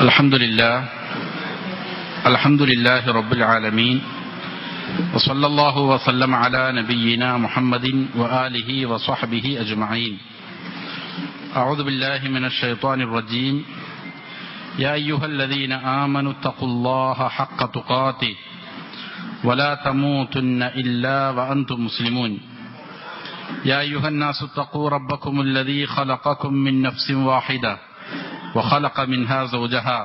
الحمد لله رب العالمين وصلى الله وسلم على نبينا محمد وآله وصحبه أجمعين. أعوذ بالله من الشيطان الرجيم. يا أيها الذين آمنوا اتقوا الله حق تقاته ولا تموتن إلا وأنتم مسلمون. يا أيها الناس اتقوا ربكم الذي خلقكم من نفس واحدة وخلق منها زوجها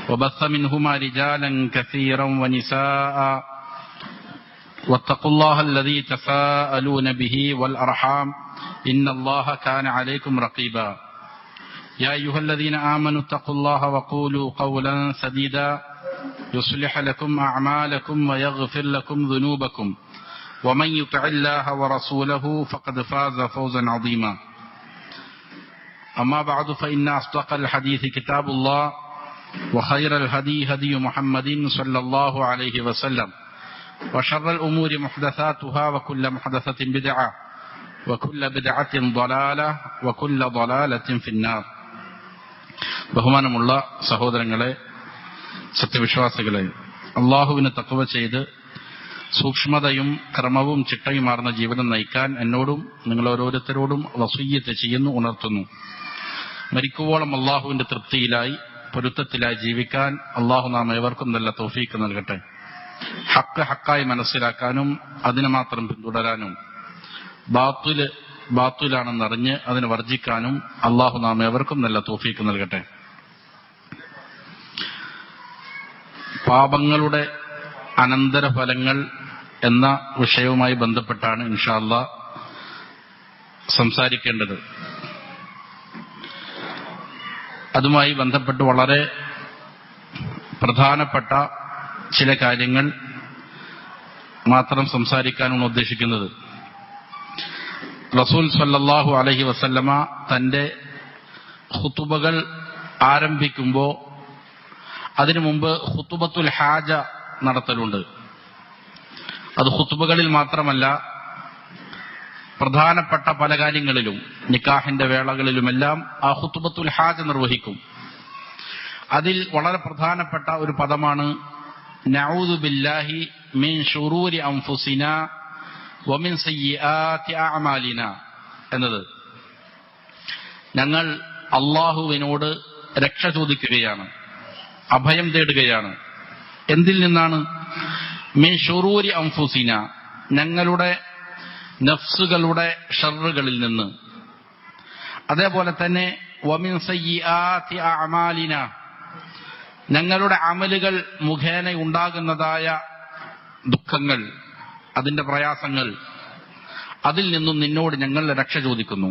وبث منهما رجالا كثيرا ونساء واتقوا الله الذي تساءلون به والأرحام إن الله كان عليكم رقيبا. يا أيها الذين آمنوا اتقوا الله وقولوا قولا سديدا يصلح لكم أعمالكم ويغفر لكم ذنوبكم ومن يطع الله ورسوله فقد فاز فوزا عظيما. أما بعد فإن أصدق الحديث كتاب الله وخير الهدي هدي محمد صلى الله عليه وسلم وشر الأمور محدثاتها وكل محدثة بدعة وكل بدعة ضلالة وكل ضلالة في النار. ബഹുമാനമുള്ള സഹോദരങ്ങളെ, സത്യവിശ്വാസികളെ, അള്ളാഹുവിന് തഖ്വ ചെയ്ത് സൂക്ഷ്മതയും ക്രമവും ചിട്ടയുമാർന്ന ജീവിതം നയിക്കാൻ എന്നോടും നിങ്ങൾ ഓരോരുത്തരോടും വസിയ്യത്ത് ചെയ്യുന്നു, ഉണർത്തുന്നു. മരിക്കുവോളം അള്ളാഹുവിന്റെ തൃപ്തിയിലായി പൊരുത്തത്തിലായി ജീവിക്കാൻ അള്ളാഹു നാം ഏവർക്കും നല്ല തൗഫീക്ക് നൽകട്ടെ. ഹക്ക് ഹക്കായി മനസ്സിലാക്കാനും അതിനെ മാത്രം പിന്തുടരാനും ബാത്തുലാണെന്നറിഞ്ഞ് അതിനെ വർജിക്കാനും അള്ളാഹു നാം ഏവർക്കും നല്ല തൗഫീക്ക് നൽകട്ടെ. പാപങ്ങളുടെ അനന്തരഫലങ്ങൾ എന്ന വിഷയവുമായി ബന്ധപ്പെട്ടാണ് ഇൻഷാ അല്ലാഹ് സംസാരിക്കേണ്ടത്. അതുമായി ബന്ധപ്പെട്ട് വളരെ പ്രധാനപ്പെട്ട ചില കാര്യങ്ങൾ മാത്രം സംസാരിക്കാനാണ് ഉദ്ദേശിക്കുന്നത്. റസൂൽ സല്ലല്ലാഹു അലൈഹി വസല്ലമ തന്റെ ഖുതുബകൾ ആരംഭിക്കുമ്പോൾ അതിനു മുമ്പ് ഖുതുബത്തുൽ ഹാജ നടത്തലുണ്ട്. അത് ഖുതുബകളിൽ മാത്രമല്ല, പ്രധാനപ്പെട്ട പല കാര്യങ്ങളിലും നിക്കാഹിന്റെ വേളകളിലുമെല്ലാം ആ ഖുതുബത്തുൽ ഹാജ നിർവഹിക്കും. അതിൽ വളരെ പ്രധാനപ്പെട്ട ഒരു പദമാണ് നഊദു ബില്ലാഹി മിൻ ശുറൂരി അൻഫുസിനാ വമിൻ സയ്യിആതി അഅമാലിനാ എന്നത്. ഞങ്ങൾ അള്ളാഹുവിനോട് രക്ഷ ചോദിക്കുകയാണ്, അഭയം തേടുകയാണ്. എന്തിൽ നിന്നാണ്? മിൻ ശുറൂരി അൻഫുസിനാ, ഞങ്ങളുടെ നഫ്സുകളുടെ ഷർറുകളിൽ നിന്ന്. അതേപോലെ തന്നെ വമിൻ സയ്യിആതി അഅമാലിനാ, ഞങ്ങളുടെ അമലുകൾ മുഖേന ഉണ്ടാകുന്നതായ ദുഃഖങ്ങൾ, അതിന്റെ പ്രയാസങ്ങൾ, അതിൽ നിന്നും നിന്നോട് ഞങ്ങൾ രക്ഷ ചോദിക്കുന്നു.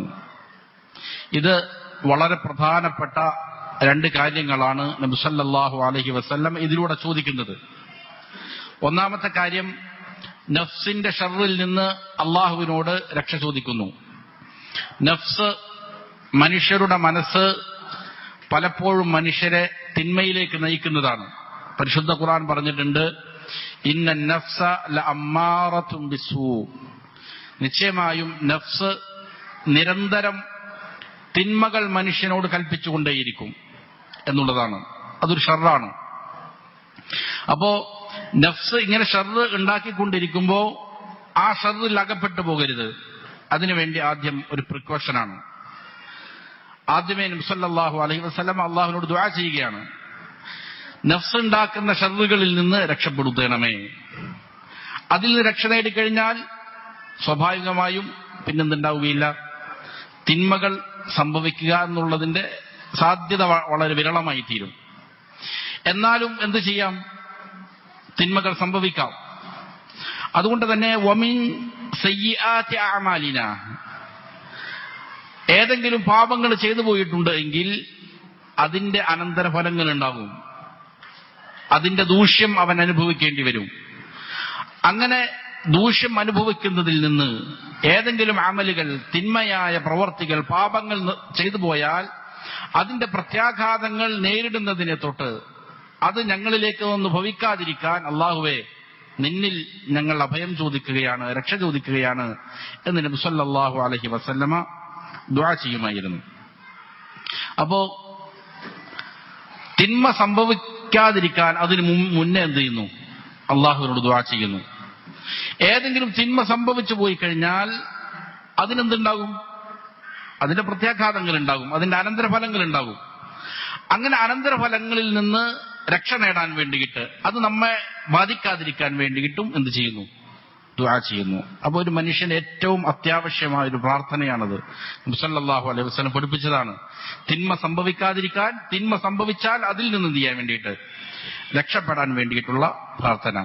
ഇത് വളരെ പ്രധാനപ്പെട്ട രണ്ട് കാര്യങ്ങളാണ് നബി സല്ലല്ലാഹു അലൈഹി വസല്ലം ഇതിലൂടെ ചോദിക്കുന്നത്. ഒന്നാമത്തെ കാര്യം, നഫ്സിന്റെ ഷർറിൽ നിന്ന് അള്ളാഹുവിനോട് രക്ഷ ചോദിക്കുന്നു. നഫ്സ്, മനുഷ്യരുടെ മനസ്സ് പലപ്പോഴും മനുഷ്യരെ തിന്മയിലേക്ക് നയിക്കുന്നതാണ്. പരിശുദ്ധ ഖുർആൻ പറഞ്ഞിട്ടുണ്ട്, ഇന്ന നഫ്സ ലഅമ്മാറത്തും ബിസ്സൂ, നിശ്ചയമായും നഫ്സ് നിരന്തരം തിന്മകൾ മനുഷ്യനോട് കൽപ്പിച്ചുകൊണ്ടേയിരിക്കും എന്നുള്ളതാണ്. അതൊരു ഷർറാണ്. അപ്പോ നഫ്സ് ഇങ്ങനെ ഷർറ് ഉണ്ടാക്കിക്കൊണ്ടിരിക്കുമ്പോ ആ ഷർറിൽ അകപ്പെട്ടു പോകരുത്. അതിനുവേണ്ടി ആദ്യം ഒരു പ്രിക്കോഷനാണ്. ആദ്യമേ നബി സല്ലല്ലാഹു അലൈഹി വസല്ലം അള്ളാഹുവിനോട് ദുആ ചെയ്യുകയാണ്, നഫ്സ് ഉണ്ടാക്കുന്ന ഷർറുകളിൽ നിന്ന് രക്ഷപ്പെടുത്തണമേ. അതിൽ നിന്ന് രക്ഷ നേടിക്കഴിഞ്ഞാൽ സ്വാഭാവികമായും പിന്നെന്തുണ്ടാവുകയില്ല, തിന്മകൾ സംഭവിക്കുക എന്നുള്ളതിന്റെ സാധ്യത വളരെ വിരളമായി തീരും. എന്നാലും എന്ത് ചെയ്യാം, തിന്മകൾ സംഭവിക്കാം. അതുകൊണ്ട് തന്നെ വമിൻ സയ്യിആതി അഅമാലിനാ, ഏതെങ്കിലും പാപങ്ങൾ ചെയ്തു പോയിട്ടുണ്ട് എങ്കിൽ അതിന്റെ അനന്തരഫലങ്ങൾ ഉണ്ടാകും, അതിന്റെ ദൂഷ്യം അവൻ അനുഭവിക്കേണ്ടി വരും. അങ്ങനെ ദൂഷ്യം അനുഭവിക്കുന്നതിൽ നിന്ന് ഏതെങ്കിലും അമലുകൾ, തിന്മയായ പ്രവർത്തികൾ, പാപങ്ങൾ ചെയ്തു പോയാൽ അതിന്റെ പ്രത്യാഘാതങ്ങൾ നേരിടുന്നതിനെ തൊട്ട് അത് ഞങ്ങളിലേക്ക് ഒന്ന് ഭവിക്കാതിരിക്കാൻ അല്ലാഹുവേ നിന്നിൽ ഞങ്ങൾ അഭയം ചോദിക്കുകയാണ്, രക്ഷ ചോദിക്കുകയാണ് എന്ന് നബി സല്ലല്ലാഹു അലൈഹി വസല്ലമ ദുആ ചെയ്യുമായിരുന്നു. അപ്പോ തിന്മ സംഭവിക്കാതിരിക്കാൻ അതിന് മുന്നേ എന്ത് ചെയ്യുന്നു? അള്ളാഹുവിനോട് ദുആ ചെയ്യുന്നു. ഏതെങ്കിലും തിന്മ സംഭവിച്ചു പോയി കഴിഞ്ഞാൽ അതിനെന്തുണ്ടാകും? അതിന്റെ പ്രത്യാഘാതങ്ങൾ ഉണ്ടാകും, അതിന്റെ അനന്തരഫലങ്ങൾ ഉണ്ടാകും. അങ്ങനെ അനന്തരഫലങ്ങളിൽ നിന്ന് രക്ഷ നേടാൻ വേണ്ടിയിട്ട്, അത് നമ്മെ ബാധിക്കാതിരിക്കാൻ വേണ്ടിയിട്ടും എന്ത് ചെയ്യുന്നു? ദുആ ചെയ്യുന്നു. അപ്പൊ ഒരു മനുഷ്യന് ഏറ്റവും അത്യാവശ്യമായ ഒരു പ്രാർത്ഥനയാണത്. നബി സല്ലല്ലാഹു അലൈഹി വസല്ലം പഠിപ്പിച്ചതാണ്. തിന്മ സംഭവിക്കാതിരിക്കാൻ, തിന്മ സംഭവിച്ചാൽ അതിൽ നിന്ന് എന്ത് ചെയ്യാൻ വേണ്ടിയിട്ട്? രക്ഷപ്പെടാൻ വേണ്ടിയിട്ടുള്ള പ്രാർത്ഥന.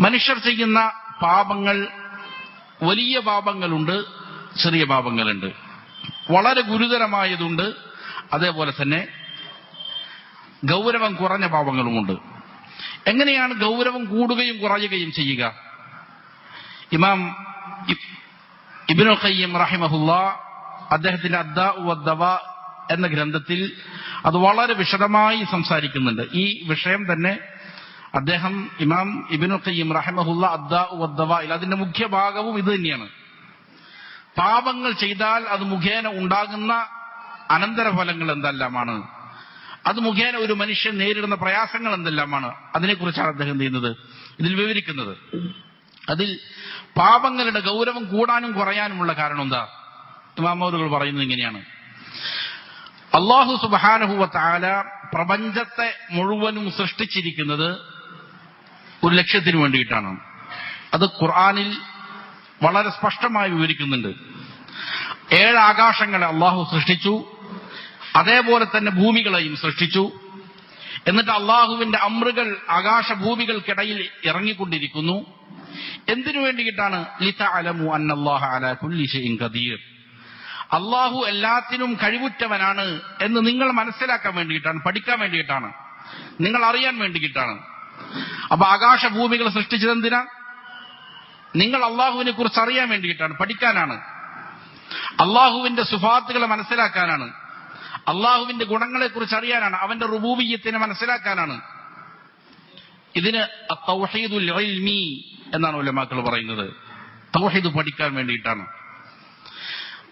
മനുഷ്യർ ചെയ്യുന്ന പാപങ്ങൾ, വലിയ പാപങ്ങളുണ്ട്, ചെറിയ പാപങ്ങളുണ്ട്, വളരെ ഗുരുതരമായതുണ്ട്, അതേപോലെ തന്നെ ഗൗരവം കുറഞ്ഞ പാപങ്ങളുമുണ്ട്. എങ്ങനെയാണ് ഗൗരവം കൂടുകയും കുറയുകയും ചെയ്യുക? ഇമാം ഇബ്നുൽ ഖയ്യിം റഹിമഹുല്ലാഹ് അദ്ദേഹത്തിന്റെ അദ്ദാഉ വദ്ദവാ എന്ന ഗ്രന്ഥത്തിൽ അത് വളരെ വിശദമായി സംസാരിക്കുന്നുണ്ട്. ഈ വിഷയം തന്നെ അദ്ദേഹം ഇമാം ഇബ്നുൽ ഖയ്യിം റഹിമഹുല്ലാഹ് അദ്ദാഉ വദ്ദവായിൽ അതിന്റെ മുഖ്യ ഭാഗവും ഇത് തന്നെയാണ്. പാപങ്ങൾ ചെയ്താൽ അത് മുഖേന ഉണ്ടാകുന്ന അനന്തരഫലങ്ങൾ എന്തെല്ലാമാണ്, അത് മുഖേന ഒരു മനുഷ്യൻ നേരിടുന്ന പ്രയാസങ്ങൾ എന്തെല്ലാമാണ്, അതിനെക്കുറിച്ചാണ് അദ്ദേഹം ചെയ്യുന്നത്, ഇതിൽ വിവരിക്കുന്നത്. അതിൽ പാപങ്ങളുടെ ഗൗരവം കൂടാനും കുറയാനുമുള്ള കാരണം എന്താ? ഇമാമൗലുകൾ പറയുന്നത് ഇങ്ങനെയാണ്. അല്ലാഹു സുബ്ഹാനഹു വ തആല പ്രപഞ്ചത്തെ മുഴുവനും സൃഷ്ടിച്ചിരിക്കുന്നത് ഒരു ലക്ഷ്യത്തിന് വേണ്ടിയിട്ടാണ്. അത് ഖുർആനിൽ വളരെ സ്പഷ്ടമായി വിവരിക്കുന്നുണ്ട്. 7 ആകാശങ്ങളെ അള്ളാഹു സൃഷ്ടിച്ചു, അതേപോലെ തന്നെ ഭൂമികളെയും സൃഷ്ടിച്ചു. എന്നിട്ട് അള്ളാഹുവിന്റെ അമ്രുകൾ ആകാശഭൂമികൾക്കിടയിൽ ഇറങ്ങിക്കൊണ്ടിരിക്കുന്നു. എന്തിനു വേണ്ടിയിട്ടാണ്? ലിതഅലമു അന്നല്ലാഹ അലാ കുല്ലി ഷൈഇൻ ഖദീർ, അള്ളാഹു എല്ലാത്തിനും കഴിവുറ്റവനാണ് എന്ന് നിങ്ങൾ മനസ്സിലാക്കാൻ വേണ്ടിയിട്ടാണ്, പഠിക്കാൻ വേണ്ടിയിട്ടാണ്, നിങ്ങൾ അറിയാൻ വേണ്ടിയിട്ടാണ്. അപ്പൊ ആകാശഭൂമികൾ സൃഷ്ടിച്ചത് എന്തിനാ? നിങ്ങൾ അള്ളാഹുവിനെ കുറിച്ച് അറിയാൻ വേണ്ടിയിട്ടാണ്, പഠിക്കാനാണ്. അള്ളാഹുവിന്റെ സിഫാത്തുകളെ മനസ്സിലാക്കാനാണ്, അള്ളാഹുവിന്റെ ഗുണങ്ങളെക്കുറിച്ച് അറിയാനാണ്, അവന്റെ റുബൂബിയ്യത്തിനെ മനസ്സിലാക്കാനാണ്. ഇതിന് തൗഹീദുൽ ഇൽമി എന്നാണ് ഉലമാക്കൾ പറയുന്നത്. തൗഹീദ് പഠിക്കാൻ വേണ്ടിയിട്ടാണ്.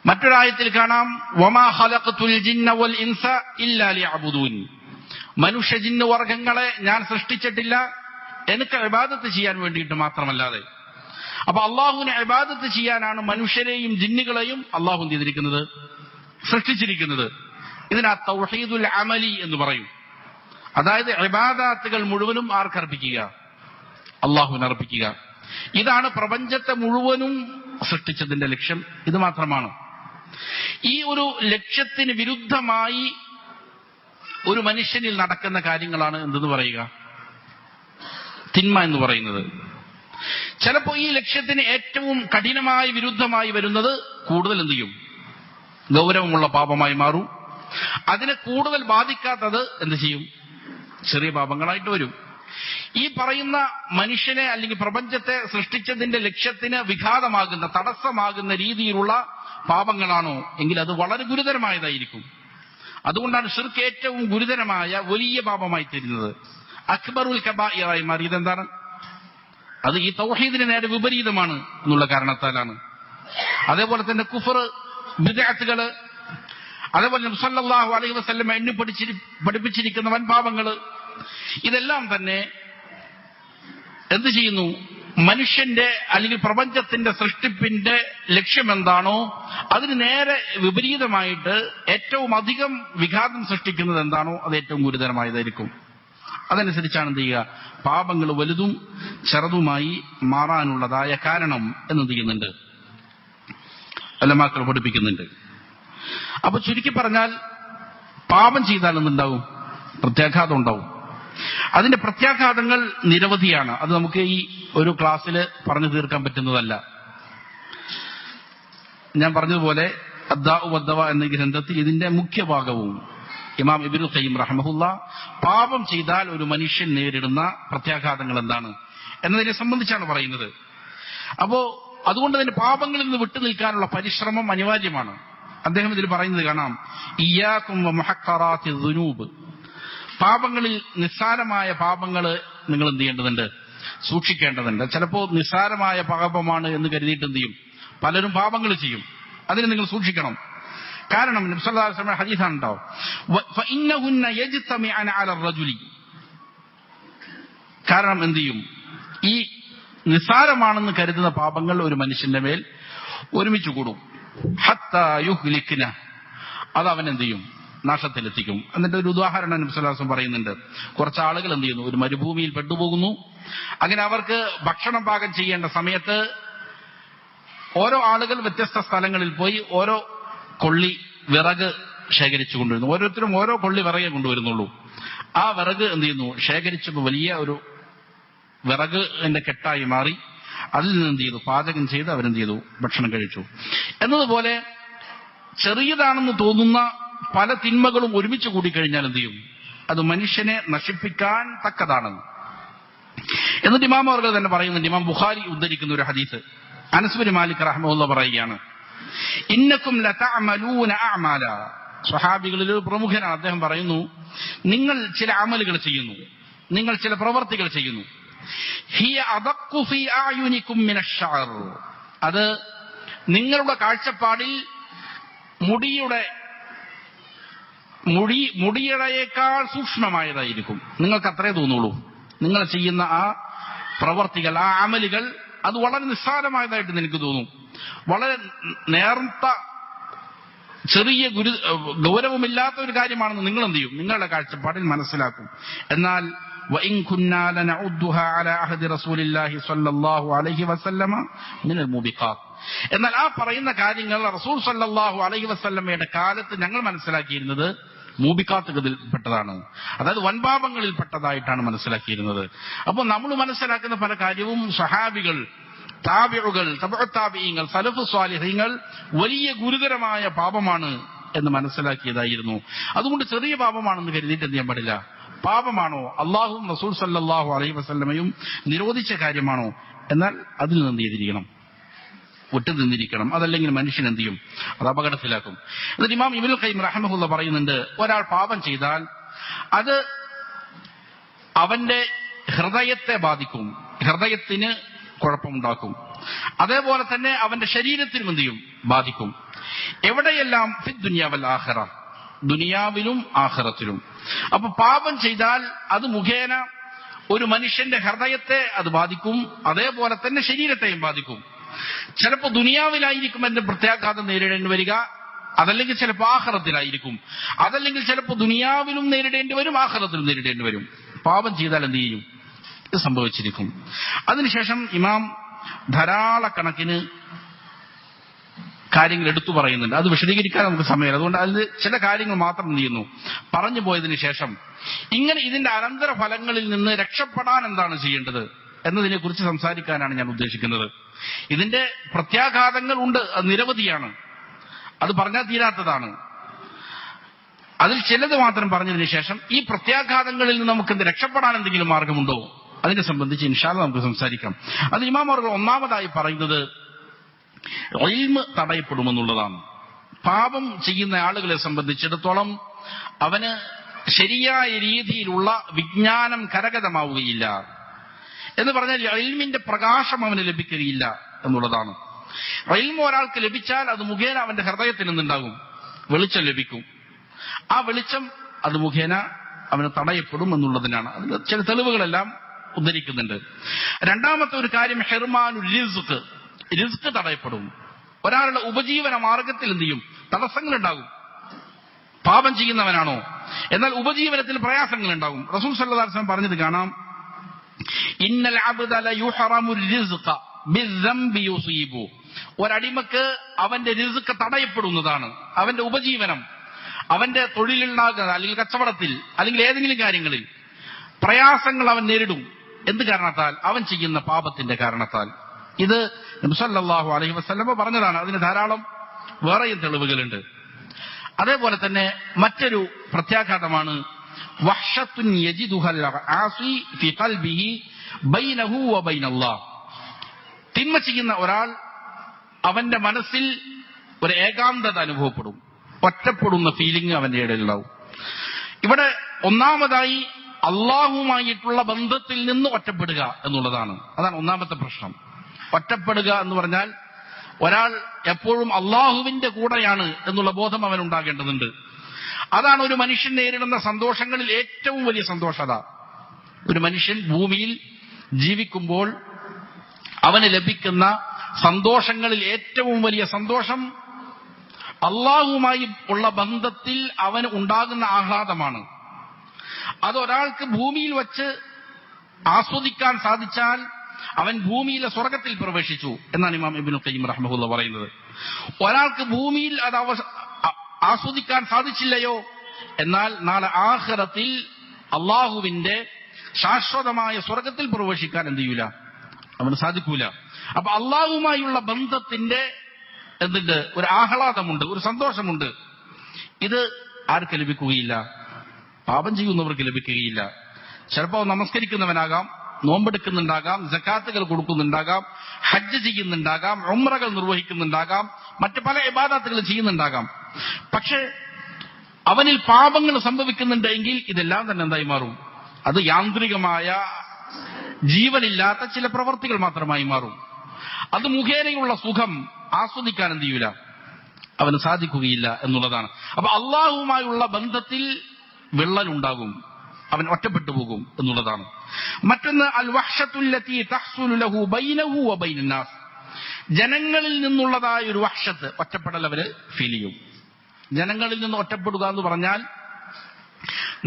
മറ്റൊരായത്തിൽ കാണാം, വമാ ഖലഖതുൽ ജിന്ന വൽ ഇൻസ ഇല്ലാ ലിയഅ്ബുദൂൻ, മനുഷ്യ ജിന്ന് വർഗങ്ങളെ ഞാൻ സൃഷ്ടിച്ചിട്ടില്ല എനിക്ക് ഇബാദത്ത് ചെയ്യാൻ വേണ്ടിയിട്ട് മാത്രമല്ലാതെ. അപ്പൊ അള്ളാഹുവിനെ ഇബാദത്ത് ചെയ്യാനാണ് മനുഷ്യരെയും ജിന്നുകളെയും അള്ളാഹു ചെയ്തിരിക്കുന്നത്, സൃഷ്ടിച്ചിരിക്കുന്നത്. ഇതിനാ തൗഹീദുൽ അമലി എന്ന് പറയും. അതായത് ഇബാദത്തുകൾ മുഴുവനും ആർക്കർപ്പിക്കുക? അള്ളാഹുവിന് അർപ്പിക്കുക. ഇതാണ് പ്രപഞ്ചത്തെ മുഴുവനും സൃഷ്ടിച്ചതിന്റെ ലക്ഷ്യം. ഇത് മാത്രമാണ്. ഈ ഒരു ലക്ഷ്യത്തിന് വിരുദ്ധമായി ഒരു മനുഷ്യനിൽ നടക്കുന്ന കാര്യങ്ങളാണ് എന്തെന്ന് പറയുക? തിന്മ എന്ന് പറയുന്നത്. ചിലപ്പോൾ ഈ ലക്ഷ്യത്തിന് ഏറ്റവും കഠിനമായി വിരുദ്ധമായി വരുന്നത് കൂടുതൽ എന്ത് ചെയ്യും? ഗൗരവമുള്ള പാപമായി മാറും. അതിനെ കൂടുതൽ ബാധിക്കാത്തത് എന്ത് ചെയ്യും? ചെറിയ പാപങ്ങളായിട്ട് വരും. ഈ പറയുന്ന മനുഷ്യനെ അല്ലെങ്കിൽ പ്രപഞ്ചത്തെ സൃഷ്ടിച്ചതിന്റെ ലക്ഷ്യത്തിന് വിഘാതമാകുന്ന, തടസ്സമാകുന്ന രീതിയിലുള്ള പാപങ്ങളാണോ എങ്കിൽ അത് വളരെ ഗുരുതരമായതായിരിക്കും. അതുകൊണ്ടാണ് ശിർക്ക് ഏറ്റവും ഗുരുതരമായ വലിയ പാപമായി തീരുന്നത്. അക്ബറുൽ കബായിറായി മാറിയത് എന്താണ്? അത് ഈ തൗഹീദിന് നേരെ വിപരീതമാണ് എന്നുള്ള കാരണത്താലാണ്. അതേപോലെ തന്നെ കുഫർ, ബിദ്അത്തുകള്, അതേപോലെ നബി സല്ലല്ലാഹു അലൈഹി വസല്ലം എണ്ണി പഠിപ്പിച്ചിരിക്കുന്ന വൻപാപങ്ങള്, ഇതെല്ലാം തന്നെ എന്ത് ചെയ്യുന്നു? മനുഷ്യന്റെ അല്ലെങ്കിൽ പ്രപഞ്ചത്തിന്റെ സൃഷ്ടിപ്പിന്റെ ലക്ഷ്യം എന്താണോ അതിന് നേരെ വിപരീതമായിട്ട് ഏറ്റവും അധികം വിഘാതം സൃഷ്ടിക്കുന്നത് എന്താണോ അത് ഏറ്റവും ഗുരുതരമായതായിരിക്കും. അതനുസരിച്ചാണ് എന്ത് ചെയ്യുക? പാപങ്ങൾ വലുതും ചെറുതുമായി മാറാനുള്ളതായ കാരണം എന്ന് ചെയ്യുന്നുണ്ട്, ഉലമാക്കൾ പഠിപ്പിക്കുന്നുണ്ട്. അപ്പൊ ചുരുക്കി പറഞ്ഞാൽ പാപം ചെയ്താൽ എന്തുണ്ടാവും? പ്രത്യാഘാതം ഉണ്ടാവും. അതിന്റെ പ്രത്യാഘാതങ്ങൾ നിരവധിയാണ്. അത് നമുക്ക് ഈ ഒരു ക്ലാസ്സിൽ പറഞ്ഞു തീർക്കാൻ പറ്റുന്നതല്ല. ഞാൻ പറഞ്ഞതുപോലെ അദ്ദാഉ വദ്ദവാ എന്ന ഗ്രന്ഥത്തിൽ ഇതിന്റെ മുഖ്യ ഭാഗവും ഇമാം ഇബ്നുൽ ഖയ്യിം റഹിമഹുല്ലാഹ് പാപം ചെയ്താൽ ഒരു മനുഷ്യൻ നേരിടുന്ന പ്രത്യാഘാതങ്ങൾ എന്താണ് എന്നതിനെ സംബന്ധിച്ചാണ് പറയുന്നത്. അപ്പോ അതുകൊണ്ട് തന്നെ പാപങ്ങളിൽ നിന്ന് വിട്ടുനിൽക്കാനുള്ള പരിശ്രമം അനിവാര്യമാണ്. അദ്ദേഹം ഇതിൽ പറയുന്നത് കാണാം, ഇയ്യാകും വമുഹഖറാത്തിദ് ദുനൂബ്, പാപങ്ങളിൽ നിസ്സാരമായ പാപങ്ങൾ നിങ്ങൾ എന്ത് ചെയ്യേണ്ടതുണ്ട്? സൂക്ഷിക്കേണ്ടതുണ്ട്. ചിലപ്പോൾ നിസ്സാരമായ പാപമാണ് എന്ന് കരുതിയിട്ട് എന്ത് ചെയ്യും? പലരും പാപങ്ങൾ ചെയ്യും. അതിന് നിങ്ങൾ സൂക്ഷിക്കണം. കാരണം നബി സല്ലല്ലാഹു അലൈഹി വസല്ലം ഹദീസാണ് ഉണ്ടാവും, ഫഇന്നഹുന്ന യജ്തമിഅന അലർ റജുലി. കാരണം എന്ത് ചെയ്യും, ഈ നിസ്സാരമാണെന്ന് കരുതുന്ന പാപങ്ങൾ ഒരു മനുഷ്യന്റെ മേൽ ഒരുമിച്ച് കൂടും. ഹത്താ യുഹ്ലിക്ന, അത് അവൻ എന്ത് ചെയ്യും, നാശത്തിലെത്തിക്കും. എന്നിട്ട് ഒരു ഉദാഹരണം നബി സല്ലല്ലാഹു അലൈഹി വസല്ലം പറയുന്നുണ്ട്. കുറച്ച് ആളുകൾ എന്ത് ചെയ്യുന്നു, ഒരു മരുഭൂമിയിൽ പെട്ടുപോകുന്നു. അങ്ങനെ അവർക്ക് ഭക്ഷണം പാകം ചെയ്യേണ്ട സമയത്ത് ഓരോ ആളുകൾ വ്യത്യസ്ത സ്ഥലങ്ങളിൽ പോയി ഓരോ കൊള്ളി വിറക് ശേഖരിച്ചു കൊണ്ടുവരുന്നു. ഓരോരുത്തരും ഓരോ കൊള്ളി വിറകെ കൊണ്ടുവരുന്നുള്ളൂ. ആ വിറക് എന്ത് ചെയ്യുന്നു, ശേഖരിച്ചപ്പോൾ വലിയ ഒരു വിറക് എന്റെ കെട്ടായി മാറി. അതിൽ നിന്ന് എന്ത് ചെയ്തു, പാചകം ചെയ്ത് അവരെന്ത് ചെയ്തു, ഭക്ഷണം കഴിച്ചു. എന്നതുപോലെ ചെറിയതാണെന്ന് തോന്നുന്ന പല തിന്മകളും ഒരുമിച്ച് കൂടിക്കഴിഞ്ഞാൽ എന്ത് ചെയ്യും, അത് മനുഷ്യനെ നശിപ്പിക്കാൻ തക്കതാണ്. എന്നിട്ട് ഇമാം അവർ തന്നെ പറയുന്നുണ്ട്, ഇമാം ബുഖാരി ഉദ്ധരിക്കുന്ന ഒരു ഹദീസ്, അനസ് ബിൻ മാലിക് റഹ്മഹുല്ലാഹ് പറയുകയാണ്, ഇന്നക്കും ലതഅമലൂന അഅമാല. സ്വഹാബികളിൽ ഒരു പ്രമുഖനാണ്. അദ്ദേഹം പറയുന്നു, നിങ്ങൾ ചില അമലുകൾ ചെയ്യുന്നു, നിങ്ങൾ ചില പ്രവർത്തികൾ ചെയ്യുന്നു. ഹിയ അദഖു ഫീ അഅയുനികും മിനശ്ശഅർ. അത് നിങ്ങളുടെ കാഴ്ചപ്പാടിൽ മുടിയുടെയേക്കാൾ സൂക്ഷ്മമായതായിരിക്കും. നിങ്ങൾക്ക് അത്രേ തോന്നുള്ളൂ. നിങ്ങൾ ചെയ്യുന്ന ആ പ്രവർത്തികൾ, ആ അമലുകൾ, അത് വളരെ നിസ്സാരമായതായിട്ട് എനിക്ക് തോന്നും. വളരെ നേർത്ത ചെറിയ ഗൗരവമില്ലാത്ത ഒരു കാര്യമാണെന്ന് നിങ്ങൾ എന്ത് ചെയ്യും, നിങ്ങളുടെ കാഴ്ചപ്പാടിൽ മനസ്സിലാക്കും. എന്നാൽ وإن كنا لنعدها على عهد رسول الله صلى الله عليه وسلم من الموبقات. എന്നാൽ ആ പറയുന്ന കാര്യങ്ങൾ റസൂൽ സല്ലല്ലാഹു അലൈഹി വസല്ലമയുടെ കാലത്ത് ഞങ്ങൾ മനസ്സിലാക്കിയിരുന്നത് മൂബിക്കാത്തുകളിൽ പെട്ടതാണ്, അതായത് വൻപാപങ്ങളിൽ പെട്ടതായിട്ടാണ് മനസ്സിലാക്കിയിരുന്നത്. അപ്പോൾ നമ്മൾ മനസ്സിലാക്കുന്ന പല കാര്യവും സഹാബികൾ, താബിഉകൾ, തബഉ താബിഈങ്ങൾ, സലഫു സ്വാലിഹീങ്ങൾ വലിയ ഗുരുതരമായ പാപമാണ് എന്ന് മനസ്സിലാക്കിയതായിരുന്നു. അതുകൊണ്ട് ചെറിയ പാപമാണെന്ന് കരുതിയിട്ട് എന്ത് ചെയ്യാൻ പാടില്ല. പാപമാണോ, അള്ളാഹുവും റസൂൽ സല്ലല്ലാഹു അലൈഹി വസല്ലമയും നിരോധിച്ച കാര്യമാണോ, എന്നാൽ അതിൽ നിന്ന് ചെയ്തിരിക്കണം, വിട്ടുനിന്നിരിക്കണം. അതല്ലെങ്കിൽ മനുഷ്യൻ എന്ത് ചെയ്യും, അത് അപകടത്തിലാക്കും. എന്നിട്ട് ഇമാം ഇബ്നുൽ ഖയ്യിം റഹിമഹുല്ലാഹ് പറയുന്നുണ്ട്, ഒരാൾ പാപം ചെയ്താൽ അത് അവന്റെ ഹൃദയത്തെ ബാധിക്കും, ഹൃദയത്തിന് കുഴപ്പമുണ്ടാക്കും. അതേപോലെ തന്നെ അവന്റെ ശരീരത്തിനും എന്ത് ചെയ്യും, ബാധിക്കും. എവിടെയെല്ലാം ഫി ദുനിയ വൽ ആഖിറ, ദുനിയാവിലും ആഖിറത്തിലും. അപ്പൊ പാപം ചെയ്താൽ അത് മുഖേന ഒരു മനുഷ്യന്റെ ഹൃദയത്തെ അത് ബാധിക്കും, അതേപോലെ തന്നെ ശരീരത്തെയും ബാധിക്കും. ചിലപ്പോൾ ദുനിയാവിലായിരിക്കും അതിന്റെ പ്രത്യാഘാതം നേരിടേണ്ടി വരിക, അതല്ലെങ്കിൽ ചിലപ്പോൾ ആഖിറത്തിലായിരിക്കും, അതല്ലെങ്കിൽ ചിലപ്പോൾ ദുനിയാവിലും നേരിടേണ്ടി വരും, ആഖിറത്തിലും നേരിടേണ്ടി വരും. പാപം ചെയ്താൽ എന്ത് ചെയ്യും, ഇത് സംഭവിച്ചിരിക്കും. അതിനുശേഷം ഇമാം ധാരാളക്കണക്കിന് കാര്യങ്ങൾ എടുത്തു പറയുന്നുണ്ട്. അത് വിശദീകരിക്കാൻ നമുക്ക് സമയമില്ല. അതുകൊണ്ട് അതിൽ ചില കാര്യങ്ങൾ മാത്രം എന്ത് ചെയ്യുന്നു, പറഞ്ഞു പോയതിനു ശേഷം ഇങ്ങനെ ഇതിന്റെ അനന്തര ഫലങ്ങളിൽ നിന്ന് രക്ഷപ്പെടാൻ എന്താണ് ചെയ്യേണ്ടത് എന്നതിനെ കുറിച്ച് സംസാരിക്കാനാണ് ഞാൻ ഉദ്ദേശിക്കുന്നത്. ഇതിന്റെ പ്രത്യാഘാതങ്ങൾ ഉണ്ട്, അത് നിരവധിയാണ്, അത് പറഞ്ഞാൽ തീരാത്തതാണ്. അതിൽ ചിലത് മാത്രം പറഞ്ഞതിന് ശേഷം ഈ പ്രത്യാഘാതങ്ങളിൽ നിന്ന് നമുക്ക് രക്ഷപ്പെടാൻ എന്തെങ്കിലും മാർഗമുണ്ടോ അതിനെ സംബന്ധിച്ച് ഇൻഷാ അല്ലാഹ് നമുക്ക് സംസാരിക്കാം. അത് ഇമാം അവർ ഒന്നാമതായി പറയുന്നത് ഇൽമ് തടയപ്പെടുമെന്നുള്ളതാണ്. പാപം ചെയ്യുന്ന ആളുകളെ സംബന്ധിച്ചിടത്തോളം അവന് ശരിയായ രീതിയിലുള്ള വിജ്ഞാനം കരഗതമാവുകയില്ല. എന്ന് പറഞ്ഞാൽ ഇൽമിന്റെ പ്രകാശം അവന് ലഭിക്കുകയില്ല എന്നുള്ളതാണ്. ഇൽമ് ഒരാൾക്ക് ലഭിച്ചാൽ അത് മുഖേന അവന്റെ ഹൃദയത്തിൽ നിന്നുണ്ടാകും, വെളിച്ചം ലഭിക്കും. ആ വെളിച്ചം അത് മുഖേന അവന് തടയപ്പെടും എന്നുള്ളതിനാണ്. അതിന് ചില തെളിവുകളെല്ലാം ഉദ്ധരിക്കുന്നുണ്ട്. രണ്ടാമത്തെ ഒരു കാര്യം ഹിർമാനുൽ റിസ്ഖ്, റിസ്ക് തടയപ്പെടും. ഒരാളുടെ ഉപജീവന മാർഗത്തിൽ എന്ത് ചെയ്യും, തടസ്സങ്ങൾ ഉണ്ടാകും. പാപം ചെയ്യുന്നവനാണോ, എന്നാൽ ഉപജീവനത്തിൽ പ്രയാസങ്ങൾ ഉണ്ടാകും. റസൂൽ സല്ലല്ലാഹു അലൈഹി വസല്ലം പറഞ്ഞത് കാണാം, ഇന്നൽ അബ്ദ ലയുഹറമുർ റിസ്ഖ ബിദ്ദംബി യുസീബു. ഒരടിമക്ക് അവന്റെ റിസ്ക് തടയപ്പെടുന്നതാണ്, അവന്റെ ഉപജീവനം, അവന്റെ തൊഴിലുണ്ടാകുന്ന അല്ലെങ്കിൽ കച്ചവടത്തിൽ അല്ലെങ്കിൽ ഏതെങ്കിലും കാര്യങ്ങളിൽ പ്രയാസങ്ങൾ അവൻ നേരിടും. എന്ത് കാരണത്താൽ? അവൻ ചെയ്യുന്ന പാപത്തിന്റെ കാരണത്താൽ. ഇത് നബി സല്ലല്ലാഹു അലൈഹി വസല്ലം പറഞ്ഞതാണ്. അതിന് ധാരാളം വേറെയും തെളിവുകളുണ്ട്. അതേപോലെ തന്നെ മറ്റൊരു പ്രത്യാഘാതമാണ് വഹ്ശത്തുൻ യജിദുഹൽ ആസി ഫി ഖൽബിഹി ബൈനഹു വ ബൈനല്ലാഹ്. തിന്മ ചെയ്യുന്ന ഒരാൾ അവന്റെ മനസ്സിൽ ഒരു ഏകാന്തത അനുഭവപ്പെടും, ഒറ്റപ്പെടുന്ന ഫീലിംഗ് അവന്റെ ഇടയിലുണ്ടാവും. ഇവിടെ ഒന്നാമതായി അള്ളാഹുമായിട്ടുള്ള ബന്ധത്തിൽ നിന്ന് ഒറ്റപ്പെടുക എന്നുള്ളതാണ്. അതാണ് ഒന്നാമത്തെ പ്രശ്നം. ഒറ്റപ്പെടുക എന്ന് പറഞ്ഞാൽ ഒരാൾ എപ്പോഴും അള്ളാഹുവിന്റെ കൂടെയാണ് എന്നുള്ള ബോധം അവൻ ഉണ്ടാകേണ്ടതുണ്ട്. അതാണ് ഒരു മനുഷ്യൻ നേരിടുന്ന സന്തോഷങ്ങളിൽ ഏറ്റവും വലിയ സന്തോഷത. ഒരു മനുഷ്യൻ ഭൂമിയിൽ ജീവിക്കുമ്പോൾ അവന് ലഭിക്കുന്ന സന്തോഷങ്ങളിൽ ഏറ്റവും വലിയ സന്തോഷം അള്ളാഹുവുമായി ഉള്ള ബന്ധത്തിൽ അവന് ഉണ്ടാകുന്ന ആഹ്ലാദമാണ്. അതൊരാൾക്ക് ഭൂമിയിൽ വച്ച് ആസ്വദിക്കാൻ സാധിച്ചാൽ അവൻ ഭൂമിയിലെ സ്വർഗത്തിൽ പ്രവേശിച്ചു എന്നാണ് ഇമാം ഇബ്നുൽ ഖയ്യിം റഹ്മഹുല്ലാഹ് പറയുന്നത്. ഒരാൾക്ക് ഭൂമിയിൽ അത് ആസ്വദിക്കാൻ സാധിച്ചില്ലയോ, എന്നാൽ നാളെ ആഖിറത്തിൽ അള്ളാഹുവിന്റെ ശാശ്വതമായ സ്വർഗത്തിൽ പ്രവേശിക്കാൻ എന്ത് ചെയ്യൂല, അവന് സാധിക്കൂല. അപ്പൊ അള്ളാഹുവുമായുള്ള ബന്ധത്തിന്റെ എന്തുണ്ട്, ഒരു ആഹ്ലാദമുണ്ട്, ഒരു സന്തോഷമുണ്ട്. ഇത് ആർക്ക് ലഭിക്കുകയില്ല? പാപം ചെയ്യുന്നവർക്ക് ലഭിക്കുകയില്ല. ചിലപ്പോൾ നമസ്കരിക്കുന്നവനാകാം, നോമ്പെടുക്കുന്നുണ്ടാകാം, സക്കാത്തുകൾ കൊടുക്കുന്നുണ്ടാകാം, ഹജ്ജ് ചെയ്യുന്നുണ്ടാകാം, ഉംറകൾ നിർവഹിക്കുന്നുണ്ടാകാം, മറ്റ് പല ഇബാദത്തുകൾ ചെയ്യുന്നുണ്ടാകാം. പക്ഷെ അവനിൽ പാപങ്ങൾ സംഭവിക്കുന്നുണ്ടെങ്കിൽ ഇതെല്ലാം തന്നെ എന്തായി മാറും? അത് യാന്ത്രികമായ ജീവനില്ലാത്ത ചില പ്രവർത്തികൾ മാത്രമായി മാറും. അത് മുഖേനയുള്ള സുഖം ആസ്വദിക്കാൻ എന്ത് ചെയ്യൂല, അവന് സാധിക്കുകയില്ല എന്നുള്ളതാണ്. അപ്പൊ അള്ളാഹുവുമായുള്ള ബന്ധത്തിൽ വിള്ളലുണ്ടാകും, അവൻ ഒറ്റപ്പെട്ടു പോകും എന്നുള്ളതാണ്. മറ്റൊന്ന് അൽ വഹ്ശത്തുല്ലതി തഹ്സുലു ലഹു ബൈനഹു വ ബൈനൻ നാസ്, ജനങ്ങളിൽ നിന്നുള്ളതായ ഒരു വഹ്ശത്ത്, ഒറ്റപ്പെടൽ അവര് ഫീൽ ചെയ്യും. ജനങ്ങളിൽ നിന്ന് ഒറ്റപ്പെടുക എന്ന് പറഞ്ഞാൽ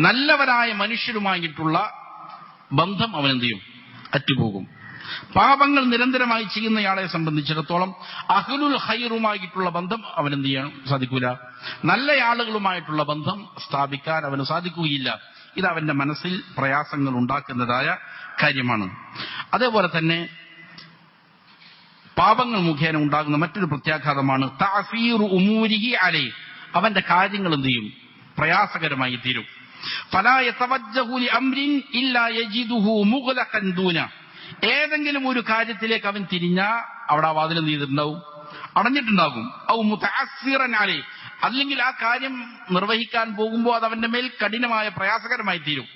നല്ലവരായ മനുഷ്യരുമായിട്ടുള്ള ബന്ധം അവൻ എന്ത് ചെയ്യും, അറ്റുപോകും. പാപങ്ങൾ നിരന്തരമായി ചെയ്യുന്നയാളെ സംബന്ധിച്ചിടത്തോളം അഹ്ലുൽ ഖൈറുമായിട്ടുള്ള ബന്ധം അവൻ എന്ത് ചെയ്യാൻ സാധിക്കൂല, നല്ല ആളുകളുമായിട്ടുള്ള ബന്ധം സ്ഥാപിക്കാൻ അവന് സാധിക്കുകയില്ല. ഇത് അവന്റെ മനസ്സിൽ പ്രയാസങ്ങൾ ഉണ്ടാക്കുന്നതായ കാര്യമാണ്. അതേപോലെ തന്നെ പാപങ്ങൾ മുഖേന ഉണ്ടാകുന്ന മറ്റൊരു പ്രത്യാഘാതമാണ് തഅസീറു ഉമൂരിഹി അലൈഹി, അവന്റെ കാര്യങ്ങൾ എന്ത് ചെയ്യും, പ്രയാസകരമായി തീരും. ഫലാ യതവജ്ജഹു ലിഅംരിൻ ഇല്ലാ യജിദുഹു മുഗ്ലഖൻ ദൂന, ഏതെങ്കിലും ഒരു കാര്യത്തിലേക്ക് അവൻ തിരിഞ്ഞാ അവിടെ ആ വാതിൽ എന്ത് ചെയ്തിട്ടുണ്ടാവും, അടഞ്ഞിട്ടുണ്ടാകും. ഔ മുതഅസ്സിറൻ അലൈഹി, അല്ലെങ്കിൽ ആ കാര്യം നിർവഹിക്കാൻ പോകുമ്പോൾ അത് അവന്റെ മേൽ കഠിനമായ പ്രയാസകരമായി തീരും,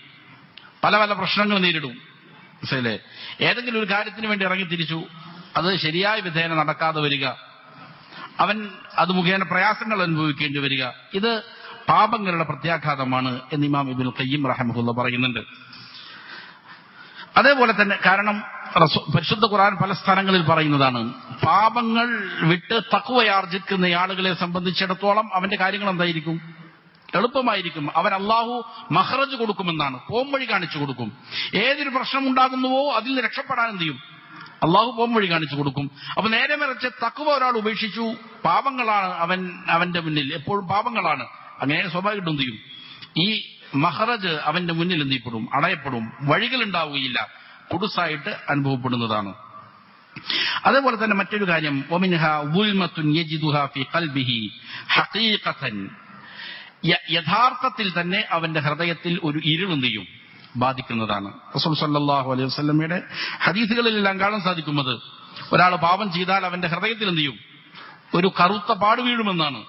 പല പല പ്രശ്നങ്ങൾ നേരിടും. മനസ്സിലെ, ഏതെങ്കിലും ഒരു കാര്യത്തിന് വേണ്ടി ഇറങ്ങി തിരിച്ചു, അത് ശരിയായ വിധേന നടക്കാതെ വരിക, അവൻ അത് മുഖേന പ്രയാസങ്ങൾ അനുഭവിക്കേണ്ടി വരിക, ഇത് പാപങ്ങളുടെ പ്രത്യാഘാതമാണ് എന്ന് ഇമാം ഇബ്നുൽ ഖയ്യിം റഹിമഹുല്ലാഹ് പറയുന്നുണ്ട്. അതേപോലെ തന്നെ കാരണം പരിശുദ്ധ ഖുർആൻ പല സ്ഥലങ്ങളിൽ പറയുന്നതാണ്, പാപങ്ങൾ വിട്ട് തഖ്വയാർജിക്കുന്ന ആളുകളെ സംബന്ധിച്ചിടത്തോളം അവന്റെ കാര്യങ്ങൾ എന്തായിരിക്കും, എളുപ്പമായിരിക്കും. അവൻ അള്ളാഹു മഖ്റജ് കൊടുക്കുമെന്നാണ്, പോംവഴി കാണിച്ചു കൊടുക്കും. ഏതൊരു പ്രശ്നം ഉണ്ടാകുന്നുവോ അതിൽ നിന്ന് രക്ഷപ്പെടാൻ എന്ത് ചെയ്യും, അള്ളാഹു പോംവഴി കാണിച്ചു കൊടുക്കും. അപ്പൊ നേരെ മറിച്ച് തഖ്വ ഒരാൾ ഉപേക്ഷിച്ചു, പാപങ്ങളാണ് അവന്റെ മുന്നിൽ എപ്പോഴും പാപങ്ങളാണ്, അങ്ങനെ സ്വാഭാവികമായിട്ടും എന്ത് ചെയ്യും, ഈ മഖ്റജ് അവന്റെ മുന്നിൽ എന്ത് ചെയ്യപ്പെടും, അടയപ്പെടും, വഴികൾ ഉണ്ടാവുകയില്ല, കുടുസായിട്ട് അനുഭവപ്പെടുന്നതാണ്. അതേപോലെ തന്നെ മറ്റൊരു കാര്യം വമിൻഹാ ദുൽമത്തുൻ യജിദുഹാ ഫീ ഖൽബിഹി ഹഖീഖതൻ, യഥാർത്ഥത്തിൽ തന്നെ അവന്റെ ഹൃദയത്തിൽ ഒരു ഇരുൾ എന്ത് ചെയ്യും, ബാധിക്കുന്നതാണ്. റസൂൽ സല്ലല്ലാഹു അലൈഹി വസല്ലമയുടെ ഹദീസുകളിലെല്ലാം കാണാൻ സാധിക്കുന്നത്, ഒരാൾ പാപം ചെയ്താൽ അവന്റെ ഹൃദയത്തിൽ എന്ത് ചെയ്യും, ഒരു കറുത്ത പാട് വീഴുമെന്നാണ്.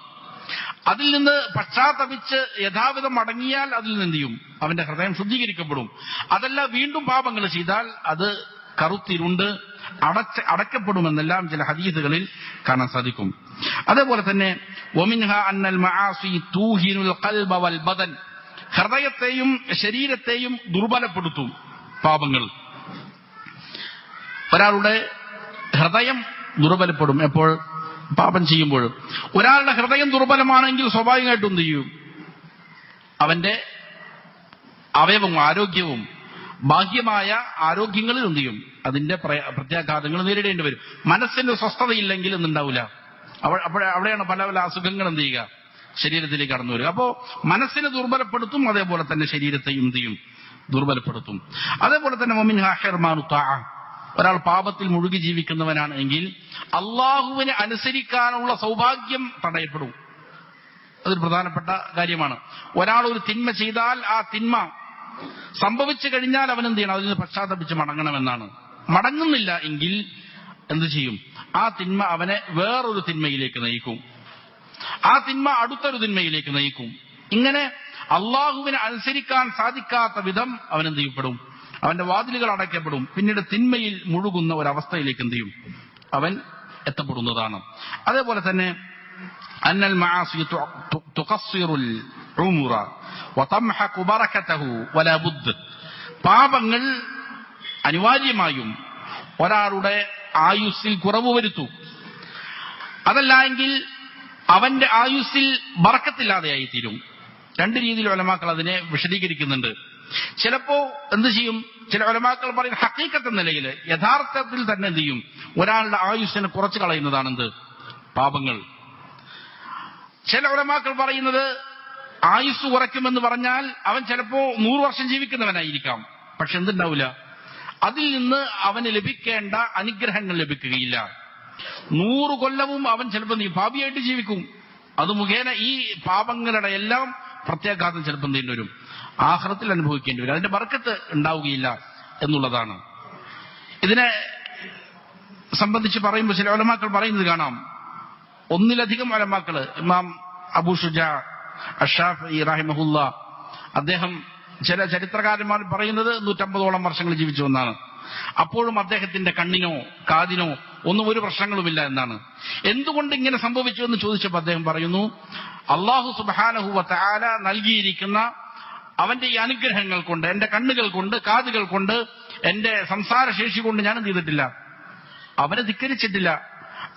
അതിൽ നിന്ന് പശ്ചാത്തപിച്ച് യഥാവിധം അടങ്ങിയാൽ അതിൽ നിന്ന് എന്ത് ചെയ്യും, അവന്റെ ഹൃദയം ശുദ്ധീകരിക്കപ്പെടും. അതല്ല വീണ്ടും പാപങ്ങൾ ചെയ്താൽ അത് കറുത്തിരുണ്ട് അടക്കപ്പെടുമെന്നെല്ലാം ചില ഹദീസുകളിൽ കാണാൻ സാധിക്കും. അതേപോലെ തന്നെ വമിൻഹാ അന്നൽ മആസി തൂഹിനുൽ ഖൽബ വൽ ബദൻ, ഹൃദയത്തെയും ശരീരത്തെയും ദുർബലപ്പെടുത്തും പാപങ്ങൾ. ഒരാളുടെ ഹൃദയം ദുർബലപ്പെടും എപ്പോൾ, പാപം ചെയ്യുമ്പോൾ. ഒരാളുടെ ഹൃദയം ദുർബലമാണെങ്കിൽ സ്വാഭാവികമായിട്ടും എന്ത് ചെയ്യും, അവന്റെ അവയവവും ആരോഗ്യവും ബാഹ്യമായ ആരോഗ്യങ്ങളിൽ എന്ത് ചെയ്യും, അതിന്റെ പ്രത്യാഘാതങ്ങൾ നേരിടേണ്ടി വരും. മനസ്സിന് സ്വസ്ഥതയില്ലെങ്കിൽ എന്നുണ്ടാവില്ല, അവിടെയാണ് പല പല അസുഖങ്ങൾ എന്ത് ചെയ്യുക, ശരീരത്തിലേക്ക് കടന്നു വരിക. അപ്പോ മനസ്സിനെ ദുർബലപ്പെടുത്തും, അതേപോലെ തന്നെ ശരീരത്തെയും എന്ത് ചെയ്യും, ദുർബലപ്പെടുത്തും. അതേപോലെ തന്നെ വമിൻഹാ ഹിർമാനു ത്വാഅ, ഒരാൾ പാപത്തിൽ മുഴുകി ജീവിക്കുന്നവനാണ് എങ്കിൽ അള്ളാഹുവിനെ അനുസരിക്കാനുള്ള സൗഭാഗ്യം തടയപ്പെടും. അതൊരു പ്രധാനപ്പെട്ട കാര്യമാണ്. ഒരാൾ ഒരു തിന്മ ചെയ്താൽ ആ തിന്മ സംഭവിച്ചു കഴിഞ്ഞാൽ അവൻ എന്ത് ചെയ്യണം, അതിൽ നിന്ന് പശ്ചാത്തപിച്ച് മടങ്ങണമെന്നാണ്. മടങ്ങുന്നില്ല എങ്കിൽ എന്ത് ചെയ്യും, ആ തിന്മ അവനെ വേറൊരു തിന്മയിലേക്ക് നയിക്കും, ആ തിന്മ അടുത്തൊരു തിന്മയിലേക്ക് നയിക്കും. ഇങ്ങനെ അള്ളാഹുവിനെ അനുസരിക്കാൻ സാധിക്കാത്ത വിധം അവൻ എന്ത് ചെയ്യപ്പെടും, അവന്റെ വാതിലുകൾ അടയ്ക്കപ്പെടും. പിന്നീട് തിന്മയിൽ മുഴുകുന്ന ഒരവസ്ഥയിലേക്ക് എന്ത് ചെയ്യും, അവൻ എത്തപ്പെടുന്നതാണ്. അതേപോലെ തന്നെ അന്നൽ മആസി തുഖസ്സിറുൽ ഉംറ വതംഹഖു ബറകതഹു വലാ ബുദ്. പാപങ്ങൾ അനിവാര്യമായും ഒരാളുടെ ആയുസ്സിൽ കുറവ് വരുത്തും. അതല്ല എങ്കിൽ അവന്റെ ആയുസ്സിൽ ബറക്കത്തില്ലാതെയായി തീരും. രണ്ട് രീതിയിൽ ഉലമാക്കൾ അതിനെ വിശദീകരിക്കുന്നുണ്ട്. ചിലപ്പോ എന്ത് ചെയ്യും, ചില ഉലമാക്കൾ പറയും ഹഖീഖത്ത് എന്ന നിലയിൽ യഥാർത്ഥത്തിൽ തന്നെ എന്ത് ചെയ്യും, ഒരാളുടെ ആയുസ്സിനെ കുറച്ച് കളയുന്നതാണ് എന്ത്, പാപങ്ങൾ. ചില ഉലമാക്കൾ പറയുന്നത് ആയുസ് കുറയ്ക്കുമെന്ന് പറഞ്ഞാൽ അവൻ ചിലപ്പോ 100 വർഷം ജീവിക്കുന്നവനായിരിക്കാം, പക്ഷെ എന്തുണ്ടാവില്ല, അതിൽ നിന്ന് അവന് ലഭിക്കേണ്ട അനുഗ്രഹങ്ങൾ ലഭിക്കുകയില്ല. 100 കൊല്ലവും അവൻ ചിലപ്പോൾ പാപിയായിട്ട് ജീവിക്കും. അത് മുഖേന ഈ പാപങ്ങളുടെ എല്ലാം പ്രത്യാഘാതം ചിലപ്പോൾ എന്തെങ്കിലും വരും, ആഖിറത്തിൽ അനുഭവിക്കേണ്ടി വരും. അതിന്റെ ബർക്കത്ത് ഉണ്ടാവുകയില്ല എന്നുള്ളതാണ്. ഇതിനെ സംബന്ധിച്ച് പറയുമ്പോൾ ചില ഉലമാക്കൾ പറയുന്നത് കാണാം. ഒന്നിലധികം ഉലമാക്കൾ, ഇമാം അബൂ ഷുജാ അഷ്ശാഫിഈ റഹിമഹുല്ലാ, അദ്ദേഹം ചില ചരിത്രകാരന്മാർ പറയുന്നത് 150ഓളം വർഷങ്ങൾ ജീവിച്ചു എന്നാണ്. അപ്പോഴും അദ്ദേഹത്തിന്റെ കണ്ണിനോ കാതിനോ ഒന്നും ഒരു പ്രശ്നങ്ങളുമില്ല എന്നാണ്. എന്തുകൊണ്ട് ഇങ്ങനെ സംഭവിച്ചു എന്ന് ചോദിച്ചപ്പോൾ അദ്ദേഹം പറയുന്നു, അല്ലാഹു സുബ്ഹാനഹു വ തആല നൽകിയിരിക്കുന്ന അവന്റെ ഈ അനുഗ്രഹങ്ങൾ കൊണ്ട്, എന്റെ കണ്ണുകൾ കൊണ്ട്, കാതുകൾ കൊണ്ട്, എന്റെ സംസാരശേഷി കൊണ്ട് ഞാൻ എന്ത് ചെയ്തിട്ടില്ല, അവനെ ധിക്കരിച്ചിട്ടില്ല,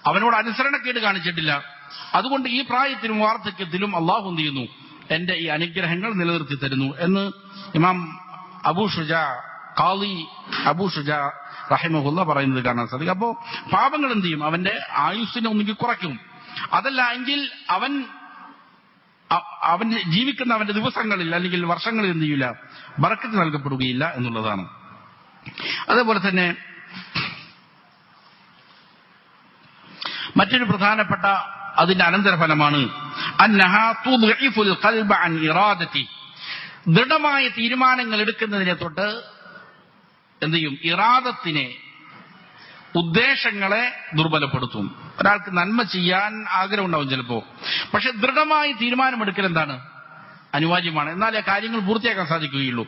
അവനോട് അനുസരണക്കേട് കാണിച്ചിട്ടില്ല. അതുകൊണ്ട് ഈ പ്രായത്തിലും വാർദ്ധക്യത്തിലും അള്ളാഹു എന്ത് ചെയ്യുന്നു, എന്റെ ഈ അനുഗ്രഹങ്ങൾ നിലനിർത്തി തരുന്നു എന്ന് ഇമാം അബൂ ഷുജാ, ഖാളി അബൂ ഷുജാ റഹിമഹുല്ല പറയുന്നത് കാണാൻ സാധിക്കും. അപ്പോ പാപങ്ങൾ എന്ത് ചെയ്യും, അവന്റെ ആയുസ്സിനെ ഒന്നുകിൽ കുറയ്ക്കും, അതല്ല എങ്കിൽ അവൻ ജീവിക്കുന്ന അവന്റെ ദിവസങ്ങളിൽ അല്ലെങ്കിൽ വർഷങ്ങളിൽ എന്ത് ചെയ്യില്ല, ബറക്കത്ത് നൽകപ്പെടുകയില്ല എന്നുള്ളതാണ്. അതേപോലെ തന്നെ മറ്റൊരു പ്രധാനപ്പെട്ട അതിന്റെ അനന്തരഫലമാണ് അന്നഹാ തുദ്ഇഫുൽ ഖൽബ അൻ ഇറാദതി. ദൃഢമായ തീരുമാനങ്ങൾ എടുക്കുന്നതിനെ തൊട്ട് എന്ത് ചെയ്യും, ഇറാദത്തിനെ, ഉദ്ദേശങ്ങളെ ദുർബലപ്പെടുത്തും. ഒരാൾക്ക് നന്മ ചെയ്യാൻ ആഗ്രഹം ഉണ്ടാവും ചിലപ്പോ, പക്ഷെ ദൃഢമായി തീരുമാനമെടുക്കൽ എന്താണ്, അനിവാര്യമാണ്. എന്നാലേ കാര്യങ്ങൾ പൂർത്തിയാക്കാൻ സാധിക്കുകയുള്ളൂ.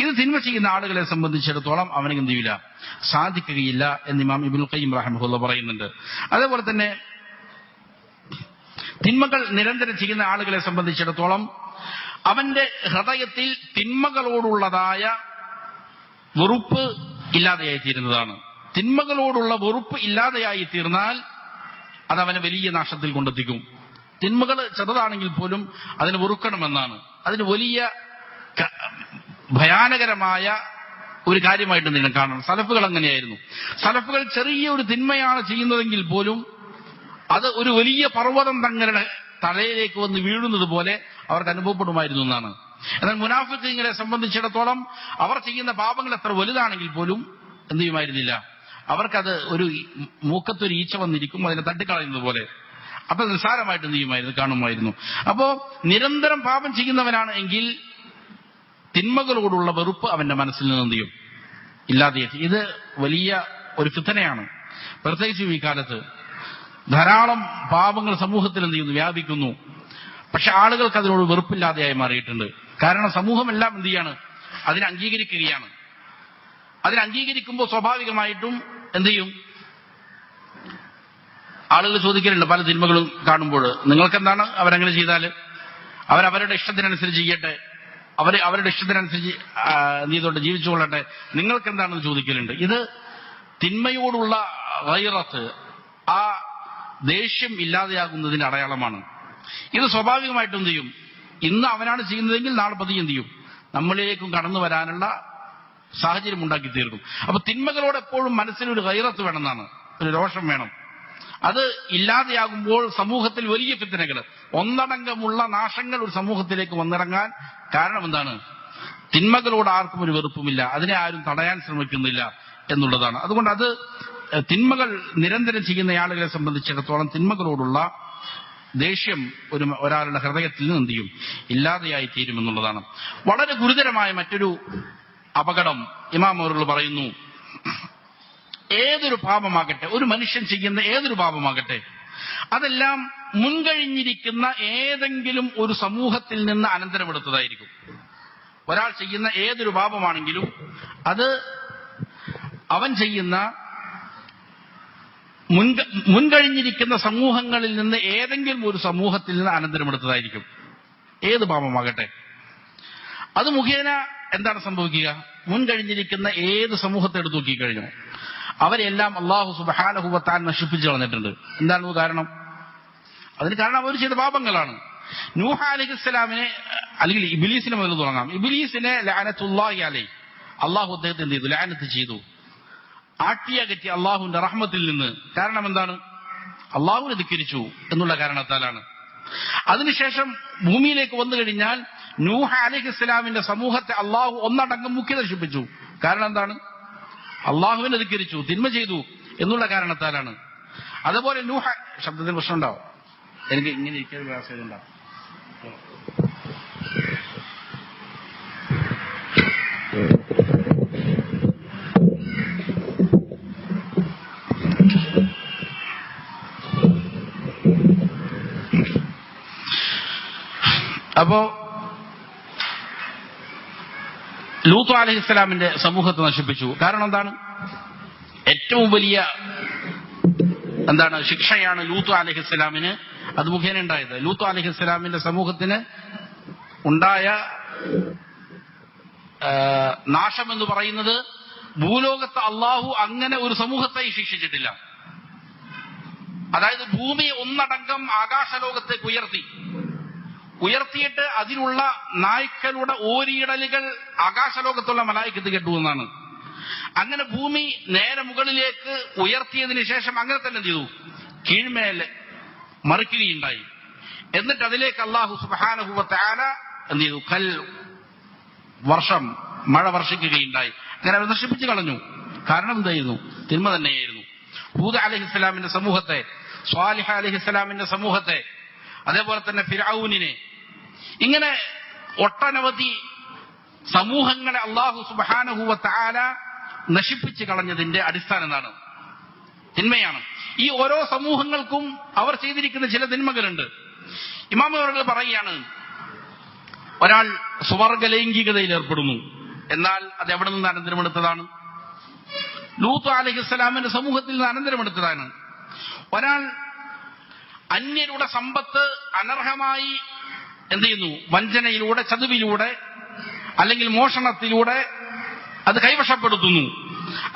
ഇത് തിന്മ ചെയ്യുന്ന ആളുകളെ സംബന്ധിച്ചിടത്തോളം അവന് എന്ത് ചെയ്യില്ല, സാധിക്കുകയില്ല എന്ന് ഇമാം ഇബ്നുൽ ഖയ്യിം റഹിമഹുല്ലാഹ് പറയുന്നുണ്ട്. അതേപോലെ തന്നെ തിന്മകൾ നിരന്തരം ചെയ്യുന്ന ആളുകളെ സംബന്ധിച്ചിടത്തോളം അവന്റെ ഹൃദയത്തിൽ തിന്മകളോടുള്ളതായ വെറുപ്പ് ഇല്ലാതെയായി തീരുന്നതാണ്. തിന്മകളോടുള്ള വെറുപ്പ് ഇല്ലാതെയായി തീർന്നാൽ അത് അവനെ വലിയ നാശത്തിൽ കൊണ്ടെത്തിക്കും. തിന്മകൾ ചെറുതാണെങ്കിൽ പോലും അതിന് വെറുക്കണമെന്നാണ്. അതിന് വലിയ ഭയാനകരമായ ഒരു കാര്യമായിട്ട് നിങ്ങൾ കാണണം. സലഫുകൾ അങ്ങനെയായിരുന്നു. സലഫുകൾ ചെറിയ ഒരു തിന്മയാണ് ചെയ്യുന്നതെങ്കിൽ പോലും അത് ഒരു വലിയ പർവ്വതം തങ്ങളുടെ തലയിലേക്ക് വന്ന് വീഴുന്നത് പോലെ അവർക്ക് അനുഭവപ്പെടുമായിരുന്നു എന്നാണ്. എന്നാൽ മുനാഫിഖീങ്ങളെ സംബന്ധിച്ചിടത്തോളം അവർ ചെയ്യുന്ന പാപങ്ങൾ എത്ര വലുതാണെങ്കിൽ പോലും എന്ത് ചെയ്യുമായിരുന്നില്ല, അവർക്കത് ഒരു മൂക്കത്തൊരു ഈച്ച വന്നിരിക്കും, അതിനെ തട്ടിക്കളയുന്നത് പോലെ അപ്പൊ നിസ്സാരമായിട്ട് എന്ത് ചെയ്യുമായിരുന്നു, കാണുമായിരുന്നു. അപ്പോ നിരന്തരം പാപം ചെയ്യുന്നവനാണ് എങ്കിൽ തിന്മകളോടുള്ള വെറുപ്പ് അവന്റെ മനസ്സിൽ നിന്ന് എന്ത് ചെയ്യും, ഇല്ലാതെയെത്തി. ഇത് വലിയ ഒരു ഫിത്നയാണ്. പ്രത്യേകിച്ചും ഈ കാലത്ത് ധാരാളം പാപങ്ങൾ സമൂഹത്തിൽ എന്ത് ചെയ്യുന്നു, വ്യാപിക്കുന്നു. പക്ഷെ ആളുകൾക്ക് അതിനോട് വെറുപ്പില്ലാതെയായി മാറിയിട്ടുണ്ട്. കാരണം സമൂഹമെല്ലാം എന്ത് ചെയ്യാണ്, അതിനെ അംഗീകരിക്കുകയാണ്. അതിനെ അംഗീകരിക്കുമ്പോൾ സ്വാഭാവികമായിട്ടും എന്ത് ചെയ്യും, ആളുകൾ ചോദിക്കലുണ്ട് പല തിന്മകളും കാണുമ്പോൾ, നിങ്ങൾക്കെന്താണ്, അവരങ്ങനെ ചെയ്താൽ അവരവരുടെ ഇഷ്ടത്തിനനുസരിച്ച് ചെയ്യട്ടെ, അവരുടെ ഇഷ്ടത്തിനനുസരിച്ച് എന്ത് ചെയ്തോട്ടെ, ജീവിച്ചുകൊള്ളട്ടെ, നിങ്ങൾക്കെന്താണെന്ന് ചോദിക്കലുണ്ട്. ഇത് തിന്മയോടുള്ള ഗൈറത്ത്, ആ ദേഷ്യം ഇല്ലാതെയാകുന്നതിന്റെ അടയാളമാണ്. ഇത് സ്വാഭാവികമായിട്ടും എന്ത് ചെയ്യും, ഇന്ന് അവനാണ് ചെയ്യുന്നതെങ്കിൽ നാളെ പതിയെ എന്ത് ചെയ്യും, നമ്മളിലേക്കും കടന്നു വരാനുള്ള സാഹചര്യം ഉണ്ടാക്കി തീർക്കും. അപ്പൊ തിന്മകളോട് എപ്പോഴും മനസ്സിനൊരു ഗൈറത്ത് വേണമെന്നാണ്, ഒരു രോഷം വേണം. അത് ഇല്ലാതെയാകുമ്പോൾ സമൂഹത്തിൽ വലിയ ഫിത്നകൾ, ഒന്നടങ്കമുള്ള നാശങ്ങൾ ഒരു സമൂഹത്തിലേക്ക് വന്നിറങ്ങാൻ കാരണം എന്താണ്, തിന്മകളോട് ആർക്കും ഒരു വെറുപ്പുമില്ല, അതിനെ ആരും തടയാൻ ശ്രമിക്കുന്നില്ല എന്നുള്ളതാണ്. അതുകൊണ്ട് അത് തിന്മകൾ നിരന്തരം ചെയ്യുന്ന ആളുകളെ സംബന്ധിച്ചിടത്തോളം തിന്മകളോടുള്ള ദേഷ്യം ഒരാളുടെ ഹൃദയത്തിൽ നിന്ന് എന്ത് ചെയ്യും, ഇല്ലാതെയായി തീരുമെന്നുള്ളതാണ്. വളരെ ഗുരുതരമായ മറ്റൊരു അപകടം ഇമാം അവറുകൾ പറയുന്നു, ഏതൊരു പാപമാകട്ടെ, ഒരു മനുഷ്യൻ ചെയ്യുന്ന ഏതൊരു പാപമാകട്ടെ, അതെല്ലാം മുൻകഴിഞ്ഞിരിക്കുന്ന ഏതെങ്കിലും ഒരു സമൂഹത്തിൽ നിന്ന് അനന്തരമെടുത്തതായിരിക്കും. ഒരാൾ ചെയ്യുന്ന ഏതൊരു പാപമാണെങ്കിലും അത് അവൻ ചെയ്യുന്ന മുൻകഴിഞ്ഞിരിക്കുന്ന സമൂഹങ്ങളിൽ നിന്ന് ഏതെങ്കിലും ഒരു സമൂഹത്തിൽ നിന്ന് അനന്തരമെടുത്തതായിരിക്കും. ഏത് പാപമാകട്ടെ, അത് മുഖേന എന്താണ് സംഭവിക്കുക? മുൻകഴിഞ്ഞിരിക്കുന്ന ഏത് സമൂഹത്തെ എടുത്തു നോക്കിക്കഴിഞ്ഞു അവരെല്ലാം അല്ലാഹു സുബ്ഹാനഹു വ തആല നശിപ്പിച്ചു കളഞ്ഞിട്ടുണ്ട്. എന്താണ് കാരണം? അതിന് കാരണം അവർ ചെയ്ത പാപങ്ങളാണ്. നൂഹ് അലൈഹിസ്സലാമിനെ, അല്ലെങ്കിൽ ഇബ്ലീസിനെ മുതൽ തുടങ്ങാം. ഇബ്ലീസിനെ ലഅനത്തുല്ലാഹി അലൈഹി, അള്ളാഹു അദ്ദേഹത്തെ എന്ത് ചെയ്തു? ലഅനത്ത് ചെയ്തു, ആട്ടിയകറ്റി അള്ളാഹുവിന്റെ റഹ്മത്തിൽ നിന്ന്. കാരണം എന്താണ്? അള്ളാഹുവിനെ ധിക്കരിച്ചു എന്നുള്ള കാരണത്താലാണ്. അതിനുശേഷം ഭൂമിയിലേക്ക് വന്നു കഴിഞ്ഞാൽ നൂഹ് അലൈഹിസ്സലാമിന്റെ സമൂഹത്തെ അള്ളാഹു ഒന്നടങ്കം മുഖ്യ നശിപ്പിച്ചു. കാരണം എന്താണ്? അള്ളാഹുവിനെ ധിക്കരിച്ചു, തിന്മ ചെയ്തു എന്നുള്ള കാരണത്താലാണ്. അതുപോലെ നൂഹ്, ശബ്ദത്തിന് പ്രശ്നം ഉണ്ടാവും, എനിക്ക് ഇങ്ങനെ ഇരിക്കാൻ പ്രയാസമുണ്ടാവും. അപ്പോ ലൂത്ത് അലൈഹിസ്സലാമിന്റെ സമൂഹത്തെ നശിപ്പിച്ചു. കാരണം എന്താണ്? ഏറ്റവും വലിയ ശിക്ഷയാണ് ലൂത്ത് അലൈഹിസ്സലാമിന് അത് മുഖേന ഉണ്ടായത്. ലൂത്ത് അലൈഹിസ്സലാമിന്റെ സമൂഹത്തിന് ഉണ്ടായ നാശം എന്ന് പറയുന്നത്, ഭൂലോകത്ത് അള്ളാഹു അങ്ങനെ ഒരു സമൂഹത്തെ ശിക്ഷിച്ചിട്ടില്ല. അതായത് ഭൂമിയെ ഒന്നടങ്കം ആകാശലോകത്തേക്ക് ഉയർത്തിയിട്ട് അതിലുള്ള നായ്ക്കളുടെ ഓരിയിടലുകൾ ആകാശലോകത്തുള്ള മലായിക്കത്ത് കേട്ടു എന്നാണ്. അങ്ങനെ ഭൂമി നേരെ മുകളിലേക്ക് ഉയർത്തിയതിനു ശേഷം അങ്ങനെ തന്നെ എന്ത് ചെയ്തു? കീഴ്മേൽ മറിക്കുകയുണ്ടായി. എന്നിട്ട് അതിലേക്ക് അല്ലാഹു സുബ്ഹാനഹു വ തആല എന്ത് ചെയ്തു? മഴ വർഷിക്കുകയുണ്ടായി. അങ്ങനെ അവർ നശിപ്പിച്ചു കളഞ്ഞു. കാരണം എന്തായിരുന്നു? തിന്മ തന്നെയായിരുന്നു. ഹൂദ് അലൈഹിസ്സലാമിന്റെ സമൂഹത്തെ, സ്വാലിഹ് അലൈഹിസ്സലാമിന്റെ സമൂഹത്തെ, അതേപോലെ തന്നെ ഫിർഔനിനെ, ഇങ്ങനെ ഒട്ടനവധി സമൂഹങ്ങളെ അല്ലാഹു സുബ്ഹാനഹു വ തആല നശിപ്പിച്ചു കളഞ്ഞതിന്റെ അടിസ്ഥാനം എന്താണ്? തിന്മയാണ്. ഈ ഓരോ സമൂഹങ്ങൾക്കും അവർ ചെയ്തിരിക്കുന്ന ചില തിന്മകളുണ്ട്. ഇമാം അവർ പറയുകയാണ്, ഒരാൾ സ്വർഗ ലൈംഗികതയിൽ ഏർപ്പെടുന്നു. എന്നാൽ അത് എവിടെ നിന്ന് അനന്തരമെടുത്തതാണ്? ലൂത്ത് അലൈഹിസ്സലാമിന്റെ സമൂഹത്തിൽ നിന്ന് അനന്തരമെടുത്തതാണ്. ഒരാൾ അന്യരുടെ സമ്പത്ത് അനർഹമായി എന്ത് ചെയ്യുന്നു? വഞ്ചനയിലൂടെ, ചതുവിലൂടെ, അല്ലെങ്കിൽ മോഷണത്തിലൂടെ അത് കൈവശപ്പെടുത്തുന്നു.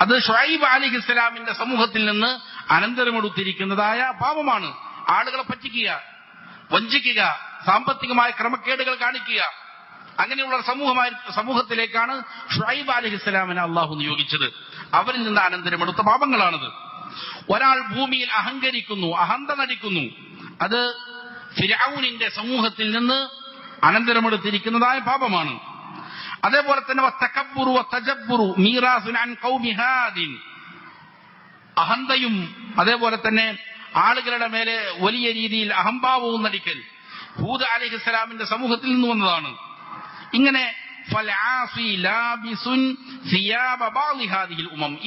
അത് ശുഐബ് അലൈഹിസ്സലാമിന്റെ സമൂഹത്തിൽ നിന്ന് അനന്തരമെടുത്തിരിക്കുന്നതായ പാപമാണ്. ആളുകളെ പറ്റിക്കുക, വഞ്ചിക്കുക, സാമ്പത്തികമായ ക്രമക്കേടുകൾ കാണിക്കുക, അങ്ങനെയുള്ള സമൂഹത്തിലേക്കാണ് ശുഐബ് അലൈഹിസ്സലാമിനെ അള്ളാഹു നിയോഗിച്ചത്. അവരിൽ നിന്ന് അനന്തരമെടുത്ത പാപങ്ങളാണത്. ഒരാൾ ഭൂമിയിൽ അഹങ്കരിക്കുന്നു, അഹന്ത നടിക്കുന്നു, അത് ഫിർഔനിന്റെ സമൂഹത്തിൽ നിന്ന് അനന്തരമെടുത്തിരിക്കുന്നതായ പാപമാണ്. അതേപോലെ തന്നെ വത്തകബ്ബുറു വതജബ്ബുറു മീറാസുൻ അൻ ഖൗമി ഹാദിൻ, അഹന്തയും അതേപോലെ തന്നെ ആളുകളുടെ മേലെ വലിയ രീതിയിൽ അഹംഭാവവും നടിക്കൽ ഹൂദ് അലൈഹിസ്സലാമിന്റെ സമൂഹത്തിൽ നിന്ന് വന്നതാണ്. ഇങ്ങനെ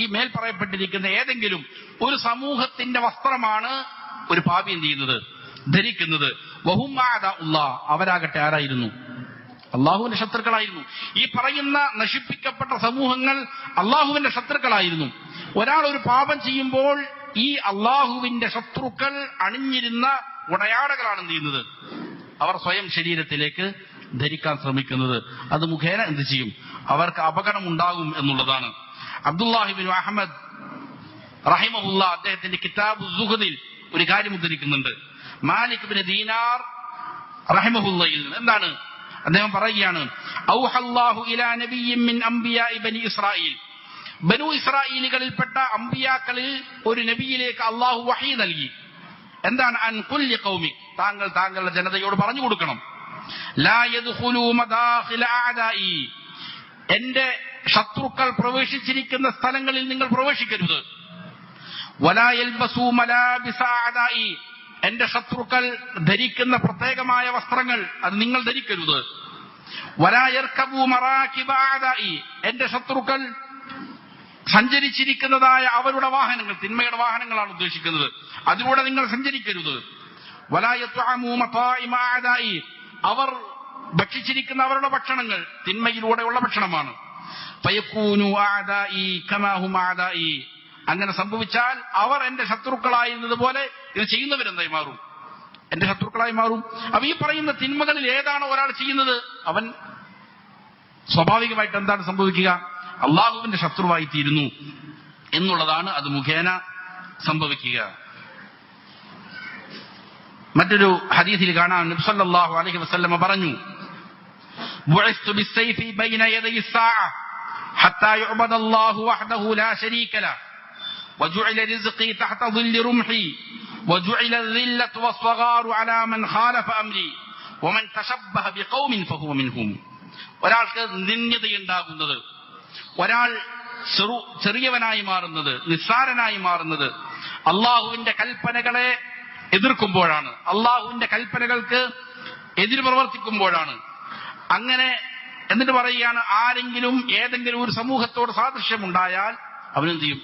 ഈ മേൽ പറയപ്പെട്ടിരിക്കുന്ന ഏതെങ്കിലും ഒരു സമൂഹത്തിന്റെ വസ്ത്രമാണ് ഒരു പാപി എന്ത് ചെയ്യുന്നത്? ധരിക്കുന്നത്. അവരാകട്ടെ ആരായിരുന്നു? അള്ളാഹുവിന്റെ ശത്രുക്കളായിരുന്നു. ഈ പറയുന്ന നശിപ്പിക്കപ്പെട്ട സമൂഹങ്ങൾ അള്ളാഹുവിന്റെ ശത്രുക്കളായിരുന്നു. ഒരാൾ ഒരു പാപം ചെയ്യുമ്പോൾ ഈ അള്ളാഹുവിന്റെ ശത്രുക്കൾ അണിഞ്ഞിരുന്ന ഉടയാടകളാണ് എന്ത് ചെയ്യുന്നത്? അവർ സ്വയം ശരീരത്തിലേക്ക് ധരിക്കാൻ ശ്രമിക്കുന്നത്. അത് മുഖേന എന്ത് ചെയ്യും? അവർക്ക് അപകടം ഉണ്ടാകും എന്നുള്ളതാണ്. അബ്ദുല്ലാഹി ഇബ്നു അഹ്മദ് റഹിമഹുല്ലാ അദ്ദേഹത്തിന്റെ കിതാബ് സുഹദിൽ ഒരു കാര്യം ഉദ്ധരിക്കുന്നുണ്ട്. മാലിക് ഇബ്നു ദീനാർ റഹിമഹുല്ലയിൽ എന്താണ് അദ്ദേഹം പറയുകയാണ്, ഔഹല്ലാഹു ഇലാ നബിയ്യിൻ മിൻ അംബിയാഇ ബനി ഇസ്രായീൽ, ബനു ഇസ്രായേലികളിൽപ്പെട്ട അംബിയാക്കളിൽ ഒരു നബിയിലേക്ക് അള്ളാഹു വഹീ നൽകി. എന്താണ്? അൻ കുല്ലി ഖൗമി, താങ്കളുടെ ജനതയോട് പറഞ്ഞു കൊടുക്കണം, ലാ യദ്ഖുലൂ മദാഖില അഅദാഇ, എന്റെ ശത്രുക്കൾ പ്രവേശിച്ചിരിക്കുന്ന സ്ഥലങ്ങളിൽ നിങ്ങൾ പ്രവേശിക്കരുത്. വലാ യൽബസൂ മലാബിസ അഅദാഇ, എന്റെ ശത്രുക്കൾ ധരിക്കുന്ന പ്രത്യേകമായ വസ്ത്രങ്ങൾ അത് നിങ്ങൾ ധരിക്കരുത്. വലാ യർകബൂ മറാകിബ അഅദാഇ, എന്റെ ശത്രുക്കൾ സഞ്ചരിച്ചിരിക്കുന്നതായ അവരുടെ വാഹനങ്ങൾ, തിന്മയുടെ വാഹനങ്ങളാണ് ഉദ്ദേശിക്കുന്നത്, അതിലൂടെ നിങ്ങൾ സഞ്ചരിക്കരുത്. വലാ യത്അമൂ മതാഇമ അഅദാഇ, അവർ ഭക്ഷിച്ചിരിക്കുന്ന അവരുടെ ഭക്ഷണങ്ങൾ തിന്മയിലൂടെയുള്ള ഭക്ഷണമാണ്. ഫയകൂനു അഅദാഇ കമാ ഹും അഅദാഇ, അങ്ങനെ സംഭവിച്ചാൽ അവർ എന്റെ ശത്രുക്കളായിരുന്നതുപോലെ ഇത് ചെയ്യുന്നവരെന്തായി മാറും? എന്റെ ശത്രുക്കളായി മാറും. അപ്പൊ ഈ പറയുന്ന തിന്മകളിൽ ഏതാണോ ഒരാൾ ചെയ്യുന്നത്, അവൻ സ്വാഭാവികമായിട്ട് എന്താണ് സംഭവിക്കുക? അള്ളാഹുവിന്റെ ശത്രുവായി തീരുന്നു എന്നുള്ളതാണ് അത് മുഖേന സംഭവിക്കുക. മറ്റൊരു ഹദീസിൽ കാണാൻ നബി സല്ലല്ലാഹു അലൈഹി വസല്ലമ പറഞ്ഞു, ബുഇസ്തു ബിസ്സൈഫി ബൈന യദൈ الساعة حتى يعبد الله وحده لا شريك له وجعل رزقي تحت ظل رمحي وجعل الذلة والصغار على من خالف أمري ومن تشبه بقوم فهو منهم. ഒരാൾക്ക് നിന്ദ്യതയുണ്ടാകുന്നത്, ഒരാൾ ചെറിയവനായി മാറുന്നത്, നിസ്സാരനായി മാറുന്നത് അള്ളാഹുവിന്റെ കൽപ്പനകളെ എതിർക്കുമ്പോഴാണ്, അള്ളാഹുവിന്റെ കൽപ്പനകൾക്ക് എതിര് പ്രവർത്തിക്കുമ്പോഴാണ്. അങ്ങനെ എന്നിട്ട് പറയുകയാണ്, ആരെങ്കിലും ഏതെങ്കിലും ഒരു സമൂഹത്തോട് സാദൃശ്യമുണ്ടായാൽ അവനെന്ത് ചെയ്യും?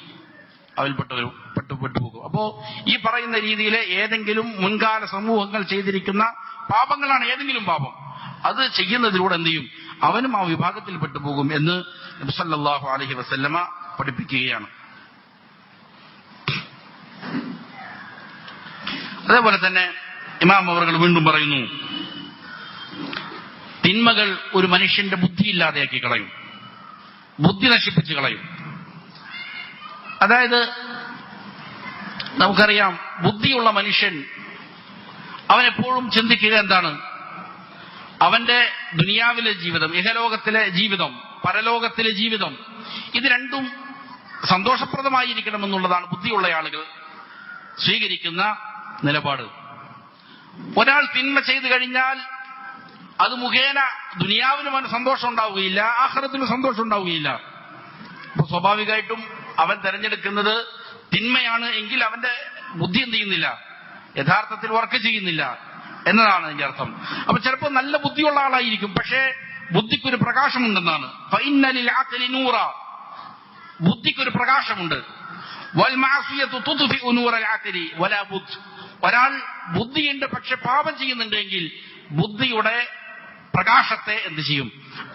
അവൻ പെട്ടുപോകും. അപ്പോ ഈ പറയുന്ന രീതിയിലെ ഏതെങ്കിലും മുൻകാല സമൂഹങ്ങൾ ചെയ്തിരിക്കുന്ന പാപങ്ങളാണ് ഏതെങ്കിലും പാപം, അത് ചെയ്യുന്നതിലൂടെ എന്ത് ചെയ്യും? അവനും ആ വിഭാഗത്തിൽ പെട്ടുപോകും എന്ന് നബി സല്ലല്ലാഹു അലൈഹി വസല്ലമ പഠിപ്പിക്കുകയാണ്. അതേപോലെ തന്നെ ഇമാം അവറുകൾ വീണ്ടും പറയുന്നു, തിന്മകൾ ഒരു മനുഷ്യന്റെ ബുദ്ധിയില്ലാതെയാക്കി കളയും, ബുദ്ധി നശിപ്പിച്ച് കളയും. അതായത് നമുക്കറിയാം, ബുദ്ധിയുള്ള മനുഷ്യൻ അവനെപ്പോഴും ചിന്തിക്കുക എന്താണ്? അവന്റെ ദുനിയാവിലെ ജീവിതം, ഇഹലോകത്തിലെ ജീവിതം, പരലോകത്തിലെ ജീവിതം, ഇത് രണ്ടും സന്തോഷപ്രദമായിരിക്കണമെന്നുള്ളതാണ് ബുദ്ധിയുള്ള ആളുകൾ സ്വീകരിക്കുന്ന നിലപാട്. ഒരാൾ തിന്മ ചെയ്തു കഴിഞ്ഞാൽ അത് മുഖേന ദുനിയാവിനും അവന് സന്തോഷം ഉണ്ടാവുകയില്ല, ആഖിറത്തിനും സന്തോഷം ഉണ്ടാവുകയില്ല. അപ്പൊ സ്വാഭാവികമായിട്ടും അവൻ തെരഞ്ഞെടുക്കുന്നത് തിന്മയാണ് എങ്കിൽ അവന്റെ ബുദ്ധി എന്ത് ചെയ്യുന്നില്ല? യഥാർത്ഥത്തിൽ വർക്ക് ചെയ്യുന്നില്ല എന്നതാണ് അതിന്റെ അർത്ഥം. അപ്പൊ ചിലപ്പോൾ നല്ല ബുദ്ധിയുള്ള ആളായിരിക്കും, പക്ഷേ ബുദ്ധിക്കൊരു പ്രകാശമുണ്ടെന്നാണ്. ഫഇന്നലിൽ അഖ്ലി നൂറ, ബുദ്ധിക്കൊരു പ്രകാശമുണ്ട്. വൽ മഅസിയതു തുദ്ഫിഉ നൂറൽ അഖ്ലി വലാ ബുദ്, ഒരാൾ ബുദ്ധിയുണ്ട് പക്ഷെ പാപം ചെയ്യുന്നുണ്ടെങ്കിൽ ബുദ്ധിയുടെ പ്രകാശത്തെ എന്ത് ചെയ്യും?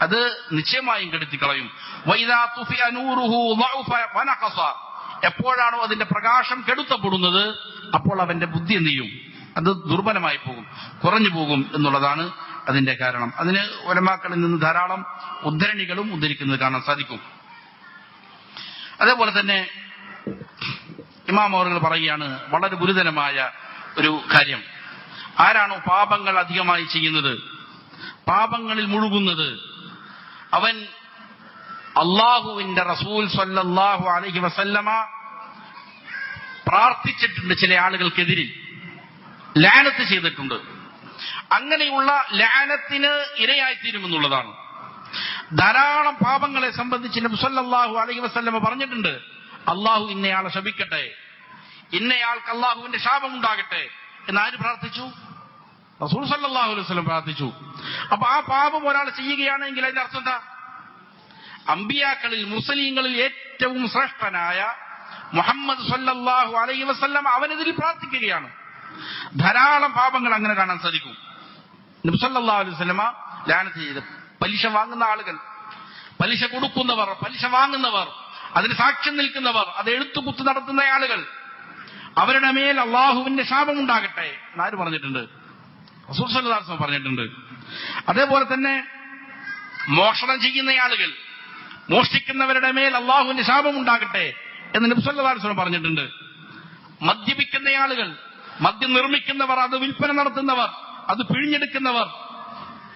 അത് നിശ്ചയമായും കെടുത്തിക്കളയും. വൈദാ തുഫിഅ നൂറുഹു ളഉഫ വനഖസ, എപ്പോഴാണോ അതിന്റെ പ്രകാശം കെടുത്തപ്പെടുന്നത് അപ്പോൾ അവന്റെ ബുദ്ധി എന്ത് ചെയ്യും? അത് ദുർബലമായി പോകും, കുറഞ്ഞു പോകും എന്നുള്ളതാണ് അതിന്റെ കാരണം. അതിന് ഉലമാക്കളിൽ നിന്ന് ധാരാളം ഉദ്ധരണികളും ഉദ്ധരിക്കുന്നത് കാണാൻ സാധിക്കും. അതേപോലെ തന്നെ ഇമാം അവറുകൾ പറയുകയാണ്, വളരെ ഗുരുതരമായ ഒരു കാര്യം, ആരാണോ പാപങ്ങൾ അധികമായി ചെയ്യുന്നത്, പാപങ്ങളിൽ മുഴുകുന്നത്, അവൻ അള്ളാഹുവിന്റെ റസൂൽ സ്വല്ലല്ലാഹു അലൈഹി വസല്ലമ പ്രാർത്ഥിച്ചിട്ടുണ്ട് ചില ആളുകൾക്കെതിരിൽ, ലഅനത്ത് ചെയ്തിട്ടുണ്ട്. അങ്ങനെയുള്ള ലഅനത്തിന് ഇരയായിത്തീരുമെന്നുള്ളതാണ്. ധാരാളം പാപങ്ങളെ സംബന്ധിച്ച് നബി സല്ലല്ലാഹു അലൈഹി വസല്ലമ പറഞ്ഞിട്ടുണ്ട്, അള്ളാഹു ഇന്നയാളെ ശപിക്കട്ടെ, ഇന്നയാൾക്ക് അള്ളാഹുവിന്റെ ശാപം ഉണ്ടാകട്ടെ എന്നാര് പ്രാർത്ഥിച്ചു? റസൂൽ സല്ലല്ലാഹു അലൈഹി വസല്ലം പ്രാർത്ഥിച്ചു. അപ്പൊ ആ പാപം ഒരാൾ ചെയ്യുകയാണെങ്കിൽ അതിന്റെ അർത്ഥം എന്താ? അമ്പിയാക്കളിൽ മുർസലീങ്ങളിൽ ഏറ്റവും ശ്രേഷ്ഠനായ മുഹമ്മദ് സല്ലല്ലാഹു അലൈഹി വസല്ലം അവനെതിൽ പ്രാർത്ഥിക്കുകയാണ്. ധാരാളം പാപങ്ങൾ അങ്ങനെ കാണാൻ സാധിക്കും. നബി സല്ലല്ലാഹു അലൈഹി വസല്ലമ ലഅനത്ത് ചെയ്ത് പലിശ വാങ്ങുന്ന ആളുകൾ, പലിശ കൊടുക്കുന്നവർ, പലിശ വാങ്ങുന്നവർ, അതിന് സാക്ഷ്യം നിൽക്കുന്നവർ, അത് എഴുത്തുകുത്ത് നടത്തുന്ന ആളുകൾ, അവരുടെ മേൽ അള്ളാഹുവിന്റെ ശാപം ഉണ്ടാകട്ടെ എന്നാര് പറഞ്ഞിട്ടുണ്ട്? റസൂൽ സല്ലല്ലാഹു അലൈഹി വസല്ലം പറഞ്ഞിട്ടുണ്ട്. അതേപോലെ തന്നെ മോഷണം ചെയ്യുന്ന ആളുകൾ, മോഷ്ടിക്കുന്നവരുടെ മേൽ അള്ളാഹുവിന്റെ ശാപം ഉണ്ടാകട്ടെ എന്ന് നബി സല്ലല്ലാഹു അലൈഹി വസല്ലം പറഞ്ഞിട്ടുണ്ട്. മദ്യപിക്കുന്ന ആളുകൾ, മദ്യം നിർമ്മിക്കുന്നവർ, അത് വിൽപ്പന നടത്തുന്നവർ, അത് പിഴിഞ്ഞെടുക്കുന്നവർ,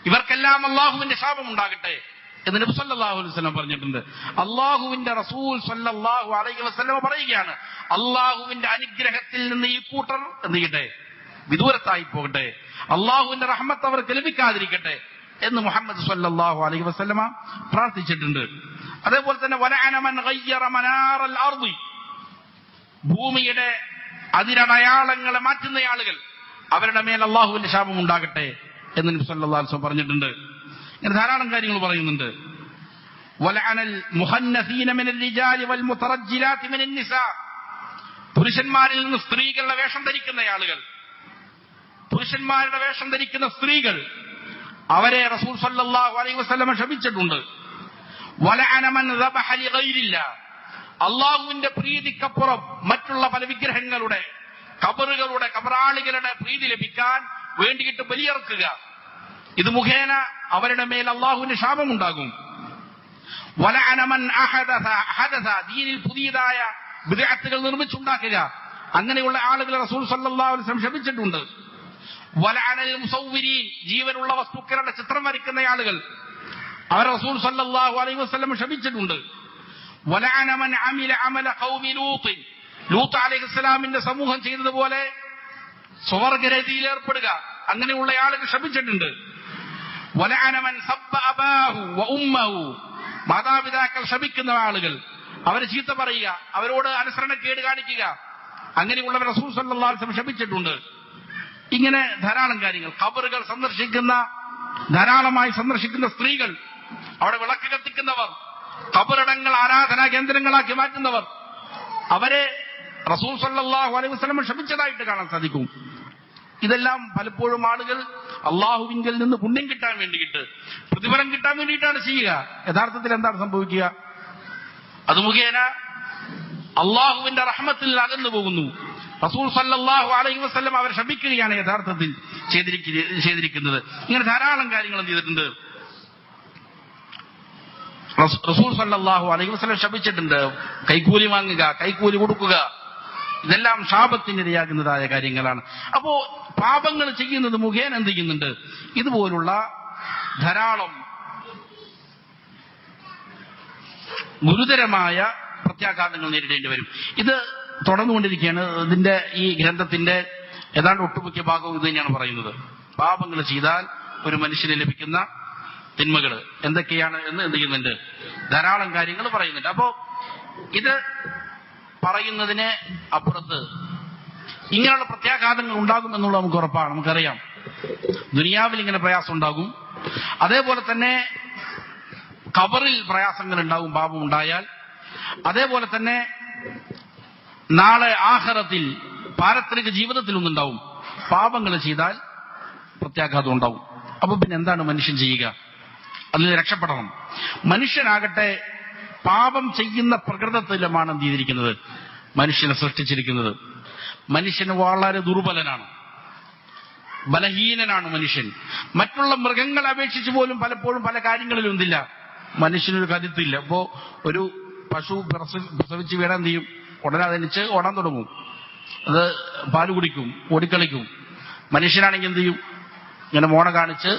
ഇവർക്കെല്ലാം അള്ളാഹുവിന്റെ ശാപം ഉണ്ടാകട്ടെ എന്ന് നബി സല്ലല്ലാഹു അലൈഹി വസല്ലം പറഞ്ഞിട്ടുണ്ട്. അള്ളാഹുവിന്റെ റസൂൽ സല്ലല്ലാഹു അലൈഹി വസല്ലം പറയുകയാണ്, അള്ളാഹുവിന്റെ അനുഗ്രഹത്തിൽ നിന്ന് ഈ കൂട്ടർ എന്ത് ചെയ്യട്ടെ? വിദൂരത്തായി പോകട്ടെ, അള്ളാഹുവിന്റെ റഹ്മത്ത് അവർക്ക് ലഭിക്കാതിരിക്കട്ടെ എന്ന് മുഹമ്മദ് സല്ലല്ലാഹു അലൈഹി വസല്ലമ പ്രാർത്ഥിച്ചിട്ടുണ്ട്. അതേപോലെ തന്നെ വലഅന മൻ ഗയ്യറ മനാറൽ അർദി, ഭൂമിയുടെ അതിരടയാളങ്ങളെ മാറ്റുന്ന ആളുകൾ, അവരുടെ മേൽ അള്ളാഹുവിന്റെ ശാപം ഉണ്ടാകട്ടെ എന്ന് നബി സല്ലല്ലാഹു അലൈഹി വസല്ലം പറഞ്ഞിട്ടുണ്ട്. ഇങ്ങനെ ധാരാളം കാര്യങ്ങൾ പറയുന്നുണ്ട്. വലഅനൽ മുഖന്നസീന മിനൽ റിജാലി വൽ മുതറജ്ജിലാതി മിനൻ നിസാ, പുരുഷന്മാരിൽ നിന്ന് സ്ത്രീകളുടെ വേഷം ധരിക്കുന്ന ആളുകൾ, പുരുഷന്മാരുടെ വേഷം ധരിക്കുന്ന സ്ത്രീകൾ, അവരെ റസൂൽ സല്ലല്ലാഹു അലൈഹി വസല്ലം ശപിച്ചിട്ടുണ്ട്. വലഅന മൻ ദബഹ ലിഗൈരില്ലാ, അള്ളാഹുവിന്റെ പ്രീതിക്കപ്പുറം മറ്റുള്ള പല വിഗ്രഹങ്ങളുടെ കബറാളികളുടെ പ്രീതി ലഭിക്കാൻ വേണ്ടിയിട്ട് ബലിയർക്കുക. ഇത് മുഖേന അവരുടെ മേൽ അള്ളാഹുവിന്റെ ശാപമുണ്ടാകും. വലഅന മൻ അഹദസ ദീനിൽ പുതിയതായ ബിദ്അത്തുകൾ നിർമ്മിച്ചുണ്ടാക്കുക, അങ്ങനെയുള്ള ആളുകളെ റസൂൽ സല്ലല്ലാഹു അലൈഹി വസല്ലം ശപിച്ചിട്ടുണ്ട്. വലഅനൽ മുസവ്വിരീൻ ജീവനുള്ള വസ്തുക്കളുടെ ചിത്രം വരയ്ക്കുന്ന ആളുകൾ അവർ റസൂൽ സല്ലല്ലാഹു അലൈഹി വസല്ലം ശപിച്ചിട്ടുണ്ട്. വലഅന മൻ അമില അമല ഖൗമി ലൂത്ത് അലൈഹിസ്സലാമിന്റെ സമൂഹം ചെയ്തതുപോലെ സ്വർഗ്ഗരതിയിൽ ഏർപ്പെടുക, അങ്ങനെയുള്ള ആളുകൾ ശപിച്ചിട്ടുണ്ട്. വലഅന മൻ സബ്ബ അബാഹു വ ഉമ്മഹു മാതാപിതാക്കൾ ശപിക്കുന്ന ആളുകൾ, അവരെ ചീത്ത പറയുക, അവരോട് അനുസരണക്കേട് കാണിക്കുക, അങ്ങനെയുള്ളവർ റസൂൽ സല്ലല്ലാഹു അലൈഹി വസല്ലം ശപിച്ചിട്ടുണ്ട്. ഇങ്ങനെ ധാരാളം കാര്യങ്ങൾ. ഖബറുകൾ ധാരാളമായി സന്ദർശിക്കുന്ന സ്ത്രീകൾ, അവിടെ വിളക്ക് കത്തിക്കുന്നവർ, ഖബറിടങ്ങൾ ആരാധനാ കേന്ദ്രങ്ങളാക്കി മാറ്റുന്നവർ, അവരെ റസൂൽ സല്ലല്ലാഹു അലൈഹി വസല്ലം ശപിച്ചതായിട്ട് കാണാൻ സാധിക്കും. ഇതെല്ലാം പലപ്പോഴും ആളുകൾ അള്ളാഹുവിങ്കിൽ നിന്ന് പുണ്യം കിട്ടാൻ വേണ്ടിയിട്ട്, പ്രതിഫലം കിട്ടാൻ വേണ്ടിയിട്ടാണ് ചെയ്യുക. യഥാർത്ഥത്തിൽ എന്താണ് സംഭവിക്കുക? അത് മുഖേന അള്ളാഹുവിന്റെ റഹ്മത്തിൽ അകന്നു പോകുന്നു. റസൂൽ സല്ലല്ലാഹു അലൈഹി വസല്ലം അവർ ശപിക്കുകയാണ് യഥാർത്ഥത്തിൽ ചെയ്തിരിക്കുന്നത്. ഇങ്ങനെ ധാരാളം കാര്യങ്ങൾ ചെയ്തിട്ടുണ്ട്. റസൂൽ സല്ലല്ലാഹു അലൈഹി വസല്ലം ശപിച്ചിട്ടുണ്ട്. കൈക്കൂലി വാങ്ങുക, കൈക്കൂലി കൊടുക്കുക, ഇതെല്ലാം ശാപത്തിനിരയാകുന്നതായ കാര്യങ്ങളാണ്. അപ്പോ പാപങ്ങൾ ചെയ്യുന്നത് മുഖേന എന്ത് ചെയ്യുന്നുണ്ട്? ഇതുപോലുള്ള ധാരാളം ഗുരുതരമായ പ്രത്യാഘാതങ്ങൾ നേരിടേണ്ടി വരും. ഇത് തുടർന്നുകൊണ്ടിരിക്കുകയാണ്. ഇതിന്റെ ഈ ഗ്രന്ഥത്തിന്റെ ഏതാണ്ട് ഒട്ടുമുഖ്യ ഭാഗവും ഇത് തന്നെയാണ് പറയുന്നത്. പാപങ്ങൾ ചെയ്താൽ ഒരു മനുഷ്യന് ലഭിക്കുന്ന തിന്മകൾ എന്തൊക്കെയാണ് എന്ന് എന്ത് ചെയ്യുന്നുണ്ട്? ധാരാളം കാര്യങ്ങൾ പറയുന്നുണ്ട്. അപ്പോ ഇത് പറയുന്നതിന് അപ്പുറത്ത് ഇങ്ങനെയുള്ള പ്രത്യാഘാതങ്ങൾ ഉണ്ടാകും എന്നുള്ളത് നമുക്ക് ഉറപ്പാണ്. നമുക്കറിയാം ദുനിയാവിൽ ഇങ്ങനെ പ്രയാസം ഉണ്ടാകും. അതേപോലെ തന്നെ ഖബറിൽ പ്രയാസങ്ങൾ ഉണ്ടാകും പാപം ഉണ്ടായാൽ. അതേപോലെ തന്നെ നാളെ ആഖിറത്തിൽ പാരത്രിക ജീവിതത്തിൽ ഒന്നുണ്ടാവും. പാപങ്ങൾ ചെയ്താൽ പ്രത്യാഘാതം ഉണ്ടാവും. അപ്പൊ പിന്നെ എന്താണ് മനുഷ്യൻ ചെയ്യുക? അതിൽ നിന്ന് രക്ഷപ്പെടണം. മനുഷ്യനാകട്ടെ പാപം ചെയ്യുന്ന പ്രകൃതത്തിലുമാണ് എന്ത് ചെയ്തിരിക്കുന്നത്? മനുഷ്യനെ സൃഷ്ടിച്ചിരിക്കുന്നത്. മനുഷ്യന് വളരെ ദുർബലനാണ്, ബലഹീനനാണ് മനുഷ്യൻ. മറ്റുള്ള മൃഗങ്ങളെ അപേക്ഷിച്ച് പോലും പലപ്പോഴും പല കാര്യങ്ങളിലും എന്തില്ല, മനുഷ്യനൊരു കരുത്തില്ല. ഇപ്പോ ഒരു പശു പ്രസവിച്ച് വീടാൻ എന്ത് ചെയ്യും? ഉടനെ അതനുസരിച്ച് ഓടാൻ തുടങ്ങും, അത് പാല് കുടിക്കും, ഓടിക്കളിക്കും. മനുഷ്യനാണെങ്കിൽ എന്ത് ചെയ്യും? ഇങ്ങനെ മോണ കാണിച്ച്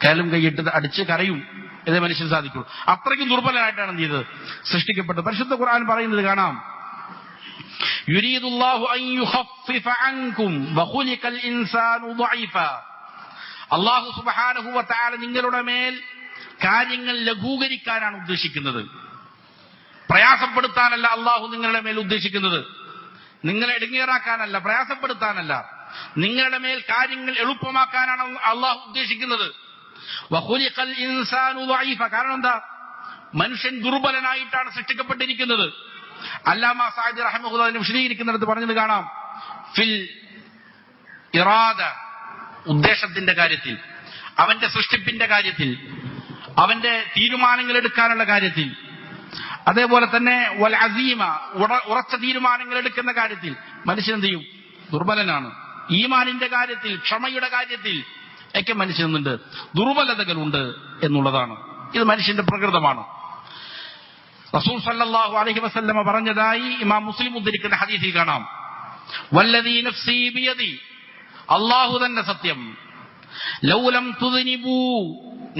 കാലും കൈയിട്ട് അടിച്ച് കരയും. ഇതേ മനുഷ്യന് സാധിക്കുള്ളൂ. അത്രയ്ക്കും ദുർബലനായിട്ടാണ് എന്ത് ചെയ്തത്? സൃഷ്ടിക്കപ്പെട്ടത്. പരിശുദ്ധ ഖുർആൻ പറയുന്നത് കാണാം, യുരീദുല്ലാഹു അൻ യുഖഫിഫ അൻകും വഖുലിഖൽ ഇൻസാനു ദഈഫ. അല്ലാഹു സുബ്ഹാനഹു വ തആല നിങ്ങളുടെ മേൽ കാര്യങ്ങൾ ലഘൂകരിക്കാനാണ് ഉദ്ദേശിക്കുന്നത്. പ്രയാസപ്പെടുത്താനല്ല അല്ലാഹു നിങ്ങളുടെ മേൽ ഉദ്ദേശിക്കുന്നത്. നിങ്ങളെ ഇടുങ്ങിയറാക്കാനല്ല, പ്രയാസപ്പെടുത്താനല്ല, നിങ്ങളുടെ മേൽ കാര്യങ്ങൾ എളുപ്പമാക്കാനാണ് അല്ലാഹു ഉദ്ദേശിക്കുന്നത്. വഖുലിഖൽ ഇൻസാനു ദഈഫ. കാരണം എന്താ? മനുഷ്യൻ ദുർബലനായിട്ടാണ് സൃഷ്ടിക്കപ്പെട്ടിരിക്കുന്നത്. അല്ലാമ സഅദി റഹിമഹുല്ലാഹ് വിശദീകരിക്കുന്നിടത്ത് പറഞ്ഞത് കാണാം, ഫിൽ ഇറാദ, ഉദ്ദേശത്തിന്റെ കാര്യത്തിൽ, അവന്റെ സൃഷ്ടിപ്പിന്റെ കാര്യത്തിൽ, അവന്റെ തീരുമാനങ്ങൾ എടുക്കാനുള്ള കാര്യത്തിൽ, അതേപോലെ തന്നെ വൽ അസീമ, ഉറച്ച തീരുമാനങ്ങൾ എടുക്കുന്ന കാര്യത്തിൽ മനുഷ്യൻ എന്ത് ചെയ്യും? ദുർബലനാണ്. ഈമാനിന്റെ കാര്യത്തിൽ, ക്ഷമയുടെ കാര്യത്തിൽ ഒക്കെ മനുഷ്യനുണ്ട്, ദുർബലതകളുണ്ട് എന്നുള്ളതാണ്. ഇത് മനുഷ്യന്റെ പ്രകൃതമാണ്. റസൂൽ സല്ലല്ലാഹു അലൈഹി വസല്ലമ പറഞ്ഞതായി ഇമാം മുസ്ലിം ഉദ്ധരിക്കുന്ന ഹദീസിൽ കാണാം, വല്ലദീ നഫ്സീ ബിയദി, അല്ലാഹു തന്നെ സത്യം, ലൗലം തുദ്നിബൂ,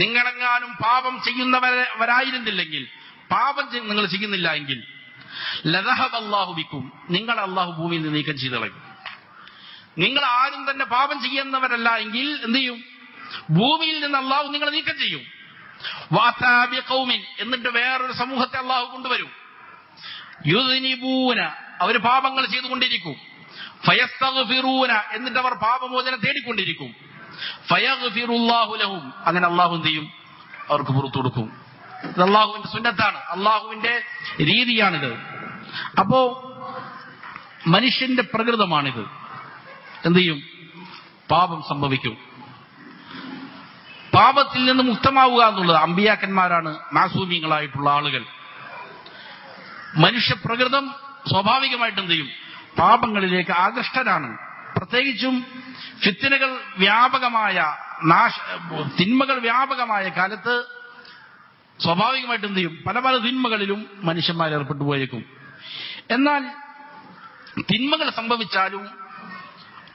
നിങ്ങളെങ്ങാനും പാപം ചെയ്യുന്നവരായിരുന്നില്ലെങ്കിൽ, പാപം നിങ്ങൾ ചെയ്യുന്നില്ല എങ്കിൽ, ലദഹബ അല്ലാഹു ബിക്കും, നിങ്ങൾ അല്ലാഹു ഭൂമിയിൽ നിന്ന് നീക്കം ചെയ്തു കളയും. നിങ്ങൾ ആരും തന്നെ പാപം ചെയ്യുന്നവരല്ല എങ്കിൽ എന്ത് ചെയ്യും? ഭൂമിയിൽ നിന്ന് അല്ലാഹു നിങ്ങളെ നീക്കം ചെയ്യും. വഅതാ ബിഖൗമിൻ, എന്നിട്ട് വേറൊരു സമൂഹത്തെ അല്ലാഹു കൊണ്ടുവരും. യുദ്നിബൂന, അവർ പാപങ്ങൾ ചെയ്തുകൊണ്ടിരിക്കും. ഫയസ്തഗ്ഫിറൂന, എന്നിട്ട് അവർ പാപമോചനം തേടിക്കൊണ്ടിരിക്കും. ഫയഗ്ഫിറുല്ലാഹു ലഹും, അങ്ങനെ അല്ലാഹു എന്ത് ചെയ്യും? അവർക്ക് പുറത്തു കൊടുക്കും. ഇത് അല്ലാഹുവിന്റെ സുന്നത്താണ്, അല്ലാഹുവിന്റെ രീതിയാണിത്. അപ്പോ മനുഷ്യന്റെ പ്രകൃതമാണിത്. എന്ത് ചെയ്യും? പാപം സംഭവിക്കും. പാപത്തിൽ നിന്ന് മുക്തമാവുക എന്നുള്ളത് അമ്പിയാക്കന്മാരാണ്, മാസൂമികളായിട്ടുള്ള ആളുകൾ. മനുഷ്യപ്രകൃതം സ്വാഭാവികമായിട്ട് എന്ത് ചെയ്യും? പാപങ്ങളിലേക്ക് ആകൃഷ്ടരാണ്. പ്രത്യേകിച്ചും ഫിത്നകൾ വ്യാപകമായ തിന്മകൾ വ്യാപകമായ കാലത്ത് സ്വാഭാവികമായിട്ട് എന്ത് ചെയ്യും? പല പല തിന്മകളിലും മനുഷ്യന്മാർ ഏർപ്പെട്ടു പോയേക്കും. എന്നാൽ തിന്മകൾ സംഭവിച്ചാലും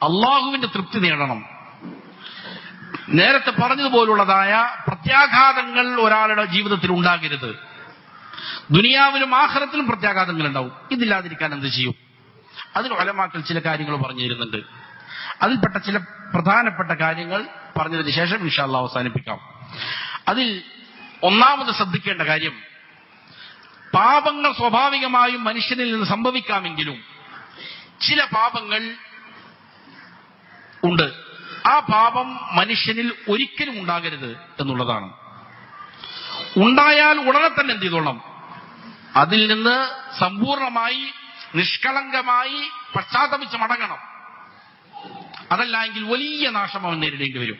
അള്ളാഹുവിന്റെ തൃപ്തി നേടണം. നേരത്തെ പറഞ്ഞതുപോലുള്ളതായ പ്രത്യാഘാതങ്ങൾ ഒരാളുടെ ജീവിതത്തിൽ ഉണ്ടാകരുത്. ദുനിയാവിലും ആഖിറത്തിലും പ്രത്യാഘാതങ്ങൾ ഉണ്ടാവും. ഇതില്ലാതിരിക്കാൻ എന്ത് ചെയ്യും? അതിന് ഉലമാക്കൾ ചില കാര്യങ്ങൾ പറഞ്ഞു തരുന്നുണ്ട്. അതിൽപ്പെട്ട ചില പ്രധാനപ്പെട്ട കാര്യങ്ങൾ പറഞ്ഞതിന് ശേഷം ഇൻഷാ അല്ലാഹ് അവസാനിപ്പിക്കാം. അതിൽ ഒന്നാമത് ശ്രദ്ധിക്കേണ്ട കാര്യം, പാപങ്ങൾ സ്വാഭാവികമായും മനുഷ്യനിൽ നിന്ന് സംഭവിക്കാമെങ്കിലും ചില പാപങ്ങൾ ഉണ്ട്. ആ പാപം മനുഷ്യനിൽ ഒരിക്കലും ഉണ്ടാകരുത് എന്നുള്ളതാണ്. ഉണ്ടായാൽ ഉടനെ തന്നെ എന്ത് ചെയ്തോളണം? അതിൽ നിന്ന് സമ്പൂർണമായി നിഷ്കളങ്കമായി പശ്ചാത്തപിച്ച് മടങ്ങണം. അതല്ല എങ്കിൽ വലിയ നാശം അവൻ നേരിടേണ്ടി വരും.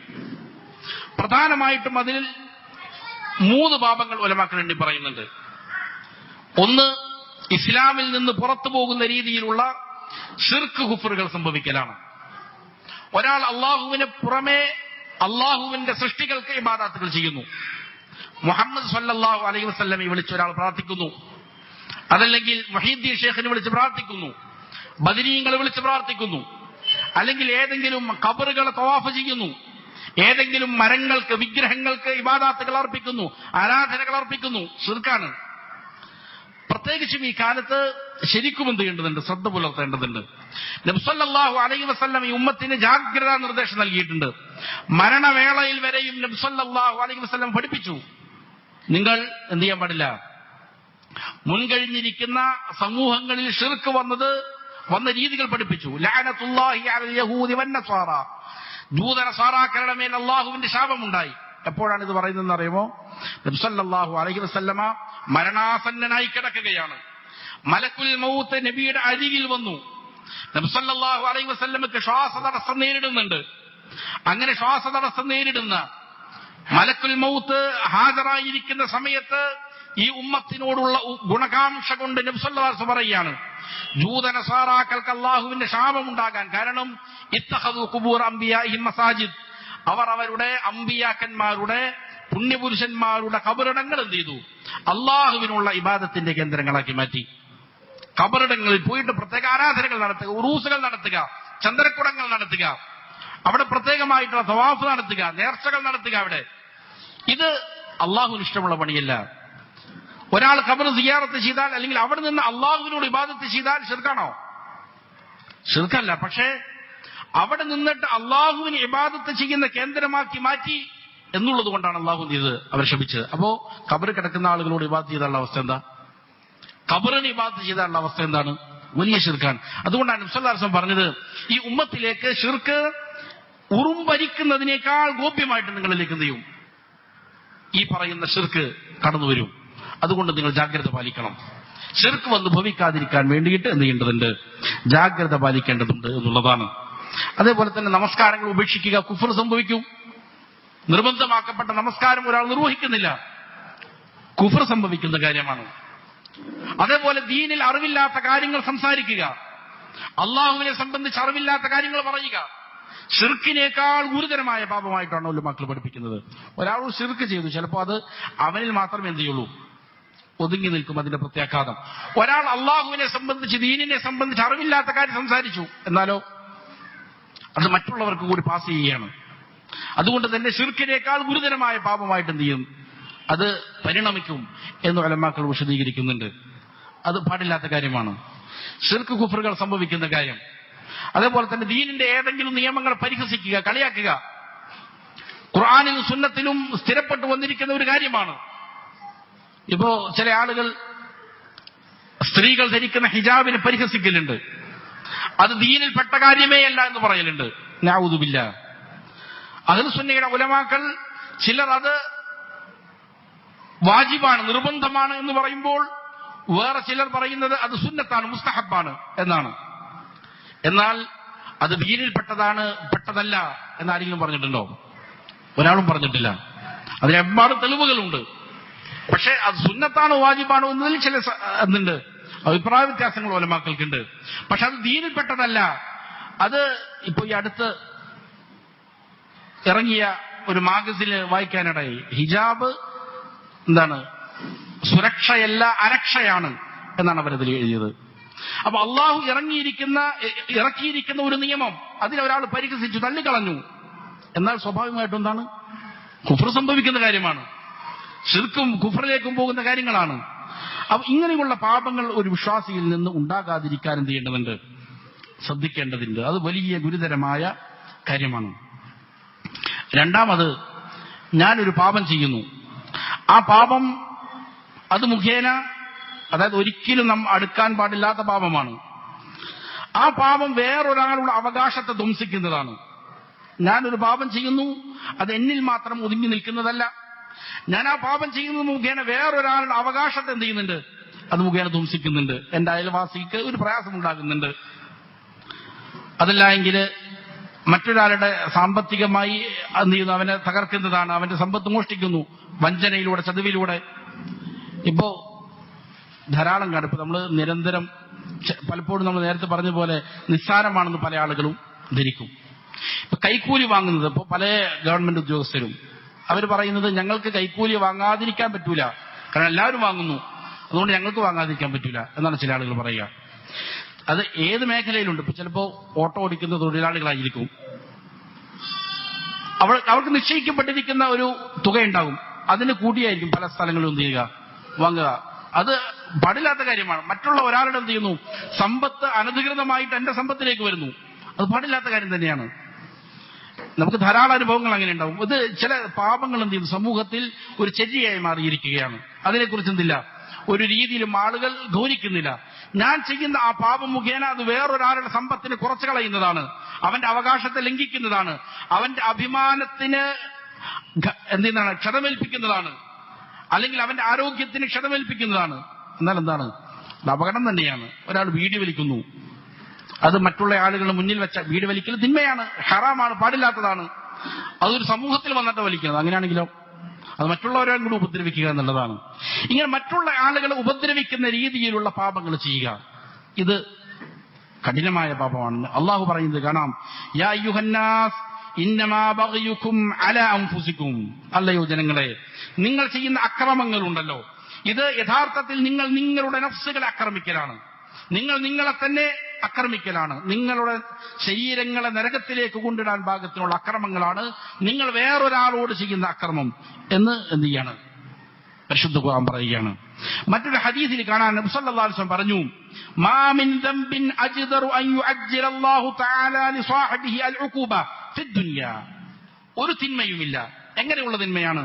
പ്രധാനമായിട്ടും അതിൽ 3 പാപങ്ങൾ ഉലമാക്കൾ എണ്ണി പറയുന്നുണ്ട്. ഒന്ന്, ഇസ്ലാമിൽ നിന്ന് പുറത്തു പോകുന്ന രീതിയിലുള്ള ശിർക്ക് കുഫറുകൾ സംഭവിക്കലാണ്. ഒരാൾ അള്ളാഹുവിന് പുറമെ അള്ളാഹുവിന്റെ സൃഷ്ടികൾക്ക് ഇബാദത്തുകൾ ചെയ്യുന്നു. മുഹമ്മദ് സല്ലല്ലാഹു അലൈഹി വസല്ലമയെ വിളിച്ച് ഒരാൾ പ്രാർത്ഥിക്കുന്നു, അതല്ലെങ്കിൽ മുഹീദ്ദീൻ ഷേഖിനെ വിളിച്ച് പ്രാർത്ഥിക്കുന്നു, ബദരീങ്ങളെ വിളിച്ച് പ്രാർത്ഥിക്കുന്നു, അല്ലെങ്കിൽ ഏതെങ്കിലും ഖബറുകളെ തവാഫ് ചെയ്യുന്നു, ഏതെങ്കിലും മരങ്ങൾക്ക് വിഗ്രഹങ്ങൾക്ക് ഇബാദത്തുകൾ അർപ്പിക്കുന്നു, ആരാധനകൾ അർപ്പിക്കുന്നു. ശിർക്കാണ്. പ്രത്യേകിച്ചും ഈ കാലത്ത് ശരിക്കും എന്ത് ചെയ്യേണ്ടതുണ്ട്? ശ്രദ്ധ പുലർത്തേണ്ടതുണ്ട്. നബി സല്ലല്ലാഹു അലൈഹി വസല്ലം ഈ ഉമ്മത്തിന് ജാഗ്രതാ നിർദ്ദേശം നൽകിയിട്ടുണ്ട്. മരണവേളയിൽ വരെയും നബി സല്ലല്ലാഹു അലൈഹി വസല്ലം പഠിപ്പിച്ചു, നിങ്ങൾ എന്ത് ചെയ്യാൻ പാടില്ല? മുൻകഴിഞ്ഞിരിക്കുന്ന സമൂഹങ്ങളിൽ ശിർക്ക് വന്ന രീതികൾ പഠിപ്പിച്ചു. ലഅനത്തുല്ലാഹി അലൽ യഹൂദി വന്നസ്വാറ, ജൂതനസാറാക്കളുടെ മേൽ അള്ളാഹുവിന്റെ ശാപമുണ്ടായി. എപ്പോഴാണ് ഇത് പറയുന്നതെന്ന് അറിയുമോ? നബി സല്ലല്ലാഹു അലൈഹി വസല്ലമ മരണാസന്നനായി കിടക്കുകയാണ്. മലക്കുൽ മൗത്ത് നബിയുടെ അരികിൽ വന്നു. നബി സല്ലല്ലാഹു അലൈഹി വസല്ലമക്ക് ശ്വാസതടസ്സം നേരിടുന്നുണ്ട്. അങ്ങനെ ശ്വാസതടസ്സം നേരിടുന്ന മലക്കുൽ മൗത്ത് ഹാജരായിരിക്കുന്ന സമയത്ത് ഈ ഉമ്മത്തിനോടുള്ള ഗുണകാംക്ഷ കൊണ്ട് നബി സല്ലല്ലാഹു അലൈഹി വസല്ലം പറയുകയാണ്, ജൂതനസാറാക്കൾക്ക് അള്ളാഹുവിന്റെ ശാപമുണ്ടാകാൻ കാരണം ഇത്തഖദു ഖുബൂർ അംബിയാഇഹിം മസാജിദ്, അവർ അവരുടെ അമ്പിയാക്കന്മാരുടെ പുണ്യപുരുഷന്മാരുടെ ഖബറിടങ്ങൾ എന്ത് ചെയ്തു? അള്ളാഹുവിനുള്ള ഇബാദത്തിന്റെ കേന്ദ്രങ്ങളാക്കി മാറ്റി. ഖബറിടങ്ങളിൽ പോയിട്ട് പ്രത്യേക ആരാധനകൾ നടത്തുക, ഉറൂസുകൾ നടത്തുക, ചന്ദ്രക്കുടങ്ങൾ നടത്തുക, അവിടെ പ്രത്യേകമായിട്ടുള്ള തവാഫ് നടത്തുക, നേർച്ചകൾ നടത്തുക. അവിടെ ഇത് അള്ളാഹുവിന് ഇഷ്ടമുള്ള പണിയല്ല. ഒരാൾ ഖബർ സിയാറത്ത് ചെയ്താൽ അല്ലെങ്കിൽ അവിടെ നിന്ന് അള്ളാഹുവിനോട് ഇബാദത്ത് ചെയ്താൽ ശിർക്കാണോ? ശിർക്കല്ല. പക്ഷേ അവിടെ നിന്നിട്ട് അള്ളാഹുവിന് ഇബാദത്ത് ചെയ്യുന്ന കേന്ദ്രമാക്കി മാറ്റി എന്നുള്ളത് കൊണ്ടാണ് അള്ളാഹു ചെയ്ത് അവർ ശപിച്ചത്. അപ്പോ ഖബർ കിടക്കുന്ന ആളുകളോട് ഇബാദത്ത് ചെയ്താലുള്ള അവസ്ഥ എന്താ? ഖബറിന് ഇബാദത്ത് ചെയ്താലുള്ള അവസ്ഥ എന്താണ്? വലിയ ശിർക്കാണ്. അതുകൊണ്ടാണ് നബി സല്ലല്ലാഹു അലൈഹി വസല്ലം പറഞ്ഞത്, ഈ ഉമ്മത്തിലേക്ക് ശിർക്ക് ഉറുമ്പരിക്കുന്നതിനേക്കാൾ ഗോപ്യമായിട്ട് നിങ്ങളിലേക്ക് എന്ത് ചെയ്യും? ഈ പറയുന്ന ശിർക്ക് കടന്നു വരും. അതുകൊണ്ട് നിങ്ങൾ ജാഗ്രത പാലിക്കണം. ശിർക്ക് വന്ന് ഭവിക്കാതിരിക്കാൻ വേണ്ടിയിട്ട് എന്ത് ചെയ്യേണ്ടതുണ്ട്? ജാഗ്രത പാലിക്കേണ്ടതുണ്ട് എന്നുള്ളതാണ്. അതേപോലെ തന്നെ നമസ്കാരങ്ങൾ ഉപേക്ഷിക്കുക, കുഫർ സംഭവിക്കും. നിർബന്ധമാക്കപ്പെട്ട നമസ്കാരം ഒരാൾ നിർവഹിക്കുന്നില്ല, കുഫർ സംഭവിക്കുന്ന കാര്യമാണ്. അതേപോലെ ദീനിൽ അറിവില്ലാത്ത കാര്യങ്ങൾ സംസാരിക്കുക, അള്ളാഹുവിനെ സംബന്ധിച്ച് അറിവില്ലാത്ത കാര്യങ്ങൾ പറയുക, ശിർക്കിനേക്കാൾ ഗുരുതരമായ പാപമായിട്ടാണ് ഉലമാക്കൾ പഠിപ്പിക്കുന്നത്. ഒരാൾ ശിർക്ക് ചെയ്തു, ചിലപ്പോൾ അത് അവനിൽ മാത്രമേ എന്ത് ചെയ്യുള്ളൂ? ഒതുങ്ങി നിൽക്കും അതിന്റെ പ്രത്യാഘാതം. ഒരാൾ അള്ളാഹുവിനെ സംബന്ധിച്ച് ദീനിനെ സംബന്ധിച്ച് അറിവില്ലാത്ത കാര്യം സംസാരിച്ചു, എന്നാലോ അത് മറ്റുള്ളവർക്ക് കൂടി പാസ് ചെയ്യുകയാണ്. അതുകൊണ്ട് തന്നെ ശിർക്കിനേക്കാൾ ഗുരുതരമായ പാപമായിട്ട് എന്ത് ചെയ്യും? അത് പരിണമിക്കും എന്ന് ഉലമാക്കൾ വിശദീകരിക്കുന്നുണ്ട്. അത് പാടില്ലാത്ത കാര്യമാണ്, ശിർക്ക് കുഫറുകൾ സംഭവിക്കുന്ന കാര്യം. അതേപോലെ തന്നെ ദീനിന്റെ ഏതെങ്കിലും നിയമങ്ങൾ പരിഹസിക്കുക, കളിയാക്കുക, ഖുർആനിലും സുന്നത്തിലും സ്ഥിരപ്പെട്ടു വന്നിരിക്കുന്ന ഒരു കാര്യമാണ്. ഇപ്പോ ചില ആളുകൾ സ്ത്രീകൾ ധരിക്കുന്ന ഹിജാബിനെ പരിഹസിക്കലുണ്ട്. അത് ദീനിൽപ്പെട്ട കാര്യമേ അല്ല എന്ന് പറയലുണ്ട്. നഊദു ബില്ലാഹ്. അഹ്ലു സുന്നയുടെ ഉലമാക്കൾ ചിലർ അത് വാജിബാണ്, നിർബന്ധമാണ് എന്ന് പറയുമ്പോൾ വേറെ ചിലർ പറയുന്നത് അത് സുന്നത്താണ്, മുസ്തഹബാണ് എന്നാണ്. എന്നാൽ അത് പെട്ടതല്ല എന്നാരെങ്കിലും പറഞ്ഞിട്ടുണ്ടോ? ഒരാളും പറഞ്ഞിട്ടില്ല. അതിന് ഒരുപാട് തെളിവുകളുണ്ട്. പക്ഷെ അത് സുന്നത്താണോ വാജിബാണോ എന്നതിൽ ചില എന്തുണ്ട്? അഭിപ്രായ വ്യത്യാസങ്ങൾ ഉലമാക്കൾക്കുണ്ട്. പക്ഷെ അത് ദീനിൽപ്പെട്ടതല്ല. അത് ഇപ്പൊ ഈ അടുത്ത് ഇറങ്ങിയ ഒരു മാഗസിനിൽ വായിക്കാനിടയായി. ഹിജാബ് എന്താണ്, സുരക്ഷയല്ല അരക്ഷയാണ് എന്നാണ് അവരതിൽ എഴുതിയത്. അപ്പൊ അള്ളാഹു ഇറക്കിയിരിക്കുന്ന ഒരു നിയമം അതിലൊരാൾ പരിഹസിച്ചു, തള്ളിക്കളഞ്ഞു. എന്നാൽ സ്വാഭാവികമായിട്ടും എന്താണ്, കുഫ്ർ സംഭവിക്കുന്ന കാര്യമാണ്, ശിർക്കും കുഫറിലേക്കും പോകുന്ന കാര്യങ്ങളാണ്. അപ്പൊ ഇങ്ങനെയുള്ള പാപങ്ങൾ ഒരു വിശ്വാസിയിൽ നിന്ന് ഉണ്ടാകാതിരിക്കാൻ എന്ത് ചെയ്യേണ്ടതുണ്ട്, ശ്രദ്ധിക്കേണ്ടതുണ്ട്. അത് വലിയ ഗുരുതരമായ കാര്യമാണ്. രണ്ടാമത്, ഞാനൊരു പാപം ചെയ്യുന്നു, ആ പാപം അത് മുഖേന, അതായത് ഒരിക്കലും നാം അടുക്കാൻ പാടില്ലാത്ത പാപമാണ്. ആ പാപം വേറൊരാളുടെ അവകാശത്തെ ധ്വംസിക്കുന്നതാണ്. ഞാനൊരു പാപം ചെയ്യുന്നു, അത് എന്നിൽ മാത്രം ഒതുങ്ങി നിൽക്കുന്നതല്ല. ഞാൻ ആ പാപം ചെയ്യുന്നത് മുഖേന വേറൊരാളുടെ അവകാശത്തെ എന്ത് ചെയ്യുന്നുണ്ട്, അത് മുഖേന ധ്വംസിക്കുന്നുണ്ട്. എന്റെ അയൽവാസിക്ക് ഒരു പ്രയാസമുണ്ടാകുന്നുണ്ട്. അതല്ല എങ്കിൽ മറ്റൊരാളുടെ സാമ്പത്തികമായി എന്ത് ചെയ്യുന്നു, അവനെ തകർക്കുന്നതാണ്, അവന്റെ സമ്പത്ത് മോഷ്ടിക്കുന്നു വഞ്ചനയിലൂടെ, ചതിവിലൂടെ. ഇപ്പോ ധാരാളം കാണും. ഇപ്പൊ നമ്മൾ നിരന്തരം പലപ്പോഴും നമ്മൾ നേരത്തെ പറഞ്ഞ പോലെ നിസ്സാരമാണെന്ന് പല ആളുകളും ധരിക്കും. ഇപ്പൊ കൈക്കൂലി വാങ്ങുന്നത്, ഇപ്പൊ പല ഗവൺമെന്റ് ഉദ്യോഗസ്ഥരും അവർ പറയുന്നത് ഞങ്ങൾക്ക് കൈക്കൂലി വാങ്ങാതിരിക്കാൻ പറ്റൂല, കാരണം എല്ലാവരും വാങ്ങുന്നു, അതുകൊണ്ട് ഞങ്ങൾക്ക് വാങ്ങാതിരിക്കാൻ പറ്റൂല എന്നാണ് ചില ആളുകൾ പറയുക. അത് ഏത് മേഖലയിലുണ്ട്. ഇപ്പൊ ചിലപ്പോ ഓട്ടോ ഓടിക്കുന്ന തൊഴിലാളികളായിരിക്കും, അവർക്ക് നിശ്ചയിക്കപ്പെട്ടിരിക്കുന്ന ഒരു തുകയുണ്ടാകും, അതിന് കൂടിയായിരിക്കും പല സ്ഥലങ്ങളിലും എന്ത് ചെയ്യുക, വാങ്ങുക. അത് പാടില്ലാത്ത കാര്യമാണ്. മറ്റുള്ള ഒരാളുടെ എന്ത് ചെയ്യുന്നു, സമ്പത്ത് അനധികൃതമായിട്ട് എന്റെ സമ്പത്തിലേക്ക് വരുന്നു, അത് പാടില്ലാത്ത കാര്യം തന്നെയാണ്. നമുക്ക് ധാരാളം അനുഭവങ്ങൾ അങ്ങനെ ഉണ്ടാവും. ഇത് ചില പാപങ്ങൾ എന്ത് ചെയ്യുന്നു, സമൂഹത്തിൽ ഒരു ചര്യയായി മാറിയിരിക്കുകയാണ്. അതിനെക്കുറിച്ച് എന്തില്ല, ഒരു രീതിയിലും ആളുകൾ ഗൗനിക്കുന്നില്ല. ഞാൻ ചെയ്യുന്ന ആ പാപം മുഖേന അത് വേറൊരാളുടെ സമ്പത്തിന് കുറച്ചു കളയുന്നതാണ്, അവന്റെ അവകാശത്തെ ലംഘിക്കുന്നതാണ്, അവന്റെ അഭിമാനത്തിന് എന്താണ് ക്ഷതമേൽപ്പിക്കുന്നതാണ്, അല്ലെങ്കിൽ അവന്റെ ആരോഗ്യത്തിന് ക്ഷതമേൽപ്പിക്കുന്നതാണ്. എന്നാൽ എന്താണ്, അത് അപകടം തന്നെയാണ്. ഒരാൾ ബീഡി വലിക്കുന്നു, അത് മറ്റുള്ള ആളുകളുടെ മുന്നിൽ വെച്ച ബീഡി വലിക്കൽ തിന്മയാണ്, ഹറാമാണ്, പാടില്ലാത്തതാണ്. അതൊരു സമൂഹത്തിൽ വന്നിട്ട് വലിക്കുന്നത്, അങ്ങനെയാണെങ്കിലോ അത് മറ്റുള്ളവരെ കൂടി ഉപദ്രവിക്കുക എന്നുള്ളതാണ്. ഇങ്ങനെ മറ്റുള്ള ആളുകളെ ഉപദ്രവിക്കുന്ന രീതിയിലുള്ള പാപങ്ങൾ ചെയ്യുക, ഇത് കഠിനമായ പാപമാണ്. അള്ളാഹു പറയുന്നത് കാണാം, യാ അയ്യുഹന്നാസ് ഇന്നമാ ബഗ്യുകും അലാ അൻഫുസികും. അല്ലയോ ജനങ്ങളെ, നിങ്ങൾ ചെയ്യുന്ന അക്രമങ്ങളുണ്ടല്ലോ, ഇത് യഥാർത്ഥത്തിൽ നിങ്ങൾ നിങ്ങളുടെ നഫ്സുകളെ ആക്രമിക്കലാണ്, നിങ്ങൾ നിങ്ങളെ തന്നെ ആക്രമിക്കലാണ്, നിങ്ങളുടെ ശരീരങ്ങളെ നരകത്തിലേക്ക് കൊണ്ടിടാൻ പാകത്തിനുള്ള അക്രമങ്ങളാണ് നിങ്ങൾ വേറൊരാളോട് ചെയ്യുന്ന അക്രമം എന്ന് എന്ത് ചെയ്യാണ്, പരിശുദ്ധ ഖുർആൻ പറയുകയാണ്. മറ്റൊരു ഹദീസിൽ കാണാൻ നബി സല്ലല്ലാഹു അലൈഹി വസല്ലം പറഞ്ഞു, മാ മിൻ ദംബിൻ അജ്ദറു അൻ യുഅജ്ജില അല്ലാഹു തആല ലി സാഹിബിഹി അൽഉഖൂബ ഫിദ്ദുനിയ. ഒരു തിന്മയുമില്ല. എങ്ങനെയുള്ള തിന്മയാണ്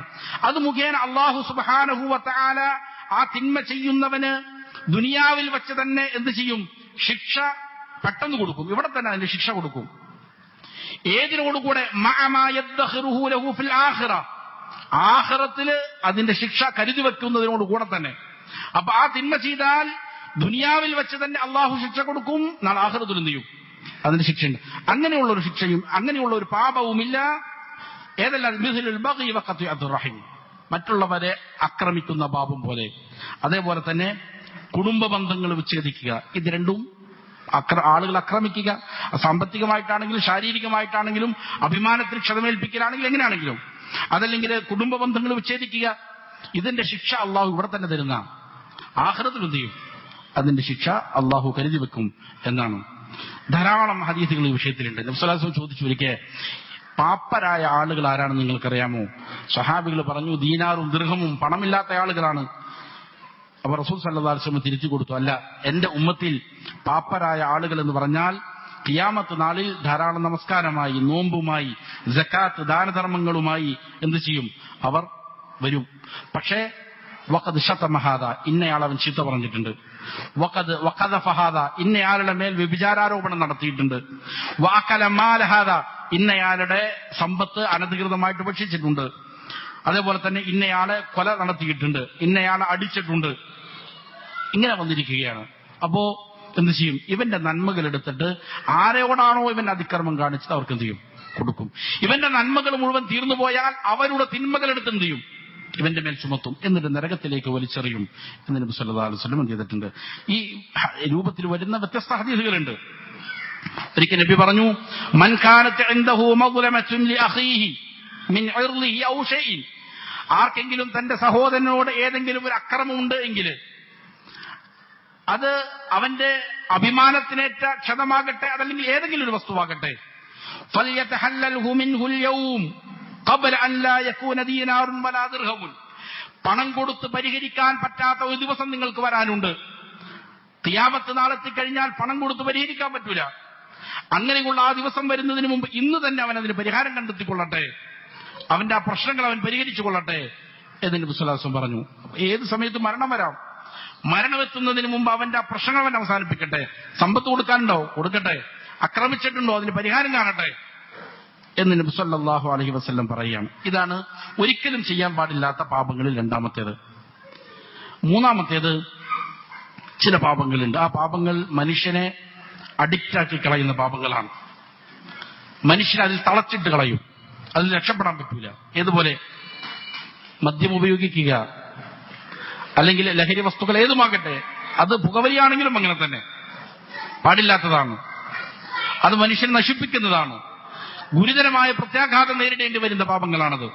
അത്? മുഖേന അല്ലാഹു സുബ്ഹാനഹു വ തആല ആ തിന്മ ചെയ്യുന്നവന് ദുനിയാവിൽ വെച്ച് തന്നെ എന്ത് ചെയ്യും, ശിക്ഷ പെട്ടെന്ന് കൊടുക്കും, ഇവിടെ തന്നെ അതിന്റെ ശിക്ഷ കൊടുക്കും. ഏതിനോടുകൂടെ ആഖിറത്തില് അതിന്റെ ശിക്ഷ കരുതി വെക്കുന്നതിനോടുകൂടെ തന്നെ. അപ്പൊ ആ തിന്മ ചെയ്താൽ ദുനിയാവിൽ വെച്ച് തന്നെ അള്ളാഹു ശിക്ഷ കൊടുക്കും, നാളെ ആഖിറത്തിൽ എന്ത് ചെയ്യും, അതിന്റെ ശിക്ഷയുണ്ട്. അങ്ങനെയുള്ള ഒരു ശിക്ഷയും അങ്ങനെയുള്ള ഒരു പാപവുമില്ല. ഏതെല്ലാം മറ്റുള്ളവരെ ആക്രമിക്കുന്ന പാപം പോലെ. അതേപോലെ തന്നെ കുടുംബ ബന്ധങ്ങൾ വിച്ഛേദിക്കുക, ഇത് രണ്ടും ആളുകൾ ആക്രമിക്കുക, സാമ്പത്തികമായിട്ടാണെങ്കിലും ശാരീരികമായിട്ടാണെങ്കിലും അഭിമാനത്തിന് ക്ഷതമേൽപ്പിക്കലാണെങ്കിലും എങ്ങനെയാണെങ്കിലും, അതല്ലെങ്കിൽ കുടുംബ ബന്ധങ്ങൾ വിച്ഛേദിക്കുക, ഇതിന്റെ ശിക്ഷ അള്ളാഹു ഇവിടെ തന്നെ തരുന്ന, ആഖിറത്തിൽ എന്ത് ചെയ്യും, അതിന്റെ ശിക്ഷ അള്ളാഹു കരുതി വെക്കും എന്നാണ്. ധാരാളം ഹദീസുകൾ ഈ വിഷയത്തിലുണ്ട്. നബി സല്ലല്ലാഹു അലൈഹി വസല്ലം ചോദിച്ചു ഒരിക്കൽ, പാപ്പരായ ആളുകൾ ആരാണെന്ന് നിങ്ങൾക്കറിയാമോ? സഹാബികൾ പറഞ്ഞു, ദീനാറും ദിർഹമും പണമില്ലാത്ത ആളുകളാണ്. അപ്പൊ റസൂൽ സല്ലല്ലാഹു അലൈഹി വസല്ലം തിരിച്ചു കൊടുത്തു, അല്ല, എന്റെ ഉമ്മത്തിൽ പാപ്പരായ ആളുകൾ എന്ന് പറഞ്ഞാൽ ഖിയാമത്ത് നാളിൽ ധാരാളം നമസ്കാരമായി, നോമ്പുമായി, സക്കാത്ത് ദാനധർമ്മങ്ങളുമായി എന്ത് ചെയ്യും, അവർ വരും. പക്ഷേ വഖദ് ശതമഹാദ, ഇന്നയാൾ അവൻ ചീത്ത പറഞ്ഞിട്ടുണ്ട്, വഖദ ഫഹാദ, ഇന്നയാളുടെ മേൽ വ്യഭിചാരാരോപണം നടത്തിയിട്ടുണ്ട്, വഅകല മാലഹാദ, ഇന്നയാളുടെ സമ്പത്ത് അനധികൃതമായിട്ട് ഭക്ഷിച്ചിട്ടുണ്ട്, അതേപോലെ തന്നെ ഇന്നയാളെ കൊല നടത്തിയിട്ടുണ്ട്, ഇന്നയാളെ അടിച്ചിട്ടുണ്ട്. ഇങ്ങനെ വന്നിരിക്കുകയാണ്. അപ്പോ എന്ത് ചെയ്യും, ഇവന്റെ നന്മകൾ എടുത്തിട്ട് ആരോടാണോ ഇവൻ അതിക്രമം കാണിച്ചത് അവർക്ക് എന്ത് ചെയ്യും, കൊടുക്കും. ഇവന്റെ നന്മകൾ മുഴുവൻ തീർന്നു പോയാൽ അവരുടെ തിന്മകൾ എടുത്ത് എന്ത് ചെയ്യും, ഇവന്റെ മേൽ ചുമത്തും, എന്നിട്ട് നരകത്തിലേക്ക് വലിച്ചെറിയും എന്ന് നബി സല്ലല്ലാഹു അലൈഹി വസല്ലം ചെയ്തിട്ടുണ്ട്. ഈ രൂപത്തിൽ വരുന്ന വ്യത്യസ്ത ഹദീസുകളുണ്ട്. ഒരിക്കൽ നബി പറഞ്ഞു, മൻ കാനത് ഇൻദഹു മദ്ലമത്തുൻ ലിഅഖീഹി മിൻ ഇർളിഹി ഔ ഷൈഇൻ, ആർക്കെങ്കിലും തന്റെ സഹോദരനോട് ഏതെങ്കിലും ഒരു അക്രമമുണ്ട് എങ്കിൽ അത് അവന്റെ അഭിമാനത്തിനേറ്റ ക്ഷതമാകട്ടെ, അതല്ലെങ്കിൽ ഏതെങ്കിലും ഒരു വസ്തുവാകട്ടെ, ഫൽയതഹല്ലൽഹു മിൻഹുൽ യൗം ഖബ്ല അൻ ലാ യകൂന ദീനാറുൻ വലാ ദിർഹമുൻ. പണം കൊടുത്ത് പരിഹരിക്കാൻ പറ്റാത്ത ഒരു ദിവസം നിങ്ങൾക്ക് വരാനുണ്ട്. ഖിയാമത്ത് നാളെത്തിക്കഴിഞ്ഞാൽ പണം കൊടുത്ത് പരിഹരിക്കാൻ പറ്റൂല. അങ്ങനെയുള്ള ആ ദിവസം വരുന്നതിന് മുമ്പ് ഇന്ന് തന്നെ അവൻ അതിന് പരിഹാരം കണ്ടെത്തിക്കൊള്ളട്ടെ, അവന്റെ ആ പ്രശ്നങ്ങൾ അവൻ പരിഹരിച്ചു കൊള്ളട്ടെ എന്ന് നബി സല്ലല്ലാഹു അലൈഹി വസല്ലം പറഞ്ഞു. ഏത് സമയത്ത് മരണം വരാം. മരണമെത്തുന്നതിന് മുമ്പ് അവന്റെ ആ പ്രശ്നങ്ങൾ അവൻ അവസാനിപ്പിക്കട്ടെ. സമ്പത്ത് കൊടുക്കാനുണ്ടോ, കൊടുക്കട്ടെ. ആക്രമിച്ചിട്ടുണ്ടോ, അതിന് പരിഹാരം കാണട്ടെ എന്ന് നബി സല്ലല്ലാഹു അലൈഹി വസല്ലം പറയുകയാണ്. ഇതാണ് ഒരിക്കലും ചെയ്യാൻ പാടില്ലാത്ത പാപങ്ങളിൽ രണ്ടാമത്തേത്. മൂന്നാമത്തേത്, ചില പാപങ്ങളുണ്ട്. ആ പാപങ്ങൾ മനുഷ്യനെ അഡിക്റ്റാക്കി കളയുന്ന പാപങ്ങളാണ്. മനുഷ്യനെ അതിൽ തളച്ചിട്ട് കളയും, അതിൽ രക്ഷപ്പെടാൻ പറ്റൂല. ഏതുപോലെ? മദ്യം ഉപയോഗിക്കുക, അല്ലെങ്കിൽ ലഹരി വസ്തുക്കൾ ഏതുമാകട്ടെ, അത് പുകവലിയാണെങ്കിലും അങ്ങനെ തന്നെ പാടില്ലാത്തതാണ്. അത് മനുഷ്യനെ നശിപ്പിക്കുന്നതാണ്. ഗുരുതരമായ പ്രത്യാഘാതം നേരിടേണ്ടി വരുന്ന പാപങ്ങളാണത്.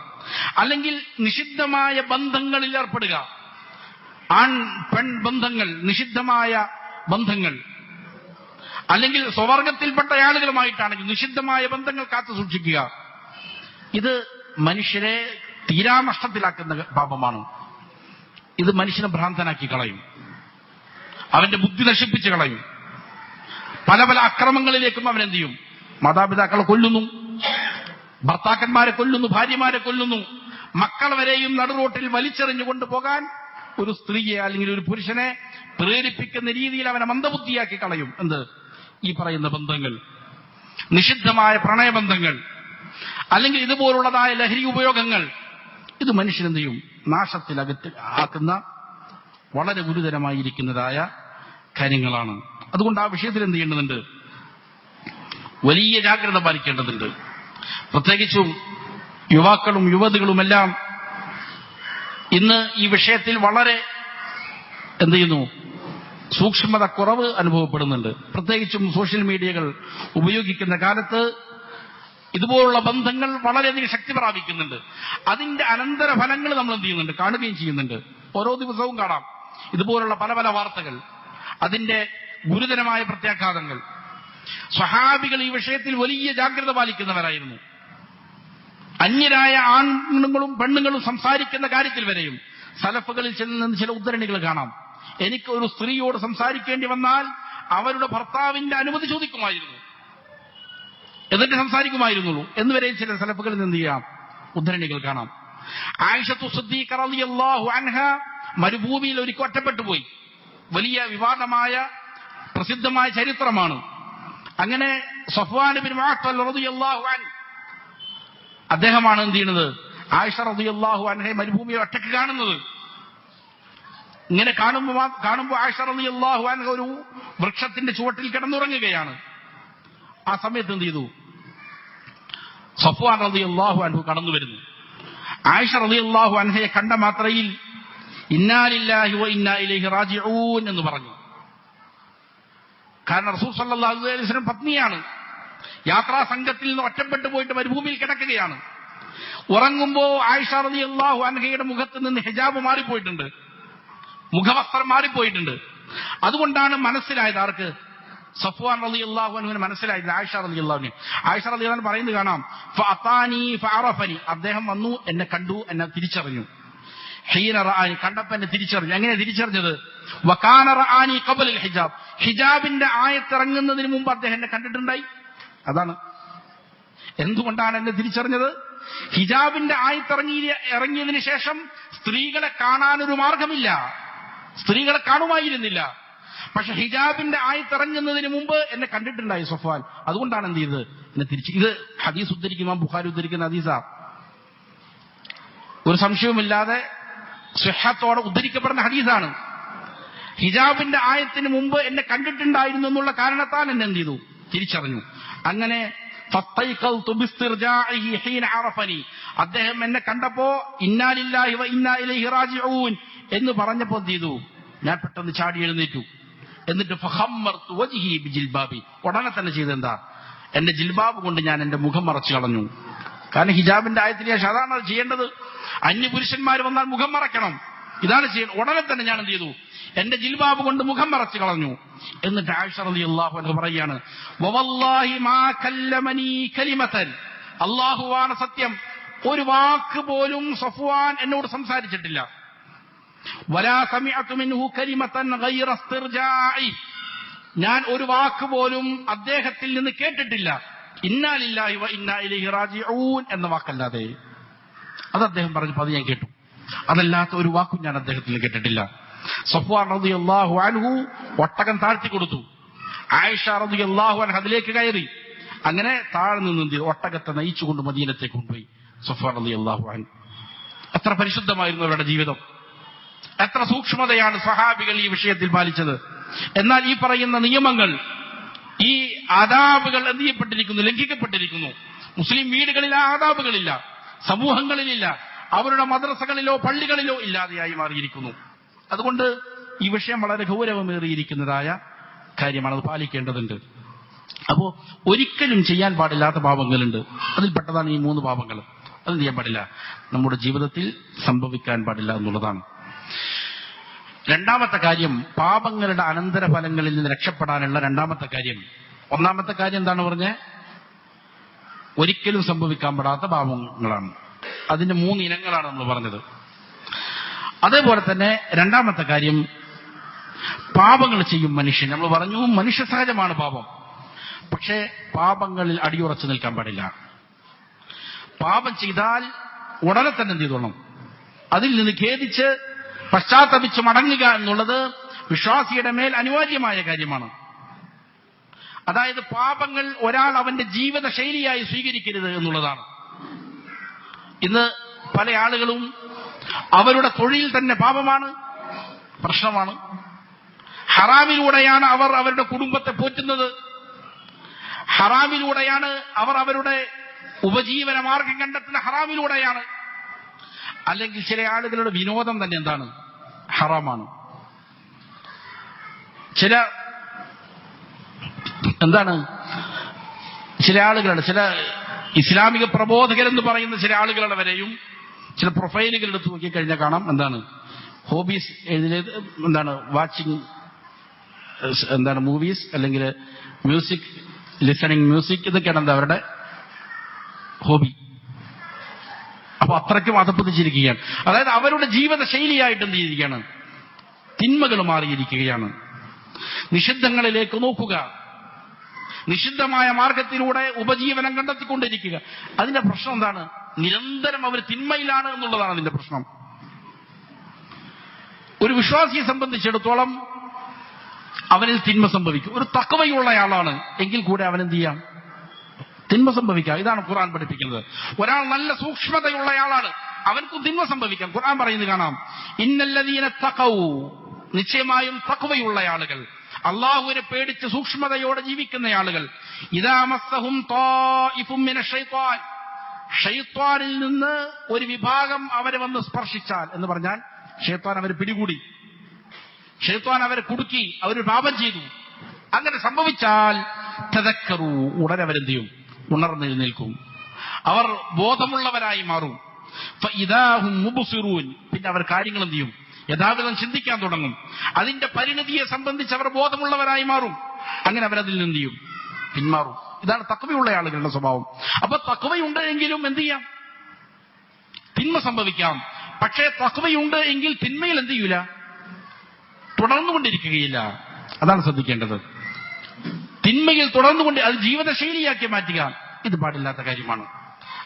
അല്ലെങ്കിൽ നിഷിദ്ധമായ ബന്ധങ്ങളിൽ ഏർപ്പെടുക, ആൺ പെൺ ബന്ധങ്ങൾ, നിഷിദ്ധമായ ബന്ധങ്ങൾ, അല്ലെങ്കിൽ സ്വവർഗത്തിൽപ്പെട്ട ആളുകളുമായിട്ടാണെങ്കിൽ നിഷിദ്ധമായ ബന്ധങ്ങൾ കാത്തു സൂക്ഷിക്കുക. ഇത് മനുഷ്യരെ തീരാനഷ്ടത്തിലാക്കുന്ന പാപമാണ്. ഇത് മനുഷ്യനെ ഭ്രാന്തനാക്കി കളയും, അവന്റെ ബുദ്ധി നശിപ്പിച്ച് കളയും. പല പല അക്രമങ്ങളിലേക്കും അവനെന്ത് ചെയ്യും? മാതാപിതാക്കളെ കൊല്ലുന്നു, ഭർത്താക്കന്മാരെ കൊല്ലുന്നു, ഭാര്യമാരെ കൊല്ലുന്നു, മക്കൾ വരെയും നടുറോട്ടിൽ വലിച്ചെറിഞ്ഞു കൊണ്ടുപോകാൻ ഒരു സ്ത്രീയെ അല്ലെങ്കിൽ ഒരു പുരുഷനെ പ്രേരിപ്പിക്കുന്ന രീതിയിൽ അവനെ മന്ദബുദ്ധിയാക്കി കളയും. എന്ത്? ഈ പറയുന്ന ബന്ധങ്ങൾ, നിഷിദ്ധമായ പ്രണയബന്ധങ്ങൾ, അല്ലെങ്കിൽ ഇതുപോലുള്ളതായ ലഹരി ഉപയോഗങ്ങൾ, ഇത് മനുഷ്യനെന്ത് ചെയ്യും? നാശത്തിലകത്ത് ആക്കുന്ന വളരെ ഗുരുതരമായിരിക്കുന്നതായ കാര്യങ്ങളാണ്. അതുകൊണ്ട് ആ വിഷയത്തിൽ എന്ത് ചെയ്യേണ്ടതുണ്ട്? വലിയ ജാഗ്രത പാലിക്കേണ്ടതുണ്ട്. പ്രത്യേകിച്ചും യുവാക്കളും യുവതികളുമെല്ലാം ഇന്ന് ഈ വിഷയത്തിൽ വളരെ എന്ത് ചെയ്യുന്നു? സൂക്ഷ്മത കുറവ് അനുഭവപ്പെടുന്നുണ്ട്. പ്രത്യേകിച്ചും സോഷ്യൽ മീഡിയകൾ ഉപയോഗിക്കുന്ന കാലത്ത് ഇതുപോലുള്ള ബന്ധങ്ങൾ വളരെയധികം ശക്തി പ്രാപിക്കുന്നുണ്ട്. അതിന്റെ അനന്തരഫലങ്ങൾ നമ്മൾ എന്ത് ചെയ്യുന്നുണ്ട്? കാണുകയും ചെയ്യുന്നുണ്ട്. ഓരോ ദിവസവും കാണാം ഇതുപോലുള്ള പല പല വാർത്തകൾ, അതിന്റെ ഗുരുതരമായ പ്രത്യാഘാതങ്ങൾ. സ്വഹാബികൾ ഈ വിഷയത്തിൽ വലിയ ജാഗ്രത പാലിക്കുന്നവരായിരുന്നു. അന്യരായ ആണുങ്ങളും പെണ്ണുങ്ങളും സംസാരിക്കുന്ന കാര്യത്തിൽ വരെയും സലഫുകളിൽ ചെന്ന് ചില ഉദ്ധരണികൾ കാണാം. എനിക്ക് ഒരു സ്ത്രീയോട് സംസാരിക്കേണ്ടി വന്നാൽ അവരുടെ ഭർത്താവിന്റെ അനുമതി ചോദിക്കുമായിരുന്നു, എന്നിട്ട് സംസാരിക്കുമായിരുന്നുള്ളൂ എന്നുവരെയും ചില സലഫുകളിൽ എന്ത് ചെയ്യാം ഉദ്ധരണികൾ കാണാം. ആയിഷത്തു സിദ്ദീഖ റളിയല്ലാഹു അൻഹ മരുഭൂമിയിൽ ഒരിക്കൽ ഒറ്റപ്പെട്ടു പോയി. വലിയ വിവാദമായ പ്രസിദ്ധമായ ചരിത്രമാണ്. അങ്ങനെ സഫ്വാൻ ബിൻ മുഅത്തൽ റളിയല്ലാഹു അൻഹു അദ്ദേഹമാണ് എന്ത് ചെയ്യുന്നത്? ആയിഷ റളിയല്ലാഹു അൻഹയെ മരുഭൂമിയിൽ ഒറ്റയ്ക്ക് കാണുന്നത്. ഇങ്ങനെ കാണുമ്പോൾ ആയിഷ റളിയല്ലാഹു അൻഹ ഒരു വൃക്ഷത്തിന്റെ ചുവട്ടിൽ കിടന്നുറങ്ങുകയാണ്. ആ സമയത്ത് എന്ത് ചെയ്തു? സഫ്വാൻ റളിയല്ലാഹു അൻഹു കടന്നു വരുന്നു. ആയിഷ റളിയല്ലാഹു അൻഹയെ കണ്ട മാത്രയിൽ ഇന്നാ ലില്ലാഹി വ ഇന്നാ ഇലൈഹി റാജിഊൻ എന്ന് പറഞ്ഞു. കാരണം റസൂൽ സല്ലല്ലാഹു അലൈഹി വസല്ലം പത്നിയാണ്. യാത്രാ സംഘത്തിൽ നിന്ന് ഒറ്റപ്പെട്ടു പോയിട്ട് മരുഭൂമിയിൽ കിടക്കുകയാണ്. ഉറങ്ങുമ്പോ ആയിഷ റളിയല്ലാഹു അൻഹയുടെ മുഖത്ത് നിന്ന് ഹിജാബ് മാറിപ്പോയിട്ടുണ്ട്, മുഖവസ്ത്രം മാറിപ്പോയിട്ടുണ്ട്. അതുകൊണ്ടാണ് മനസ്സിലായത് ആർക്ക്? സഫ്വാൻ റളിയല്ലാഹു അൻഹുവിന് മനസ്സിലായത് ആയിഷ റളിയല്ലാഹു അൻഹ. ആയിഷ റളിയല്ലാഹു അൻഹ പറയുന്നത് കാണാം, ഫഅതാനി ഫഅറഫനി, അദ്ദേഹം വന്നു, എന്നെ കണ്ടു, എന്നെ തിരിച്ചറിഞ്ഞു. ഹീന റആനി, കണ്ടപ്പോൾ എന്നെ തിരിച്ചറിഞ്ഞു. എങ്ങനെ തിരിച്ചറിഞ്ഞത്? വകാന റആനി ഖബലൽ ഹിജാബ്, ഹിജാബിന്റെ ആയത്തിറങ്ങുന്നതിന് മുമ്പ് അദ്ദേഹം എന്നെ കണ്ടിട്ടുണ്ടായി. അതാണ് എന്തുകൊണ്ടാണ് എന്നെ തിരിച്ചറിഞ്ഞത്? ഹിജാബിന്റെ ഇറങ്ങിയതിന് ശേഷം സ്ത്രീകളെ കാണാനൊരു മാർഗമില്ല, സ്ത്രീകളെ കാണുമായിരുന്നില്ല. പക്ഷെ ഹിജാബിന്റെ ആയത്തിറങ്ങുന്നതിന് മുമ്പ് എന്നെ കണ്ടിട്ടുണ്ടായി സഫ്വാൻ. അതുകൊണ്ടാണ് എന്ത് ചെയ്തത്? എന്നെ തിരിച്ച്. ഇത് ഹദീസ് ഉദ്ധരിക്കുന്ന ബുഖാരി ഉദ്ധരിക്കുന്ന ഹദീസാ, ഒരു സംശയവുമില്ലാതെ സ്വഹത്തോടെ ഉദ്ധരിക്കപ്പെടുന്ന ഹദീസാണ്. ഹിജാബിന്റെ ആയത്തിന് മുമ്പ് എന്നെ കണ്ടിട്ടുണ്ടായിരുന്നു എന്നുള്ള കാരണത്താൽ എന്നെ എന്ത് ചെയ്തു? തിരിച്ചറിഞ്ഞു. അങ്ങനെ അദ്ദേഹം എന്നെ കണ്ടപ്പോ ഇന്നാ ലില്ലാഹി വ ഇന്നാ ഇലൈഹി റാജിഊൻ എന്ന് പറഞ്ഞപ്പോ എന്ത് ചെയ്തു? ഞാൻ പെട്ടെന്ന് ചാടി എഴുന്നേറ്റു. എന്നിട്ട് ഫഖമ്മർതു വജ്ഹി ബിജിൽബാബി, ഉടനെ തന്നെ ചെയ്തെന്താ, എന്റെ ജിൽബാബ് കൊണ്ട് ഞാൻ എന്റെ മുഖം മറച്ചു കളഞ്ഞു. കാരണം ഹിജാബിന്റെ ആയത്തിന് ശേഷം അതാണ് അത് ചെയ്യേണ്ടത്. അന്യപുരുഷന്മാർ വന്നാൽ മുഖം മറക്കണം, ഇതാണ് ചെയ്യുന്നത്. ഉടനെ തന്നെ ഞാൻ എന്ത് ചെയ്തു? എന്റെ ജിൽബാബ് കൊണ്ട് മുഖം മറച്ചു കളഞ്ഞു. എന്നിട്ട് ആയിഷ റളിയല്ലാഹു അൻഹ പറയാണ്, വവല്ലാഹി മാ കല്ലമനി കലിമതൻ, അല്ലാഹുവാണ് സത്യം, ഒരു വാക്ക് പോലും സഫ്വാൻ എന്നോട് സംസാരിച്ചിട്ടില്ല. വലാ സമിഅതു മിൻഹു കലിമതൻ ഗൈറ ഇസ്തിർജാഇ, ഞാൻ ഒരു വാക്ക് പോലും അദ്ദേഹത്തിൽ നിന്ന് കേട്ടിട്ടില്ല ഇന്നാ ലില്ലാഹി വ ഇന്നാ ഇലൈഹി റാജിഊൻ എന്ന വാക്കല്ലാതെ. അത് അദ്ദേഹം പറഞ്ഞപ്പോൾ അത് ഞാൻ കേട്ടു. അതല്ലാത്ത ഒരു വാക്കും ഞാൻ അദ്ദേഹത്തിൽ കേട്ടിട്ടില്ല. സഫ്വാൻ റളിയല്ലാഹു അൻഹു ഒട്ടകം താഴ്ത്തി കൊടുത്തു. ആയിഷ റളിയല്ലാഹു അൻഹ അതിലേക്ക് കയറി. അങ്ങനെ താഴ്ന്നു നിന്ന് ഒട്ടകത്തെ നയിച്ചുകൊണ്ട് മദീനത്തേക്ക് കൊണ്ടുപോയി സഫ്വാൻ റളിയല്ലാഹു അൻഹു. എത്ര പരിശുദ്ധമായിരുന്നു അവരുടെ ജീവിതം, എത്ര സൂക്ഷ്മതയാണ് സ്വഹാബികൾ ഈ വിഷയത്തിൽ പാലിച്ചത്. എന്നാൽ ഈ പറയുന്ന നിയമങ്ങൾ, ഈ ആദാബുകൾ എന്ത് ചെയ്യപ്പെട്ടിരിക്കുന്നു? ലംഘിക്കപ്പെട്ടിരിക്കുന്നു. മുസ്ലിം വീടുകളിൽ ആ ആദാബുകളില്ല, സമൂഹങ്ങളിലില്ല, അവരുടെ മദ്രസകളിലോ പള്ളികളിലോ ഇല്ലാതെയായി മാറിയിരിക്കുന്നു. അതുകൊണ്ട് ഈ വിഷയം വളരെ ഗൗരവമേറിയിരിക്കുന്നതായ കാര്യമാണ്, അത് പാലിക്കേണ്ടതുണ്ട്. അപ്പോ ഒരിക്കലും ചെയ്യാൻ പാടില്ലാത്ത പാപങ്ങളുണ്ട്. അതിൽപ്പെട്ടതാണ് ഈ 3 പാപങ്ങൾ. അത് ചെയ്യാൻ പാടില്ല, നമ്മുടെ ജീവിതത്തിൽ സംഭവിക്കാൻ പാടില്ല എന്നുള്ളതാണ്. രണ്ടാമത്തെ കാര്യം, പാപങ്ങളുടെ അനന്തരഫലങ്ങളിൽ നിന്ന് രക്ഷപ്പെടാനുള്ള രണ്ടാമത്തെ കാര്യം. ഒന്നാമത്തെ കാര്യം എന്താണ് പറഞ്ഞത്? ഒരിക്കലും സംഭവിക്കാൻ പെടാത്ത പാപങ്ങളാണ്. അതിന്റെ 3 ഇനങ്ങളാണ് നമ്മൾ പറഞ്ഞത്. അതേപോലെ തന്നെ രണ്ടാമത്തെ കാര്യം, പാപങ്ങൾ ചെയ്യും മനുഷ്യൻ. നമ്മൾ പറഞ്ഞു മനുഷ്യ സഹജമാണ് പാപം. പക്ഷേ പാപങ്ങളിൽ അടിയുറച്ചു നിൽക്കാൻ പാടില്ല. പാപം ചെയ്താൽ ഉടനെ തന്നെ എന്ത് ചെയ്തോണം? അതിൽ നിന്ന് ഖേദിച്ച് പശ്ചാത്തപിച്ച് മടങ്ങുക എന്നുള്ളത് വിശ്വാസിയുടെ മേൽ അനിവാര്യമായ കാര്യമാണ്. അതായത് പാപങ്ങൾ ഒരാൾ അവന്റെ ജീവിത ശൈലിയായി സ്വീകരിക്കരുത് എന്നുള്ളതാണ്. ഇന്ന് പല ആളുകളും അവരുടെ തൊഴിൽ തന്നെ പാപമാണ്, പ്രശ്നമാണ്. ഹറാമിലൂടെയാണ് അവർ അവരുടെ കുടുംബത്തെ പോറ്റുന്നത്, ഹറാമിലൂടെയാണ് അവർ അവരുടെ ഉപജീവന മാർഗം കണ്ടെത്തുന്ന ഹറാമിലൂടെയാണ്. അല്ലെങ്കിൽ ചില ആളുകളുടെ വിനോദം തന്നെ എന്താണ്? ഹറാമാണ്. ചില ആളുകളുടെ, ചില ഇസ്ലാമിക പ്രബോധകരെന്ന് പറയുന്ന ചില ആളുകളുടെ വരെയും ചില പ്രൊഫൈലുകൾ എടുത്ത് നോക്കിക്കഴിഞ്ഞാൽ കാണാം എന്താണ് ഹോബീസ് എഴുതിയത്, വാച്ചിങ് മൂവീസ്, അല്ലെങ്കിൽ മ്യൂസിക്, ലിസണിങ് മ്യൂസിക്, ഇതൊക്കെയാണ് അവരുടെ ഹോബി. അപ്പൊ അത്രയ്ക്കും അതപ്പതിച്ചിരിക്കുകയാണ്. അതായത് അവരുടെ ജീവിത ശൈലിയായിട്ട് എന്ത് ചെയ്തിരിക്കുകയാണ്? തിന്മകൾ മാറിയിരിക്കുകയാണ്. നിഷിദ്ധങ്ങളിലേക്ക് നോക്കുക, നിഷിദ്ധമായ മാർഗത്തിലൂടെ ഉപജീവനം കണ്ടെത്തിക്കൊണ്ടിരിക്കുക. അതിന്റെ പ്രശ്നം എന്താണ്? നിരന്തരം അവർ തിന്മയിലാണ് എന്നുള്ളതാണ് അതിന്റെ പ്രശ്നം. ഒരു വിശ്വാസിയെ സംബന്ധിച്ചിടത്തോളം അവനിൽ തിന്മ സംഭവിക്കും. ഒരു തഖ്വയുള്ളയാളാണ് എങ്കിൽ കൂടെ അവനെന്ത് ചെയ്യാം? തിന്മ സംഭവിക്കാം. ഇതാണ് ഖുർആൻ പഠിപ്പിക്കുന്നത്. ഒരാൾ നല്ല സൂക്ഷ്മതയുള്ളയാളാണ്, അവൻക്കും തിന്മ സംഭവിക്കാം. ഖുർആൻ പറയുന്നത് കാണാം, ഇന്നല്ലദീന തഖൗ, നിശ്ചയമായും തഖ്വയുള്ള ആളുകൾ, അള്ളാഹുവിനെ പേടിച്ച് സൂക്ഷ്മതയോടെ ജീവിക്കുന്ന ആളുകൾ, ഇദാ മസ്സഹും ത്വായിഫും മിനശ് ശൈത്വാൻ, ഷൈത്വാനിൽ നിന്ന് ഒരു വിഭാഗം അവരെ വന്ന് സ്പർശിച്ചാൽ എന്ന് പറഞ്ഞാൽ ഷൈത്വാൻ അവരെ പിടികൂടി, ഷൈത്വാൻ അവരെ കുടുക്കി, അവർ പാപം ചെയ്തു. അങ്ങനെ സംഭവിച്ചാൽ തദക്കറു, ഉടനെ അവരെന്ത് ചെയ്യും? ഉണർന്നെഴുന്നേൽക്കും, അവർ ബോധമുള്ളവരായി മാറും. ഫഇദാഹും മുബ്സിറൂൻ, പിന്നെ അവർ കാര്യങ്ങൾ എന്ത് ചെയ്യും? യഥാവിധം ചിന്തിക്കാൻ തുടങ്ങും. അതിന്റെ പരിണതിയെ സംബന്ധിച്ച് അവർ ബോധമുള്ളവരായി മാറും. അങ്ങനെ അവരതിൽ നിന്ന് എന്ത് ചെയ്യും? പിന്മാറും. ഇതാണ് തഖ്വയുള്ള ആളുകളുടെ സ്വഭാവം. അപ്പൊ തഖ്വയുണ്ട് എങ്കിലും എന്ത് ചെയ്യാം? തിന്മ സംഭവിക്കാം. പക്ഷേ തഖ്വയുണ്ട് എങ്കിൽ തിന്മയിൽ എന്ത് ചെയ്യൂല? തുടർന്നുകൊണ്ടിരിക്കുകയില്ല. അതാണ് ശ്രദ്ധിക്കേണ്ടത്. തിന്മയിൽ തുടർന്നുകൊണ്ട് അത് ജീവിതശൈലിയാക്കി മാറ്റുക, ഇത് പാടില്ലാത്ത കാര്യമാണ്.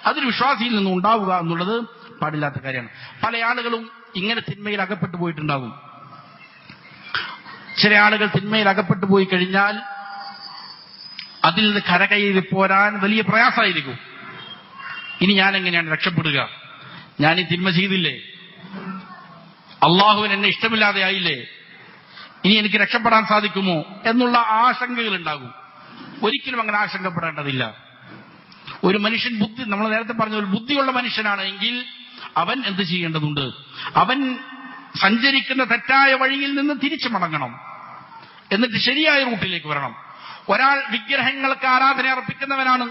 അതൊരു വിശ്വാസിയിൽ നിന്നും ഉണ്ടാവുക എന്നുള്ളത് പാടില്ലാത്ത കാര്യമാണ്. പല ആളുകളും ഇങ്ങനെ തിന്മയിൽ അകപ്പെട്ടു പോയിട്ടുണ്ടാകും. ചില ആളുകൾ തിന്മയിൽ അകപ്പെട്ടു പോയി കഴിഞ്ഞാൽ അതിൽ നിന്ന് കരകയറി പോരാൻ വലിയ പ്രയാസമായിരിക്കും. ഇനി ഞാൻ എങ്ങനെയാണ് രക്ഷപ്പെടുക? ഞാൻ ഈ തിന്മ ചെയ്തില്ലേ, അള്ളാഹുവിന് എന്നെ ഇഷ്ടമില്ലാതെ ആയില്ലേ, ഇനി എനിക്ക് രക്ഷപ്പെടാൻ സാധിക്കുമോ എന്നുള്ള ആശങ്കകൾ ഉണ്ടാകും. ഒരിക്കലും അങ്ങനെ ആശങ്കപ്പെടേണ്ടതില്ല. ഒരു മനുഷ്യൻ ബുദ്ധി, നമ്മൾ നേരത്തെ പറഞ്ഞ ഒരു ബുദ്ധിയുള്ള മനുഷ്യനാണ് എങ്കിൽ അവൻ എന്ത് ചെയ്യേണ്ടതുണ്ട്? അവൻ സഞ്ചരിക്കുന്ന തെറ്റായ വഴിയിൽ നിന്ന് തിരിച്ചു മടങ്ങണം, എന്നിട്ട് ശരിയായ റൂട്ടിലേക്ക് വരണം. ഒരാൾ വിഗ്രഹങ്ങൾക്ക് ആരാധന അർപ്പിക്കുന്നവനാണ്,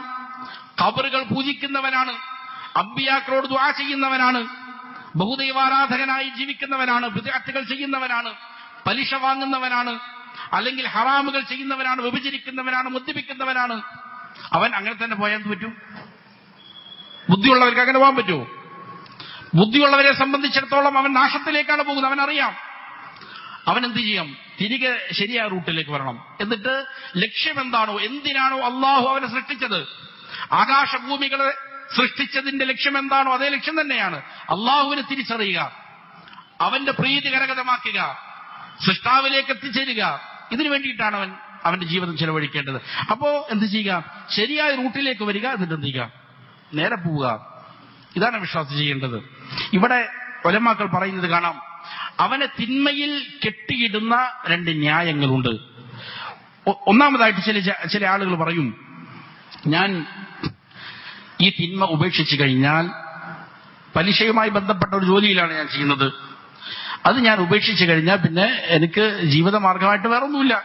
ഖബറുകൾ പൂജിക്കുന്നവനാണ്, അമ്പിയാക്കളോട് ദുആ ചെയ്യുന്നവനാണ്, ബഹുദൈവാരാധകനായി ജീവിക്കുന്നവനാണ്, ബിദ്അത്തുകൾ ചെയ്യുന്നവനാണ്, പലിശ വാങ്ങുന്നവനാണ്, അല്ലെങ്കിൽ ഹറാമുകൾ ചെയ്യുന്നവനാണ്, വ്യഭിചരിക്കുന്നവനാണ്, മദ്യപിക്കുന്നവനാണ്, അവൻ അങ്ങനെ തന്നെ പോയാൽ പറ്റും? ബുദ്ധിയുള്ളവർക്ക് അങ്ങനെ പോകാൻ പറ്റുമോ? ബുദ്ധിയുള്ളവരെ സംബന്ധിച്ചിടത്തോളം അവൻ നാശത്തിലേക്കാണ് പോകുന്നത്. അവനറിയാം. അവൻ എന്ത് ചെയ്യും? തിരികെ ശരിയായ റൂട്ടിലേക്ക് വരണം. എന്നിട്ട് ലക്ഷ്യം എന്താണോ, എന്തിനാണോ അള്ളാഹു അവനെ സൃഷ്ടിച്ചത്, ആകാശഭൂമികളെ സൃഷ്ടിച്ചതിന്റെ ലക്ഷ്യം എന്താണോ അതേ ലക്ഷ്യം തന്നെയാണ്. അള്ളാഹുവിനെ തിരിച്ചറിയുക, അവന്റെ പ്രീതി കരഗതമാക്കുക, സൃഷ്ടാവിലേക്ക് എത്തിച്ചേരുക. ഇതിനു വേണ്ടിയിട്ടാണ് അവന്റെ ജീവിതം ചെലവഴിക്കേണ്ടത്. അപ്പോ എന്ത് ചെയ്യുക? ശരിയായ റൂട്ടിലേക്ക് വരിക, എന്നിട്ട് എന്ത് ചെയ്യുക? നേരെ പോവുക. ഇതാണ് വിശ്വാസം ചെയ്യേണ്ടത്. ഇവിടെ ഉലമാക്കൾ പറയുന്നത് കാണാം, അവനെ തിന്മയിൽ കെട്ടിയിടുന്ന രണ്ട് ന്യായങ്ങളുണ്ട്. ഒന്നാമതായിട്ട് ചില ആളുകൾ പറയും, ഞാൻ ഈ തിന്മ ഉപേക്ഷിച്ചു കഴിഞ്ഞാൽ, പലിശയുമായി ബന്ധപ്പെട്ട ഒരു ജോലിയിലാണ് ഞാൻ ചെയ്യുന്നത്, അത് ഞാൻ ഉപേക്ഷിച്ചു കഴിഞ്ഞാൽ പിന്നെ എനിക്ക് ജീവിതമാർഗമായിട്ട് വേറൊന്നുമില്ല.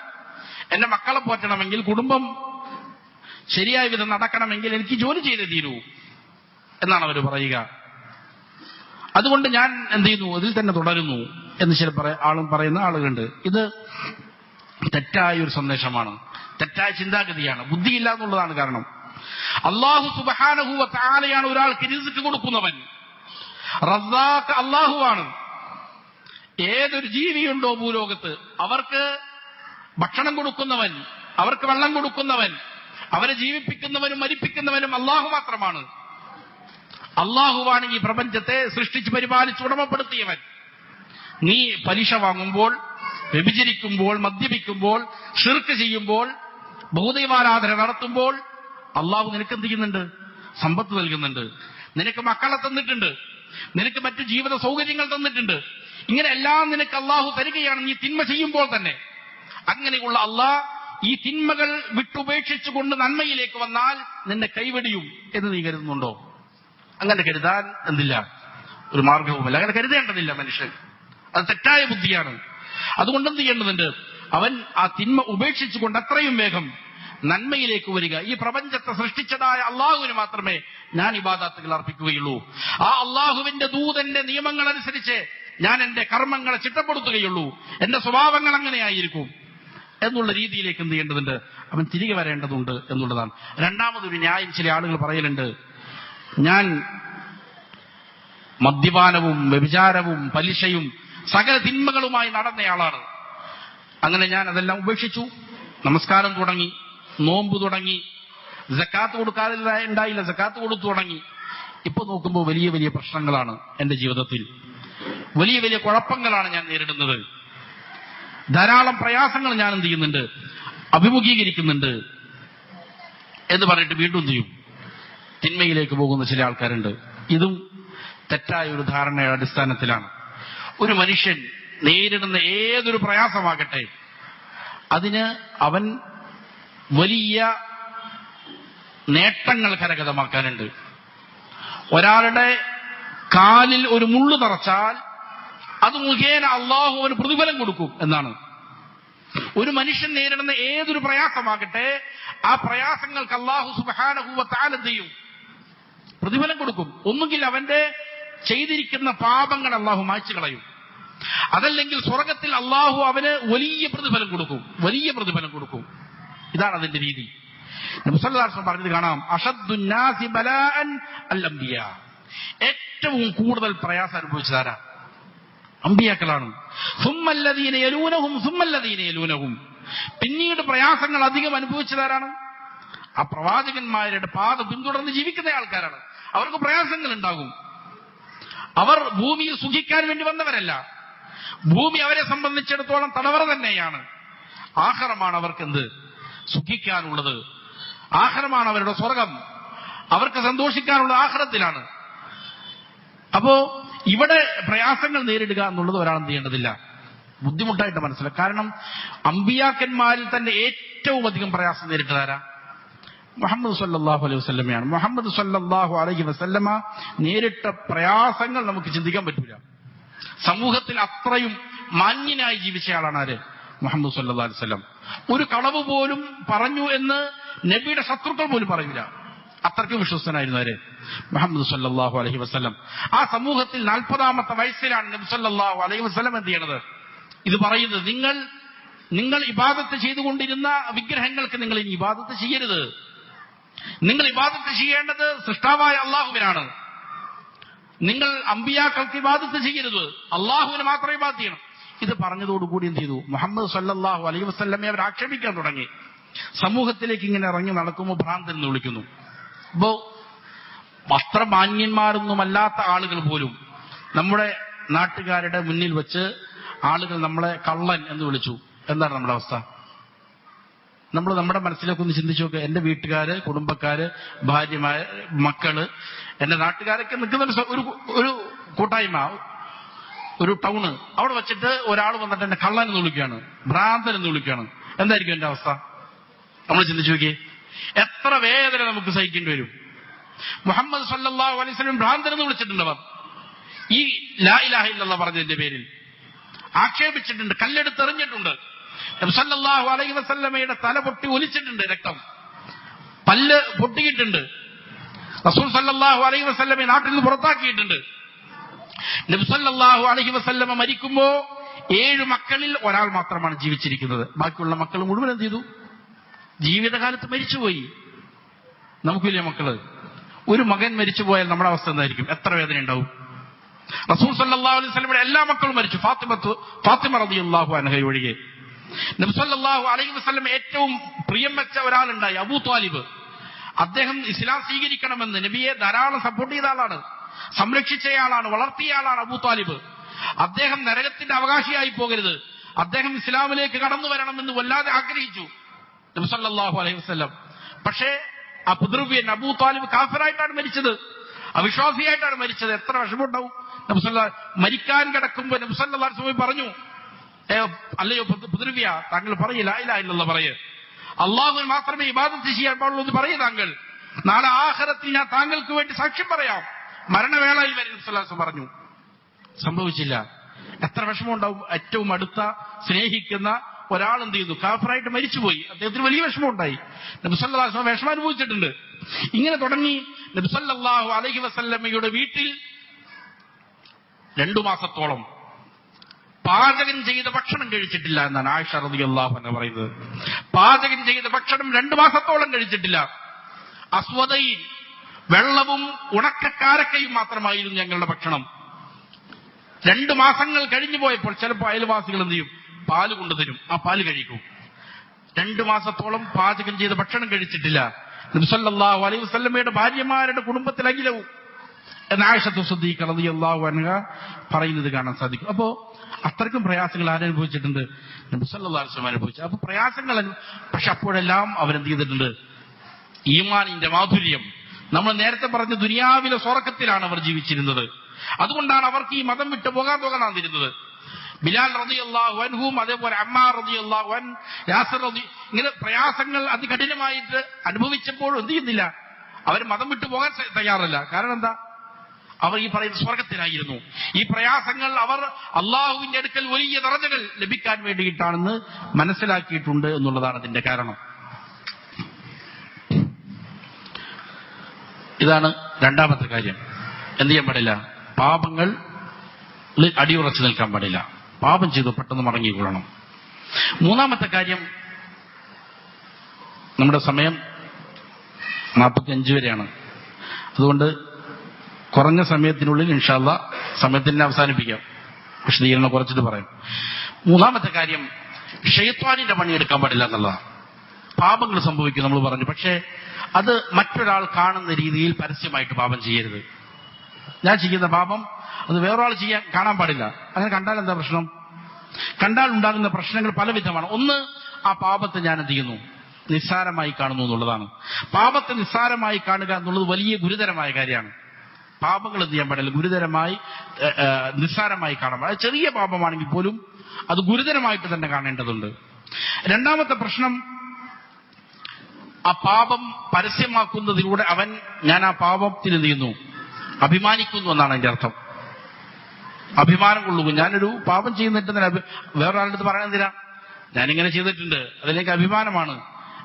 എന്റെ മക്കളെ പോറ്റണമെങ്കിൽ, കുടുംബം ശരിയായ വിധം നടക്കണമെങ്കിൽ എനിക്ക് ജോലി ചെയ്തേ തീരൂ എന്നാണ് അവർ പറയുക. അതുകൊണ്ട് ഞാൻ എന്ത് ചെയ്യുന്നു, അതിൽ തന്നെ തുടരുന്നു എന്ന് ചില പറയുന്ന ആളുകളുണ്ട്. ഇത് തെറ്റായ ഒരു സന്ദേശമാണ്, തെറ്റായ ചിന്താഗതിയാണ്, ബുദ്ധിയില്ല എന്നുള്ളതാണ് കാരണം. അല്ലാഹു സുബ്ഹാനഹു വ തആലയാണ് ഒരാൾക്ക് റിസ്ക് കൊടുക്കുന്നവൻ. റസ്സാഖ് അല്ലാഹുവാണ്. ഏതൊരു ജീവിയുണ്ടോ ഭൂലോകത്ത് അവർക്ക് ഭക്ഷണം കൊടുക്കുന്നവൻ, അവർക്ക് വെള്ളം കൊടുക്കുന്നവൻ, അവരെ ജീവിപ്പിക്കുന്നവനും മരിപ്പിക്കുന്നവനും അല്ലാഹു മാത്രമാണ്. അല്ലാഹുവാണ് ഈ പ്രപഞ്ചത്തെ സൃഷ്ടിച്ച് പരിപാലിച്ച് ഉടമപ്പെടുത്തിയവൻ. നീ പലിശ വാങ്ങുമ്പോൾ, വ്യഭിചരിക്കുമ്പോൾ, മദ്യപിക്കുമ്പോൾ, ശിർക്ക് ചെയ്യുമ്പോൾ, ബഹുദൈവാരാധന നടത്തുമ്പോൾ അല്ലാഹു നിനക്ക് എന്ത് ചെയ്യുന്നുണ്ട്? സമ്പത്ത് നൽകുന്നുണ്ട്, നിനക്ക് മക്കളെ തന്നിട്ടുണ്ട്, നിനക്ക് മറ്റു ജീവിത സൗകര്യങ്ങൾ തന്നിട്ടുണ്ട്. ഇങ്ങനെ എല്ലാം നിനക്ക് അല്ലാഹു തരികയാണ് നീ തിന്മ ചെയ്യുമ്പോൾ തന്നെ. അങ്ങനെയുള്ള അല്ലാഹ് ഈ തിന്മകൾ വിട്ടുപേക്ഷിച്ചുകൊണ്ട് നന്മയിലേക്ക് വന്നാൽ നിന്നെ കൈവെടിയും എന്ന് നീ കരുതുന്നുണ്ടോ? അങ്ങനെ കരുതാൻ എന്തില്ല, ഒരു മാർഗവുമില്ല. അങ്ങനെ കരുതേണ്ടതില്ല മനുഷ്യൻ. അത് തെറ്റായ ബുദ്ധിയാണ്. അതുകൊണ്ട് എന്ത് ചെയ്യേണ്ടതുണ്ട്? അവൻ ആ തിന്മ ഉപേക്ഷിച്ചുകൊണ്ട് എത്രയും വേഗം നന്മയിലേക്ക് വരിക. ഈ പ്രപഞ്ചത്തെ സൃഷ്ടിച്ചതായ അള്ളാഹുവിന് മാത്രമേ ഞാൻ ഇബാദത്തുകൾ അർപ്പിക്കുകയുള്ളൂ. ആ അള്ളാഹുവിന്റെ ദൂതന്റെ നിയമങ്ങൾ അനുസരിച്ച് ഞാൻ എന്റെ കർമ്മങ്ങളെ ചിട്ടപ്പെടുത്തുകയുള്ളൂ. എന്റെ സ്വഭാവങ്ങൾ അങ്ങനെയായിരിക്കും എന്നുള്ള രീതിയിലേക്ക് എന്ത് ചെയ്യേണ്ടതുണ്ട്? അവൻ തിരികെ വരേണ്ടതുണ്ട് എന്നുള്ളതാണ്. രണ്ടാമതൊരു ന്യായം ചില ആളുകൾ പറയലുണ്ട്, ഞാൻ മദ്യപാനവും വ്യഭിചാരവും പലിശയും സകല തിന്മകളുമായി നടന്നയാളാണ്. അങ്ങനെ ഞാൻ അതെല്ലാം ഉപേക്ഷിച്ചു, നമസ്കാരം തുടങ്ങി, നോമ്പ് തുടങ്ങി, സക്കാത്ത് കൊടുക്കാതില്ല സക്കാത്ത് കൊടുത്തു തുടങ്ങി. ഇപ്പൊ നോക്കുമ്പോൾ വലിയ വലിയ പ്രശ്നങ്ങളാണ് എന്റെ ജീവിതത്തിൽ, വലിയ വലിയ കുഴപ്പങ്ങളാണ് ഞാൻ നേരിടുന്നത്, ധാരാളം പ്രയാസങ്ങൾ ഞാൻ എന്ത് ചെയ്യുന്നുണ്ട്, അഭിമുഖീകരിക്കുന്നുണ്ട് എന്ന് പറഞ്ഞിട്ട് വീണ്ടും എന്ത് ചെയ്യും? തിന്മയിലേക്ക് പോകുന്ന ചില ആൾക്കാരുണ്ട്. ഇതും തെറ്റായ ഒരു ധാരണയുടെ അടിസ്ഥാനത്തിലാണ്. ഒരു മനുഷ്യൻ നേരിടുന്ന ഏതൊരു പ്രയാസമാകട്ടെ അതിന് അവൻ വലിയ നേട്ടങ്ങൾ കരഗതമാക്കാനുണ്ട്. ഒരാളുടെ കാലിൽ ഒരു മുള്ളു തറച്ചാൽ അത് മുഖേന അള്ളാഹു അവന് പ്രതിഫലം കൊടുക്കും എന്നാണ്. ഒരു മനുഷ്യൻ നേരിടുന്ന ഏതൊരു പ്രയാസമാകട്ടെ ആ പ്രയാസങ്ങൾക്ക് അള്ളാഹു സുബ്ഹാനഹു വ തആല എന്ത് ചെയ്യും? പ്രതിഫലം കൊടുക്കും. ഒന്നുകിൽ അവന്റെ ചെയ്തിരിക്കുന്ന പാപങ്ങൾ അള്ളാഹു മായ്ച്ചു കളയും, അതല്ലെങ്കിൽ സ്വർഗത്തിൽ അള്ളാഹു അവന് വലിയ പ്രതിഫലം കൊടുക്കും, വലിയ പ്രതിഫലം കൊടുക്കും. ഇതാണ് അതിന്റെ രീതി. നബി സല്ലല്ലാഹു അലൈഹി വസല്ലം പറഞ്ഞത് കാണാം, അഷദ്ദുന്നാസി ബലാഅൻ അൽ അംബിയ. ഏറ്റവും കൂടുതൽ പ്രയാസം അനുഭവിച്ചതാരാ? അമ്പിയാക്കളാണ്. സുമ്മല്ലദീന യലൂനഹും സുമ്മല്ലദീന യലൂനഹും. പിന്നീട് പ്രയാസങ്ങൾ അധികം അനുഭവിച്ചതാരാണ്? ആ പ്രവാചകന്മാരുടെ പാത പിന്തുടർന്ന് ജീവിക്കുന്ന ആൾക്കാരാണ്. അവർക്ക് പ്രയാസങ്ങൾ ഉണ്ടാകും. അവർ ഭൂമിയിൽ സുഖിക്കാൻ വേണ്ടി വന്നവരല്ല. ഭൂമി അവരെ സംബന്ധിച്ചിടത്തോളം തടവറ തന്നെയാണ്. ആഖിറമാണ് അവർക്ക് എന്ത്? സുഖിക്കാനുള്ളത്. ആഖിറമാണ് അവരുടെ സ്വർഗം. അവർക്ക് സന്തോഷിക്കാനുള്ള ആഖിറത്തിലാണ്. അപ്പോ ഇവിടെ പ്രയാസങ്ങൾ നേരിടുക എന്നുള്ളത് ഒരാൾ എന്ത് ചെയ്യേണ്ടതില്ല, ബുദ്ധിമുട്ടായിട്ട് മനസ്സിലാക്കുക. കാരണം അമ്പിയാക്കന്മാരിൽ തന്നെ ഏറ്റവും അധികം പ്രയാസം നേരിട്ടതാരാ? മുഹമ്മദ് സല്ലല്ലാഹു അലൈഹി വസല്ലമയാണ്. മുഹമ്മദ് സല്ലല്ലാഹു അലൈഹി വസല്ലമ നേരിട്ട പ്രയാസങ്ങൾ നമുക്ക് ചിന്തിക്കാൻ പറ്റൂല. സമൂഹത്തിൽ അത്രയും മാന്യനായി ജീവിച്ചയാളാണ് ആര്? മുഹമ്മദ് സല്ലല്ലാഹു അലൈഹി വസല്ലം. ഒരു കളവ് പോലും പറഞ്ഞു എന്ന് നബിയുടെ ശത്രുക്കൾ പോലും പറയൂല. അത്രയ്ക്കും വിശ്വസ്തനായിരുന്നു ആര്? മുഹമ്മദ് സല്ലല്ലാഹു അലൈഹി വസല്ലം. ആ സമൂഹത്തിൽ 40-ാമത്തെ വയസ്സിലാണ് നബി സല്ലല്ലാഹു അലൈഹി വസല്ലം എന്ത് ചെയ്യണത്? ഇത് പറയുന്നത്, നിങ്ങൾ ഇബാദത്ത് ചെയ്തുകൊണ്ടിരുന്ന വിഗ്രഹങ്ങൾക്ക് നിങ്ങൾ ഇനി ഇബാദത്ത് ചെയ്യരുത്. നിങ്ങൾ ഇബാദത്ത് ചെയ്യേണ്ടത് സൃഷ്ടാവായ അള്ളാഹുവിനാണ്. നിങ്ങൾ അമ്പിയാക്കൾക്ക് ഇബാദത്ത് ചെയ്യരുത്, അള്ളാഹുവിന് മാത്രം ഇബാദത്ത് ചെയ്യണം. ഇത് പറഞ്ഞതോടുകൂടി എന്ത് ചെയ്തു? മുഹമ്മദ് സല്ലല്ലാഹു അലൈഹി വസല്ലമയെ അവർ ആക്ഷേപിക്കാൻ തുടങ്ങി. സമൂഹത്തിലേക്ക് ഇങ്ങനെ ഇറങ്ങി നടക്കുമ്പോൾ ഭ്രാന്തൻ എന്ന് വിളിക്കുന്നു. അപ്പോ വസ്ത്രമാന്യന്മാരൊന്നുമല്ലാത്ത ആളുകൾ പോലും നമ്മുടെ നാട്ടുകാരുടെ മുന്നിൽ വെച്ച് ആളുകൾ നമ്മളെ കള്ളൻ എന്ന് വിളിച്ചു. എന്താണ് നമ്മുടെ അവസ്ഥ? നമ്മൾ നമ്മുടെ മനസ്സിലേക്ക് ഒന്ന് ചിന്തിച്ചു നോക്കുക. എന്റെ വീട്ടുകാര്, കുടുംബക്കാര്, ഭാര്യമാര്, മക്കള്, എന്റെ നാട്ടുകാരൊക്കെ നിൽക്കുന്ന ഒരു കൂട്ടായ്മ, ഒരു ടൗണ്, അവിടെ വെച്ചിട്ട് ഒരാൾ വന്നിട്ട് എന്നെ കള്ളൻ എന്ന് വിളിക്കുകയാണ്, ഭ്രാന്തൻ എന്ന് വിളിക്കുകയാണ്. എന്തായിരിക്കും എന്റെ അവസ്ഥ? നമ്മൾ ചിന്തിച്ചു നോക്കിയേ. എത്ര വേദന നമുക്ക് സഹിക്കേണ്ടി വരും. മുഹമ്മദ് സല്ലല്ലാഹു അലൈഹി വസല്ലം ഭ്രാന്തൻ എന്ന് വിളിച്ചിട്ടുണ്ട്. അവർ ഈ ലാ ഇലാഹ ഇല്ലല്ലാഹ് പറഞ്ഞതിന്റെ പേരിൽ ആക്ഷേപിച്ചിട്ടുണ്ട്, കല്ലെടുത്തെറിഞ്ഞിട്ടുണ്ട്. നബി സല്ലല്ലാഹു അലൈഹി വസല്ലമയുടെ തല പൊട്ടി ഒലിച്ചിട്ടുണ്ട്, രക്തം, പല്ല് പൊട്ടിയിട്ടുണ്ട്. റസൂൽ സല്ലല്ലാഹു അലൈഹി വസല്ലമയെ നാട്ടിൽ നിന്ന് പുറത്താക്കിയിട്ടുണ്ട്. നബി സല്ലല്ലാഹു അലൈഹി വസല്ലമ മരിക്കുമ്പോ 7 മക്കളിൽ ഒരാൾ മാത്രമാണ് ജീവിച്ചിരിക്കുന്നത്. ബാക്കിയുള്ള മക്കൾ മുഴുവൻ എന്ത് ചെയ്തു? ജീവിതകാലത്ത് മരിച്ചുപോയി. നമുക്കില്ലേ മക്കള്? ഒരു മകൻ മരിച്ചുപോയാൽ നമ്മുടെ അവസ്ഥ എന്തായിരിക്കും? എത്ര വേദന ഉണ്ടാവും? റസൂൽ സല്ലല്ലാഹു അലൈഹി വസല്ലമയുടെ എല്ലാ മക്കളും മരിച്ചു, ഫാത്തിമ റളിയല്ലാഹു അൻഹ ഒഴികെ. നബി സല്ലല്ലാഹു അലൈഹി വസല്ലം ഏറ്റവും പ്രിയം വെച്ച ഒരാളുണ്ടായി, അബൂ ത്വാലിബ്. അദ്ദേഹം ഇസ്ലാം സ്വീകരിക്കണമെന്ന് നബിയെ ധാരാളം സപ്പോർട്ട് ചെയ്ത ആളാണ്, സംരക്ഷിച്ചയാളാണ്, വളർത്തിയയാളാണ് അബൂ ത്വാലിബ്. അദ്ദേഹം നരകത്തിന്റെ അവകാശിയായി പോകരുത്, അദ്ദേഹം ഇസ്ലാമിലേക്ക് കടന്നു വരണമെന്ന് വല്ലാതെ ആഗ്രഹിച്ചു നബി സല്ലല്ലാഹു അലൈഹി വസല്ലം. പക്ഷേ ആ പിതൃവ്യൻ അബൂ ത്വാലിബ് കാഫിറായിട്ടാണ് മരിച്ചത്, അവിശ്വാസിയായിട്ടാണ് മരിച്ചത്. എത്ര വിഷമമുണ്ടാവും? നബി സല്ലല്ലാഹു മരിക്കാൻ കിടക്കുമ്പോൾ നബി സല്ലല്ലാഹു അലൈഹി വസല്ലം പറഞ്ഞു, അല്ലയോ പിതൃവ്യ, താങ്കൾ പറയ് ലാ ഇലാഹ ഇല്ലല്ലാഹ് പറയ്, അള്ളാഹുവിന് മാത്രമേ ഇബാദത്ത് ചെയ്യാൻ പാടുള്ളൂ എന്ന് പറയൂ താങ്കൾ. നാളെ ആഖിറത്തിൽ ഞാൻ താങ്കൾക്ക് വേണ്ടി സാക്ഷ്യം പറയാം. മരണവേളയിൽ വരെ നബി സല്ലല്ലാഹു അലൈഹി വസല്ലം പറഞ്ഞു. സംഭവിച്ചില്ല. എത്ര വിഷമമുണ്ടാവും? ഏറ്റവും അടുത്ത സ്നേഹിക്കുന്ന ഒരാൾ എന്ത് ചെയ്തു? കാഫിറായിട്ട് മരിച്ചുപോയി. അദ്ദേഹത്തിന് വലിയ വിഷമമുണ്ടായി. നബി സല്ലല്ലാഹു അലൈഹി വസല്ലം വിഷമം അനുഭവിച്ചിട്ടുണ്ട്. ഇങ്ങനെ തുടങ്ങി നബി സല്ലല്ലാഹു അലൈഹി വസല്ലമയുടെ വീട്ടിൽ 2 മാസത്തോളം പാചകം ചെയ്ത ഭക്ഷണം കഴിച്ചിട്ടില്ല എന്നാണ് ആയിഷ റളിയല്ലാഹു അൻഹ പറയുന്നത്. പാചകം ചെയ്ത ഭക്ഷണം 2 മാസത്തോളം കഴിച്ചിട്ടില്ല. അസ്വദൈൻ, വെള്ളവും ഉണക്കക്കാരക്കയും മാത്രമായിരുന്നു ഞങ്ങളുടെ ഭക്ഷണം. 2 മാസങ്ങൾ കഴിഞ്ഞു പോയപ്പോൾ ചിലപ്പോൾ അയൽവാസികൾ എന്ത് ചെയ്യും? പാല് കൊണ്ടുതരും, ആ പാല് കഴിക്കും. 2 മാസത്തോളം പാചകം ചെയ്ത ഭക്ഷണം കഴിച്ചിട്ടില്ല നബി സല്ലല്ലാഹു അലൈഹി വസല്ലമയുടെ ഭാര്യമാരുടെ കുടുംബത്തിൽ അഖിലവും എന്ന് ആയിഷത്തു സിദ്ദീഖ റളിയല്ലാഹു അൻഹ പറയുന്നത് കാണാൻ സാധിക്കും. അപ്പോ അത്രയ്ക്കും പ്രയാസങ്ങൾ ആരനുഭവിച്ചിട്ടുണ്ട്? നബി സല്ലല്ലാഹു അലൈഹി വസല്ലം അനുഭവിച്ചു. അപ്പൊ പ്രയാസങ്ങൾ, പക്ഷെ അപ്പോഴെല്ലാം അവരെന്ത് ചെയ്തിട്ടുണ്ട്? ഈമാനിന്റെ മാധുര്യം, നമ്മൾ നേരത്തെ പറഞ്ഞ ദുനിയാവിലെ സ്വർഗ്ഗത്തിലാണ് അവർ ജീവിച്ചിരുന്നത്. അതുകൊണ്ടാണ് അവർക്ക് ഈ മതം വിട്ടു പോകാൻ തോന്നാതിരുന്നത്. ബിലാൽ റളിയല്ലാഹു അൻഹും അതേപോലെ അമ്മാർ റളിയല്ലാഹു അൻ, യാസിർ ഇങ്ങനെ പ്രയാസങ്ങൾ അതികഠിനമായിട്ട് അനുഭവിച്ചപ്പോഴും എന്ത് ചെയ്യുന്നില്ല? അവർ മതം വിട്ടു പോകാൻ തയ്യാറല്ല. കാരണം എന്താ? അവർ ഈ പറയുന്ന സ്വർഗത്തിലായിരുന്നു. ഈ പ്രയാസങ്ങൾ അവർ അള്ളാഹുവിന്റെ അടുക്കൽ വലിയ ദറജകൾ ലഭിക്കാൻ വേണ്ടിയിട്ടാണെന്ന് മനസ്സിലാക്കിയിട്ടുണ്ട് എന്നുള്ളതാണ് അതിന്റെ കാരണം. ഇതാണ് രണ്ടാമത്തെ കാര്യം. എന്ത് ചെയ്യാൻ പാടില്ല? പാപങ്ങൾ അടിയുറച്ചു നിൽക്കാൻ പാടില്ല. പാപം ചെയ്തു പെട്ടെന്ന് മടങ്ങിക്കൊള്ളണം. മൂന്നാമത്തെ കാര്യം, നമ്മുടെ സമയം 45 വരെയാണ്. അതുകൊണ്ട് കുറഞ്ഞ സമയത്തിനുള്ളിൽ ഇൻഷാ അല്ലാഹ് സമയത്തിന് അവസാനിപ്പിക്കാം. വിശദീകരണം കുറച്ചിട്ട് പറയാം. മൂന്നാമത്തെ കാര്യം, ശൈത്വാനിന്റെ പണിയെടുക്കാൻ പാടില്ല എന്നുള്ളതാണ്. പാപങ്ങൾ സംഭവിക്കും നമ്മൾ പറഞ്ഞു, പക്ഷേ അത് മറ്റൊരാൾ കാണുന്ന രീതിയിൽ പരസ്യമായിട്ട് പാപം ചെയ്യരുത്. ഞാൻ ചെയ്യുന്ന പാപം അത് വേറൊരാൾ കാണാൻ പാടില്ല. അങ്ങനെ കണ്ടാൽ എന്താ പ്രശ്നം? കണ്ടാൽ ഉണ്ടാകുന്ന പ്രശ്നങ്ങൾ പലവിധമാണ്. ഒന്ന്, ആ പാപത്തെ ഞാൻ എന്ത് ചെയ്യുന്നു? നിസ്സാരമായി കാണുന്നു എന്നുള്ളതാണ്. പാപത്തെ നിസ്സാരമായി കാണുക എന്നുള്ളത് വലിയ ഗുരുതരമായ കാര്യമാണ്. പാപങ്ങൾ എന്ത് ചെയ്യാൻ പാടില്ല? ഗുരുതരമായി, നിസ്സാരമായി കാണാൻ പാടില്ല. ചെറിയ പാപമാണെങ്കിൽ പോലും അത് ഗുരുതരമായിട്ട് തന്നെ കാണേണ്ടതുണ്ട്. രണ്ടാമത്തെ പ്രശ്നം, ആ പാപം പരസ്യമാക്കുന്നതിലൂടെ ഞാൻ ആ പാപത്തിൽ എന്ത് ചെയ്യുന്നു, അഭിമാനിക്കുന്നു എന്നാണ് അതിന്റെ അർത്ഥം. അഭിമാനം കൊള്ളുക. ഞാനൊരു പാപം ചെയ്യുന്നിട്ട് വേറൊരാളുടെ അടുത്ത് പറയാൻ എന്തിനാ, ഞാനിങ്ങനെ ചെയ്തിട്ടുണ്ട്, അതിലേക്ക് അഭിമാനമാണ്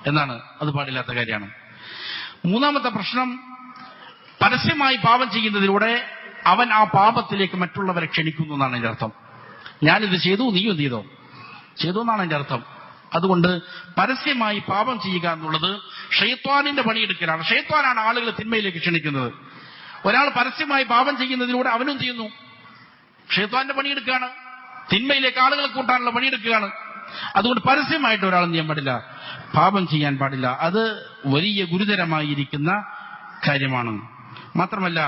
എന്നാണ്. അത് പാടില്ലാത്ത കാര്യമാണ്. മൂന്നാമത്തെ പ്രശ്നം, പരസ്യമായി പാപം ചെയ്യുന്നതിലൂടെ അവൻ ആ പാപത്തിലേക്ക് മറ്റുള്ളവരെ ക്ഷണിക്കുന്നു എന്നാണ് അതിന്റെ അർത്ഥം. ഞാനിത് ചെയ്തു, നീയും എന്ത് ചെയ്തു എന്നാണ് അതിന്റെ അർത്ഥം. അതുകൊണ്ട് പരസ്യമായി പാപം ചെയ്യുക എന്നുള്ളത് ഷൈത്വാനിന്റെ പണിയെടുക്കലാണ്. ഷൈത്വാനാണ് ആളുകളെ തിന്മയിലേക്ക് ക്ഷണിക്കുന്നത്. ഒരാൾ പരസ്യമായി പാപം ചെയ്യുന്നതിലൂടെ അവനും ചെയ്യുന്നു, ഷൈത്വാന്റെ പണിയെടുക്കുകയാണ്, തിന്മയിലേക്ക് ആളുകളെ കൂട്ടാനുള്ള പണിയെടുക്കുകയാണ്. അതുകൊണ്ട് പരസ്യമായിട്ട് ഒരാൾ ചെയ്യാൻ പാടില്ല, പാപം ചെയ്യാൻ പാടില്ല. അത് വലിയ ഗുരുതരമായിരിക്കുന്ന കാര്യമാണ്. മാത്രമല്ല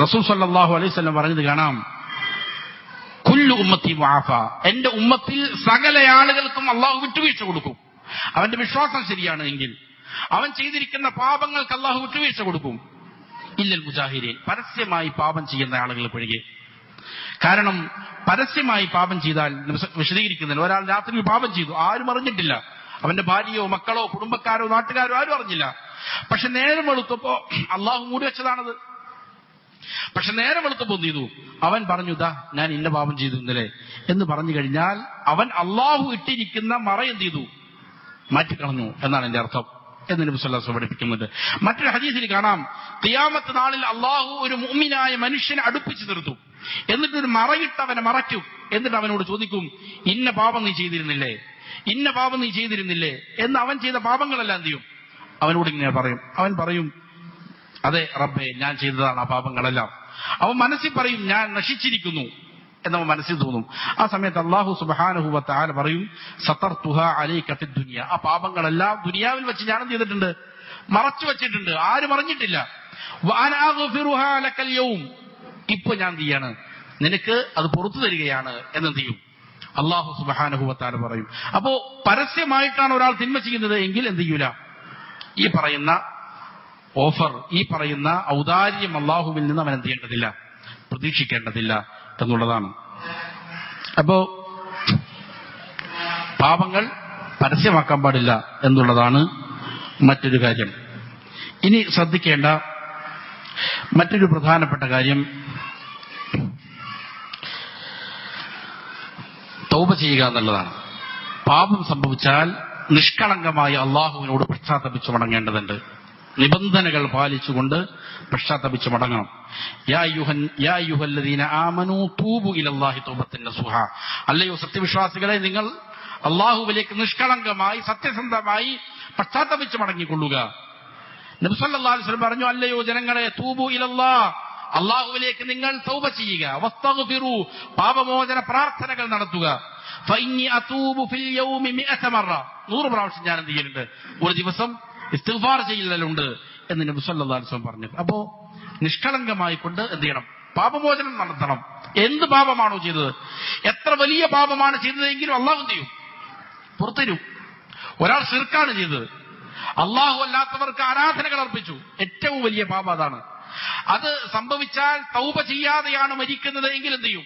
റസൂൽ സല്ലല്ലാഹു അലൈഹി വസല്ലം പറഞ്ഞത് കാണാം, കുല്ലു ഉമ്മത്തി മുആഫ, എന്റെ ഉമ്മത്തിൽ സകല ആളുകൾക്കും അള്ളാഹു വിട്ടുവീഴ്ച കൊടുക്കും. അവന്റെ വിശ്വാസം ശരിയാണ് എങ്കിൽ അവൻ ചെയ്തിരിക്കുന്ന പാപങ്ങൾക്ക് അള്ളാഹു വിട്ടുവീഴ്ച കൊടുക്കും. ഇല്ലൽ മുജാഹിരീൻ, പരസ്യമായി പാപം ചെയ്യുന്ന ആളുകൾ ഒഴികെ. കാരണം പരസ്യമായി പാപം ചെയ്താൽ വിശദീകരിക്കുന്നില്ല. ഒരാൾ രാത്രി പാപം ചെയ്തു, ആരും അറിഞ്ഞിട്ടില്ല, അവന്റെ ഭാര്യയോ മക്കളോ കുടുംബക്കാരോ നാട്ടുകാരോ ആരും അറിഞ്ഞില്ല. പക്ഷെ നേരം വെളുത്തപ്പോ അള്ളാഹു മൂടി വെച്ചതാണത്. പക്ഷെ നേരം വെളുത്തപ്പോ എന്ത് ചെയ്തു, അവൻ പറഞ്ഞു, ദാ ഞാൻ ഇന്ന പാപം ചെയ്തു ഇന്നലെ എന്ന് പറഞ്ഞു കഴിഞ്ഞാൽ അവൻ അള്ളാഹു ഇട്ടിരിക്കുന്ന മറ എന്ത് ചെയ്തു, മാറ്റിക്കളഞ്ഞു എന്നാണ് എന്റെ അർത്ഥം എന്ന് നബി സല്ലല്ലാഹു അലൈഹി വസല്ലം പഠിപ്പിക്കുന്നുണ്ട്. മറ്റൊരു ഹദീസിൽ കാണാം, ഖിയാമത്ത് നാളിൽ അള്ളാഹു ഒരു മുഅ്മിനായ മനുഷ്യനെ അടുപ്പിച്ചു നിർത്തും. എന്നിട്ടൊരു മറയിട്ട് അവനെ മറയ്ക്കും. എന്നിട്ട് അവനോട് ചോദിക്കും, ഇന്ന പാപം നീ ചെയ്തിരുന്നില്ലേ, ഇന്ന പാപം നീ ചെയ്തിരുന്നില്ലേ എന്ന്. അവൻ ചെയ്ത പാപങ്ങളെല്ലാം എന്ത് ചെയ്യും, അവനോട് ഇങ്ങനെ പറയും. അവൻ പറയും, അതെ റബ്ബേ, ഞാൻ ചെയ്തതാണ് ആ പാപങ്ങളെല്ലാം. അവൻ മനസ്സിൽ പറയും, ഞാൻ നശിച്ചിരിക്കുന്നു എന്നവൻ മനസ്സിൽ തോന്നും. ആ സമയത്ത് അല്ലാഹു സുബ്ഹാനഹു വ തആല പറയും, സതർതുഹാ അലൈക ഫിദ് ദുനിയ, ആ പാപങ്ങളെല്ലാം ദുനിയാവിൽ വെച്ച് ഞാൻ എന്ത് ചെയ്തിട്ടുണ്ട്, മറച്ചു വെച്ചിട്ടുണ്ട്, ആരും അറിഞ്ഞിട്ടില്ല. വഅന അഗ്ഫിറുഹാ ലകൽ യൗം, ഇപ്പൊ ഞാൻ എന്ത് ചെയ്യാണ്, നിനക്ക് അത് പുറത്തു തരികയാണ് എന്നെന്ത് ചെയ്യും, അല്ലാഹു സുബ്ഹാനഹു വ തആല പറയും. അപ്പോ പരസ്യമായിട്ടാണ് ഒരാൾ തിന്മ ചെയ്യുന്നത് എങ്കിൽ എന്ത് ചെയ്യൂല, ഈ പറയുന്ന ഓഫർ, ഈ പറയുന്ന ഔദാര്യം അള്ളാഹുവിൽ നിന്ന് അവൻ എന്ത് ചെയ്യേണ്ടതില്ല, പ്രതീക്ഷിക്കേണ്ടതില്ല എന്നുള്ളതാണ്. അപ്പോ പാപങ്ങൾ പരസ്യമാക്കാൻ പാടില്ല എന്നുള്ളതാണ് മറ്റൊരു കാര്യം. ഇനി ശ്രദ്ധിക്കേണ്ട മറ്റൊരു പ്രധാനപ്പെട്ട കാര്യം തൗബ ചെയ്യുക എന്നുള്ളതാണ്. പാപം സംഭവിച്ചാൽ നിഷ്കളങ്കമായി അള്ളാഹുവിനോട് പശ്ചാത്തപിച്ചു മടങ്ങേണ്ടതുണ്ട്. നിബന്ധനകൾ പാലിച്ചുകൊണ്ട് പശ്ചാത്തപിച്ച് മടങ്ങണം. യാ അയ്യുഹല്ലദീന ആമനൂ തൂബു ഇലല്ലാഹി തൗബത്തൻ നസുഹ, അല്ലയോ സത്യവിശ്വാസികളെ, നിങ്ങൾ അള്ളാഹുവിലേക്ക് നിഷ്കളങ്കമായി സത്യസന്ധമായി പശ്ചാത്തപിച്ച് മടങ്ങിക്കൊള്ളുക. നബി സല്ലല്ലാഹു അലൈഹി വസല്ലം പറഞ്ഞു, അല്ലയോ ജനങ്ങളെ, തൂബു ഇലല്ലാഹ്, അള്ളാഹുവിലേക്ക് നിങ്ങൾ തൗബ ചെയ്യുക. വസ്തഗ്ഫിറൂ, പാപമോചന പ്രാർത്ഥനകൾ നടത്തുക. ഫഇന്നി അതൂബു ഫിൽ യൗമി 100 മറ, 100 പ്രാവശ്യം ഞാൻ എന്ത് ചെയ്യലുണ്ട്, ഒരു ദിവസം ഇസ്തിഗ്ഫാർ ചെയ്യലുണ്ട് എന്ന് നബി സല്ലല്ലാഹു അലൈഹി വസല്ലം പറഞ്ഞു. അപ്പോ നിഷ്കളങ്കമായി കൊണ്ട് എന്ത് ചെയ്യണം, പാപമോചനം നടത്തണം. എന്ത് പാപമാണോ ചെയ്തത്, എത്ര വലിയ പാപമാണ് ചെയ്തതെങ്കിലും അള്ളാഹു എന്ത് ചെയ്യും, പുറത്തരും. ഒരാൾ ശിർക്കാണ് ചെയ്തത്, അള്ളാഹു അല്ലാത്തവർക്ക് ആരാധനകൾ അർപ്പിച്ചു, ഏറ്റവും വലിയ പാപം അതാണ്. അത് സംഭവിച്ചാൽ തൗബ ചെയ്യാതെയാണ് മരിക്കുന്നത് എങ്കിൽ എന്ത് ചെയ്യും,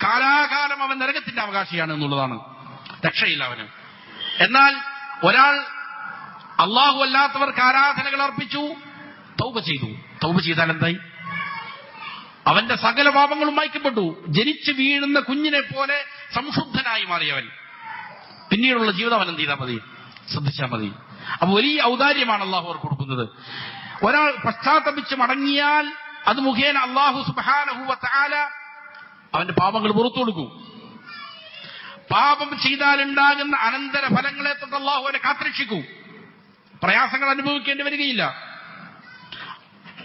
കാലാകാലം അവൻ നരകത്തിന്റെ അവകാശിയാണ് എന്നുള്ളതാണ്, രക്ഷയില്ല അവന്. എന്നാൽ ഒരാൾ അള്ളാഹു അല്ലാത്തവർക്ക് ആരാധനകൾ അർപ്പിച്ചു, തൗബ ചെയ്തു, തൗബ ചെയ്താൽ എന്തായി, അവന്റെ സകല പാപങ്ങളും മായ്ക്കപ്പെട്ടു. ജനിച്ചു വീഴുന്ന കുഞ്ഞിനെ പോലെ സംശുദ്ധനായി മാറിയവൻ. പിന്നീടുള്ള ജീവിതം അവൻ എന്ത് ചെയ്താൽ മതി, ശ്രദ്ധിച്ചാൽ മതി. അപ്പൊ വലിയ ഔദാര്യമാണ് അള്ളാഹു അവർക്ക് കൊടുക്കുന്നത്. ഒരാൾ പശ്ചാത്തപിച്ച് മടങ്ങിയാൽ അത് മുഖേന അള്ളാഹു സുബ്ഹാനഹു വ തആല അവന്റെ പാപങ്ങൾ പുറത്തു കൊടുക്കും. പാപം ചെയ്താലുണ്ടാകുന്ന അനന്തര ഫലങ്ങളെ തൊട്ട് അള്ളാഹു അവനെ കാത്തുരക്ഷിക്കും. പ്രയാസങ്ങൾ അനുഭവിക്കേണ്ടി വരികയില്ല.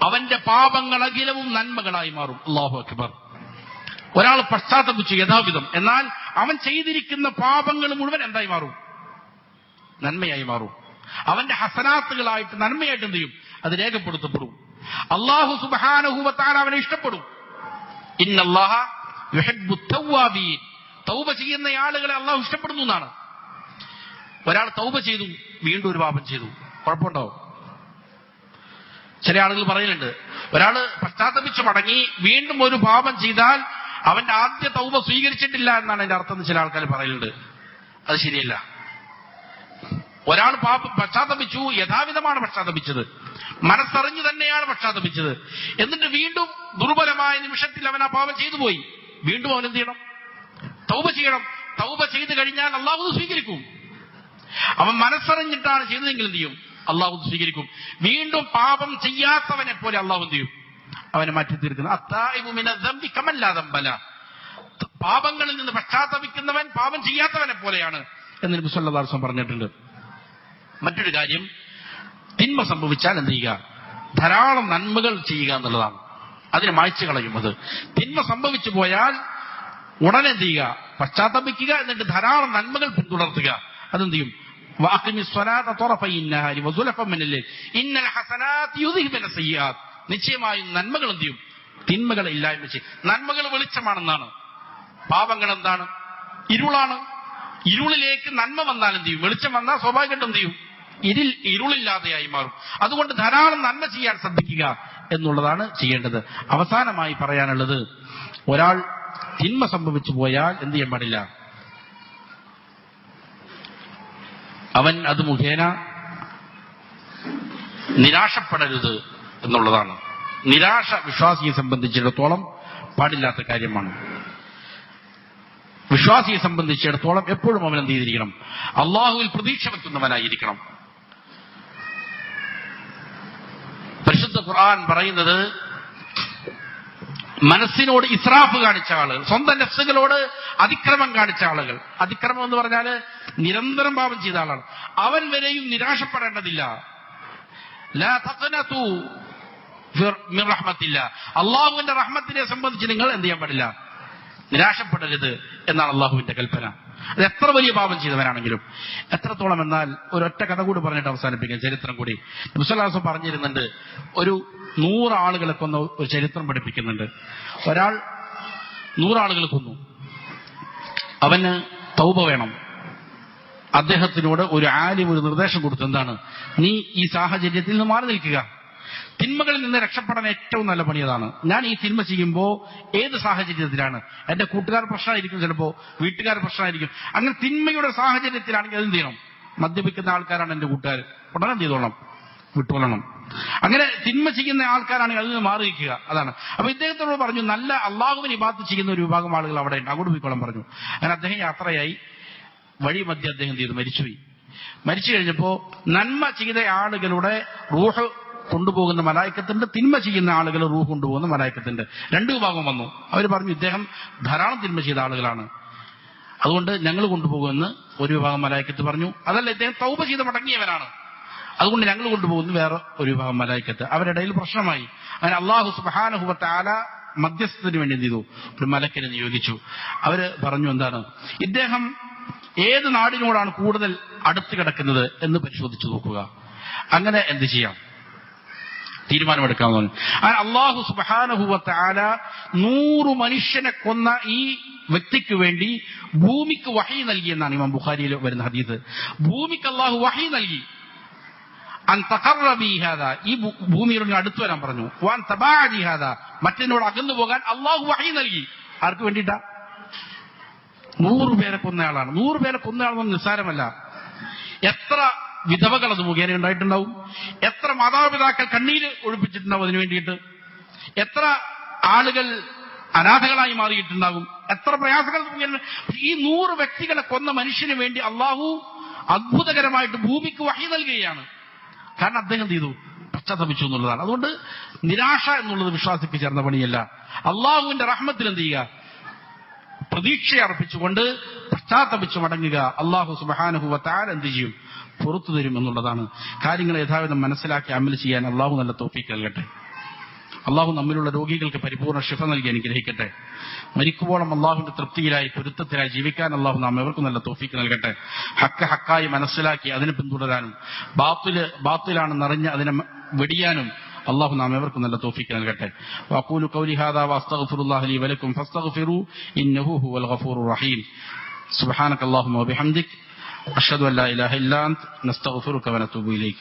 അവന്റെ പാപങ്ങൾ അഖിലവും നന്മകളായി മാറും. അല്ലാഹു അക്ബർ. ഒരാൾ പശ്ചാത്തപിച്ചു യഥാവിധം, എന്നാൽ അവൻ ചെയ്തിരിക്കുന്ന പാപങ്ങൾ മുഴുവൻ എന്തായി മാറും, നന്മയായി മാറും. അവന്റെ ഹസനാത്തുകളായിട്ട് നന്മയായിട്ട് എന്ത് ചെയ്യും, അത് രേഖപ്പെടുത്തപ്പെടും. അല്ലാഹു സുബ്ഹാനഹു വ തആല അവനെ ഇഷ്ടപ്പെടും. ഇന്നല്ലാഹ യുഹിബ്ബു തവ്വാബീൻ, തൗബ ചെയ്യുന്ന ആളുകളെ അള്ളാഹു ഇഷ്ടപ്പെടുന്നു എന്നാണ്. ഒരാൾ തൗബ ചെയ്തു, വീണ്ടും ഒരു പാപം ചെയ്തു, കുഴപ്പമുണ്ടോ? ചില ആളുകൾ പറയുന്നുണ്ട്, ഒരാൾ പശ്ചാത്തപിച്ച് മടങ്ങി വീണ്ടും ഒരു പാപം ചെയ്താൽ അവന്റെ ആദ്യ തൗബ സ്വീകരിച്ചിട്ടില്ല എന്നാണ് അതിന്റെ അർത്ഥം. ചില ആൾക്കാർ പറയുന്നുണ്ട്. അത് ശരിയല്ല. ഒരാൾ പശ്ചാത്തപിച്ചു, യഥാവിധമാണ് പശ്ചാത്തപിച്ചത്, മനസ്സറിഞ്ഞു തന്നെയാണ് പശ്ചാത്തപിച്ചത്. എന്നിട്ട് വീണ്ടും ദുർബലമായ നിമിഷത്തിൽ അവൻ ആ പാപം ചെയ്തു പോയി. വീണ്ടും അവൻ എന്ത് ചെയ്യണം? തൗബ ചെയ്യണം. തൗബ ചെയ്തു കഴിഞ്ഞാൽ അള്ളാഹു സ്വീകരിക്കും. അവൻ മനസ്സറിഞ്ഞിട്ടാണ് ചെയ്തതെങ്കിൽ എന്ത് ചെയ്യും? അള്ളാഹു സ്വീകരിക്കും. വീണ്ടും പാപം ചെയ്യാത്തവനെ പോലെ അള്ളാഹു എന്ത് ചെയ്യും? അവനെ മാറ്റി തീർക്കുന്നു. അത്താഇബു മിനൽ ദംബി കമൻ ലാ ദംബ ലഹു. പാപങ്ങളിൽ നിന്ന് പശ്ചാത്തപിക്കുന്നവൻ പാപം ചെയ്യാത്തവനെ പോലെയാണ് എന്ന് നബി സല്ലല്ലാഹു അലൈഹി വസല്ലം പറഞ്ഞിട്ടുണ്ട്. മറ്റൊരു കാര്യം, തിന്മ സംഭവിച്ചാൽ എന്ത് ചെയ്യുക? ധാരാളം നന്മകൾ ചെയ്യുക എന്നുള്ളതാണ്. അതിനെ മായ്ച്ചു കളയും. അത് തിന്മ സംഭവിച്ചു പോയാൽ ഉടനെ എന്ത് ചെയ്യുക? പശ്ചാത്തപിക്കുക, എന്നിട്ട് ധാരാളം നന്മകൾ പിന്തുടർത്തുക. അതെന്ത് ചെയ്യും? നിശ്ചയമായും നന്മകൾ എന്ത് ചെയ്യും? തിന്മകളെ ഇല്ലായ്മ ചെയ്യും. നന്മകൾ വെളിച്ചമാണെന്നാണ്, പാപങ്ങൾ എന്താണ്? ഇരുളാണ്. ഇരുളിലേക്ക് നന്മ വന്നാൽ എന്ത് ചെയ്യും? വെളിച്ചം വന്നാൽ സ്വാഭാവികമായിട്ടും എന്ത് ചെയ്യും? ഇരുളില്ലാതെയായി മാറും. അതുകൊണ്ട് ധാരാളം നന്മ ചെയ്യാൻ ശ്രദ്ധിക്കുക എന്നുള്ളതാണ് ചെയ്യേണ്ടത്. അവസാനമായി പറയാനുള്ളത്, ഒരാൾ തിന്മ സംഭവിച്ചു പോയാൽ എന്ത് ചെയ്യാൻ പാടില്ല? അവൻ അത് മുഖേന നിരാശപ്പെടരുത് എന്നുള്ളതാണ്. നിരാശ വിശ്വാസിയെ സംബന്ധിച്ചിടത്തോളം പാടില്ലാത്ത കാര്യമാണ്. വിശ്വാസിയെ സംബന്ധിച്ചിടത്തോളം എപ്പോഴും അവൻ എന്ത് ചെയ്തിരിക്കണം? അള്ളാഹുവിൽ പ്രതീക്ഷ വെക്കുന്നവനായിരിക്കണം. പരിശുദ്ധ ഖുർആൻ പറയുന്നത്, മനസ്സിനോട് ഇസ്രാഫ് കാണിച്ച ആളുകൾ, സ്വന്തം നഫ്സുകളോട് അതിക്രമം കാണിച്ച ആളുകൾ, അതിക്രമം എന്ന് പറഞ്ഞാൽ നിരന്തരം പാപം ചെയ്ത ആളാണ്, അവൻ വരെയും നിരാശപ്പെടേണ്ടതില്ല. ലാ തഖ്നതു മിർ റഹ്മത്തില്ലാ. അള്ളാഹുവിന്റെ റഹ്മത്തിനെ സംബന്ധിച്ച് നിങ്ങൾ എന്ത് ചെയ്യാൻ പാടില്ല? നിരാശപ്പെടരുത് എന്നാണ് അള്ളാഹുവിന്റെ കൽപ്പന. അത് എത്ര വലിയ പാപം ചെയ്തവനാണെങ്കിലും. എത്രത്തോളം എന്നാൽ ഒരൊറ്റ കഥ കൂടി പറഞ്ഞിട്ട് അവസാനിപ്പിക്കാം, ചരിത്രം കൂടി. നബി സല്ലല്ലാഹു അലൈഹി വസല്ലം പറഞ്ഞിരുന്നുണ്ട്, ഒരു 100 ആളുകളെ കൊന്ന ഒരു ചരിത്രം പഠിപ്പിക്കുന്നുണ്ട്. ഒരാൾ 100 ആളുകളെ കൊന്നു. അവന് തൗബ വേണം. അദ്ദേഹത്തിനോട് ഒരു ആലിം ഒരു നിർദ്ദേശം കൊടുത്തു. എന്താണ്? നീ ഈ സാഹചര്യത്തിൽ നിന്ന് മാറി നിൽക്കുക. തിന്മകളിൽ നിന്ന് രക്ഷപ്പെടാൻ ഏറ്റവും നല്ല പണി അതാണ്. ഞാൻ ഈ തിന്മ ചെയ്യുമ്പോൾ ഏത് സാഹചര്യത്തിലാണ്? എന്റെ കൂട്ടുകാർ പ്രശ്നമായിരിക്കും, ചിലപ്പോ വീട്ടുകാർ പ്രശ്നമായിരിക്കും. അങ്ങനെ തിന്മയുടെ സാഹചര്യത്തിലാണെങ്കിൽ അതെന്ത് ചെയ്യണം? മദ്യപിക്കുന്ന ആൾക്കാരാണ് എന്റെ കൂട്ടുകാർ, ഉടനെ എന്ത് ചെയ്തോളണം? വിട്ടുകൊള്ളണം. അങ്ങനെ തിന്മ ചെയ്യുന്ന ആൾക്കാരാണെങ്കിൽ അതിൽ നിന്ന് മാറി നിൽക്കുക. അതാണ്. അപ്പൊ ഇദ്ദേഹത്തോട് പറഞ്ഞു, നല്ല അള്ളാഹുവിന് ഇബാദത്ത് ചെയ്യുന്ന ഒരു വിഭാഗം ആളുകൾ അവിടെ ഉണ്ട്, അങ്ങോട്ട് പോയിക്കോളം പറഞ്ഞു. അങ്ങനെ അദ്ദേഹം യാത്രയായി. വഴി മധ്യ അദ്ദേഹം ചെയ്തു മരിച്ചുപോയി. മരിച്ചു കഴിഞ്ഞപ്പോ നന്മ ചെയ്ത ആളുകളുടെ റൂഹ് കൊണ്ടുപോകുന്ന മലായിക്കത്തുണ്ട്, തിന്മ ചെയ്യുന്ന ആളുകൾ റൂഹ് കൊണ്ടുപോകുന്ന മലായിക്കത്തുണ്ട്. 2 വിഭാഗം വന്നു. അവർ പറഞ്ഞു, ഇദ്ദേഹം ധാരാളം തിന്മ ചെയ്ത ആളുകളാണ്, അതുകൊണ്ട് ഞങ്ങൾ കൊണ്ടുപോകുമെന്ന് ഒരു വിഭാഗം മലായിക്കത്ത് പറഞ്ഞു. അതല്ല, ഇദ്ദേഹം തൗബ ചെയ്ത് മടങ്ങിയവനാണ്, അതുകൊണ്ട് ഞങ്ങൾ കൊണ്ടുപോകുന്നു വേറെ ഒരു വിഭാഗം മലായിക്കത്ത്. അവരിടയിൽ പ്രശ്നമായി. അങ്ങനെ അല്ലാഹു സുബ്ഹാനഹു വ തആല മധ്യസ്ഥത്തിന് വേണ്ടി എന്ത് ചെയ്തു? ഒരു മലക്കിനെ നിയോഗിച്ചു. അവര് പറഞ്ഞു, എന്താണ് ഇദ്ദേഹം ഏത് നാടിനോടാണ് കൂടുതൽ അടുത്ത് കിടക്കുന്നത് എന്ന് പരിശോധിച്ചു നോക്കുക. അങ്ങനെ എന്ത് ചെയ്യാം? തീരുമാനമെടുക്കാമെന്ന്. അങ്ങനെ അല്ലാഹു സുബ്ഹാനഹു വ തആല 100 മനുഷ്യനെ കൊന്ന ഈ വ്യക്തിക്ക് വേണ്ടി ഭൂമിക്ക് വഹി നൽകി എന്നാണ് ഇമാം ബുഖാരിയിൽ വരുന്ന ഹദീസ്. ഭൂമിക്ക് അല്ലാഹു വഹി നൽകി. അൻ തഖറബി ഹാദാ, ഈ ഭൂമിയോട് അടുത്ത് വരാൻ പറഞ്ഞു. വൻ തബഅദി ഹാദാ, മറ്റേനോട് അകന്നു പോകാൻ അല്ലാഹു വഹി നൽകി. ആർക്ക് വേണ്ടിയിട്ടാ? 100 പേരെ കൊന്നയാളാണ്. 100 പേരെ കൊന്നയാളെന്ന് നിസ്സാരമല്ല. എത്ര വിധവകൾ അത് മുഖേന ഉണ്ടായിട്ടുണ്ടാവും, എത്ര മാതാപിതാക്കൾ കണ്ണീര് ഒഴിപ്പിച്ചിട്ടുണ്ടാവും അതിനു വേണ്ടിയിട്ട്, എത്ര ആളുകൾ അനാഥകളായി മാറിയിട്ടുണ്ടാകും, എത്ര പ്രയാസങ്ങൾ മുഖേന. ഈ 100 വ്യക്തികളെ കൊന്ന മനുഷ്യന് വേണ്ടി അള്ളാഹു അത്ഭുതകരമായിട്ട് ഭൂമിക്ക് വഹി നൽകുകയാണ്. കാരണം അദ്ദേഹം ചെയ്തു പശ്ചാത്തപിച്ചു എന്നുള്ളതാണ്. അതുകൊണ്ട് നിരാശ എന്നുള്ളത് വിശ്വാസിക്ക് ചേർന്ന പണിയല്ല. അള്ളാഹുവിന്റെ റഹ്മത്തിൽ എന്ത് ചെയ്യുക? പ്രതീക്ഷ അർപ്പിച്ചുകൊണ്ട് പശ്ചാത്തപിച്ചു മടങ്ങുക. അല്ലാഹു സുബ്ഹാനഹു വ തആല എന്ത് ചെയ്യും? പുറത്തു തരും എന്നുള്ളതാണ്. കാര്യങ്ങൾ യഥാവിധം മനസ്സിലാക്കി അമൽ ചെയ്യാൻ അള്ളാഹു നല്ല തൗഫീഖ് നൽകട്ടെ. അള്ളാഹു നമ്മിലുള്ള രോഗികൾക്ക് പരിപൂർണ്ണ ശിഫ നൽകി അനുഗ്രഹിക്കട്ടെ. മരിക്കുവോളം അള്ളാഹുവിന്റെ തൃപ്തിയിലായി പൊരുത്തത്തിലായി ജീവിക്കാൻ അള്ളാഹു നാം എവർക്കും നല്ല തൗഫീഖ് നൽകട്ടെ. ഹക്ക് ഹക്കായി മനസ്സിലാക്കി അതിനെ പിന്തുടരാനും ബാത്തിലാണെന്നറിഞ്ഞ് അതിനെ വെടിയാനും അള്ളാഹു നാം എവർക്കും നല്ല തൗഫീഖ് നൽകട്ടെ. വഖൂലു ഖൗലി ഹാദാ വഅസ്തഗ്ഫിറുല്ലാഹ ലി വലക്കും ഫസ്തഗ്ഫിറൂ ഇന്നഹു ഹുവൽ ഗഫൂറുർ റഹീം. സുബ്ഹാനക അല്ലാഹുമ്മ വബിഹംദിക അഷ്ഹദു അൻ ലാ ഇലാഹ ഇല്ലാ അൻത നസ്തഗ്ഫിറുക വനതൂബു ഇലൈക്.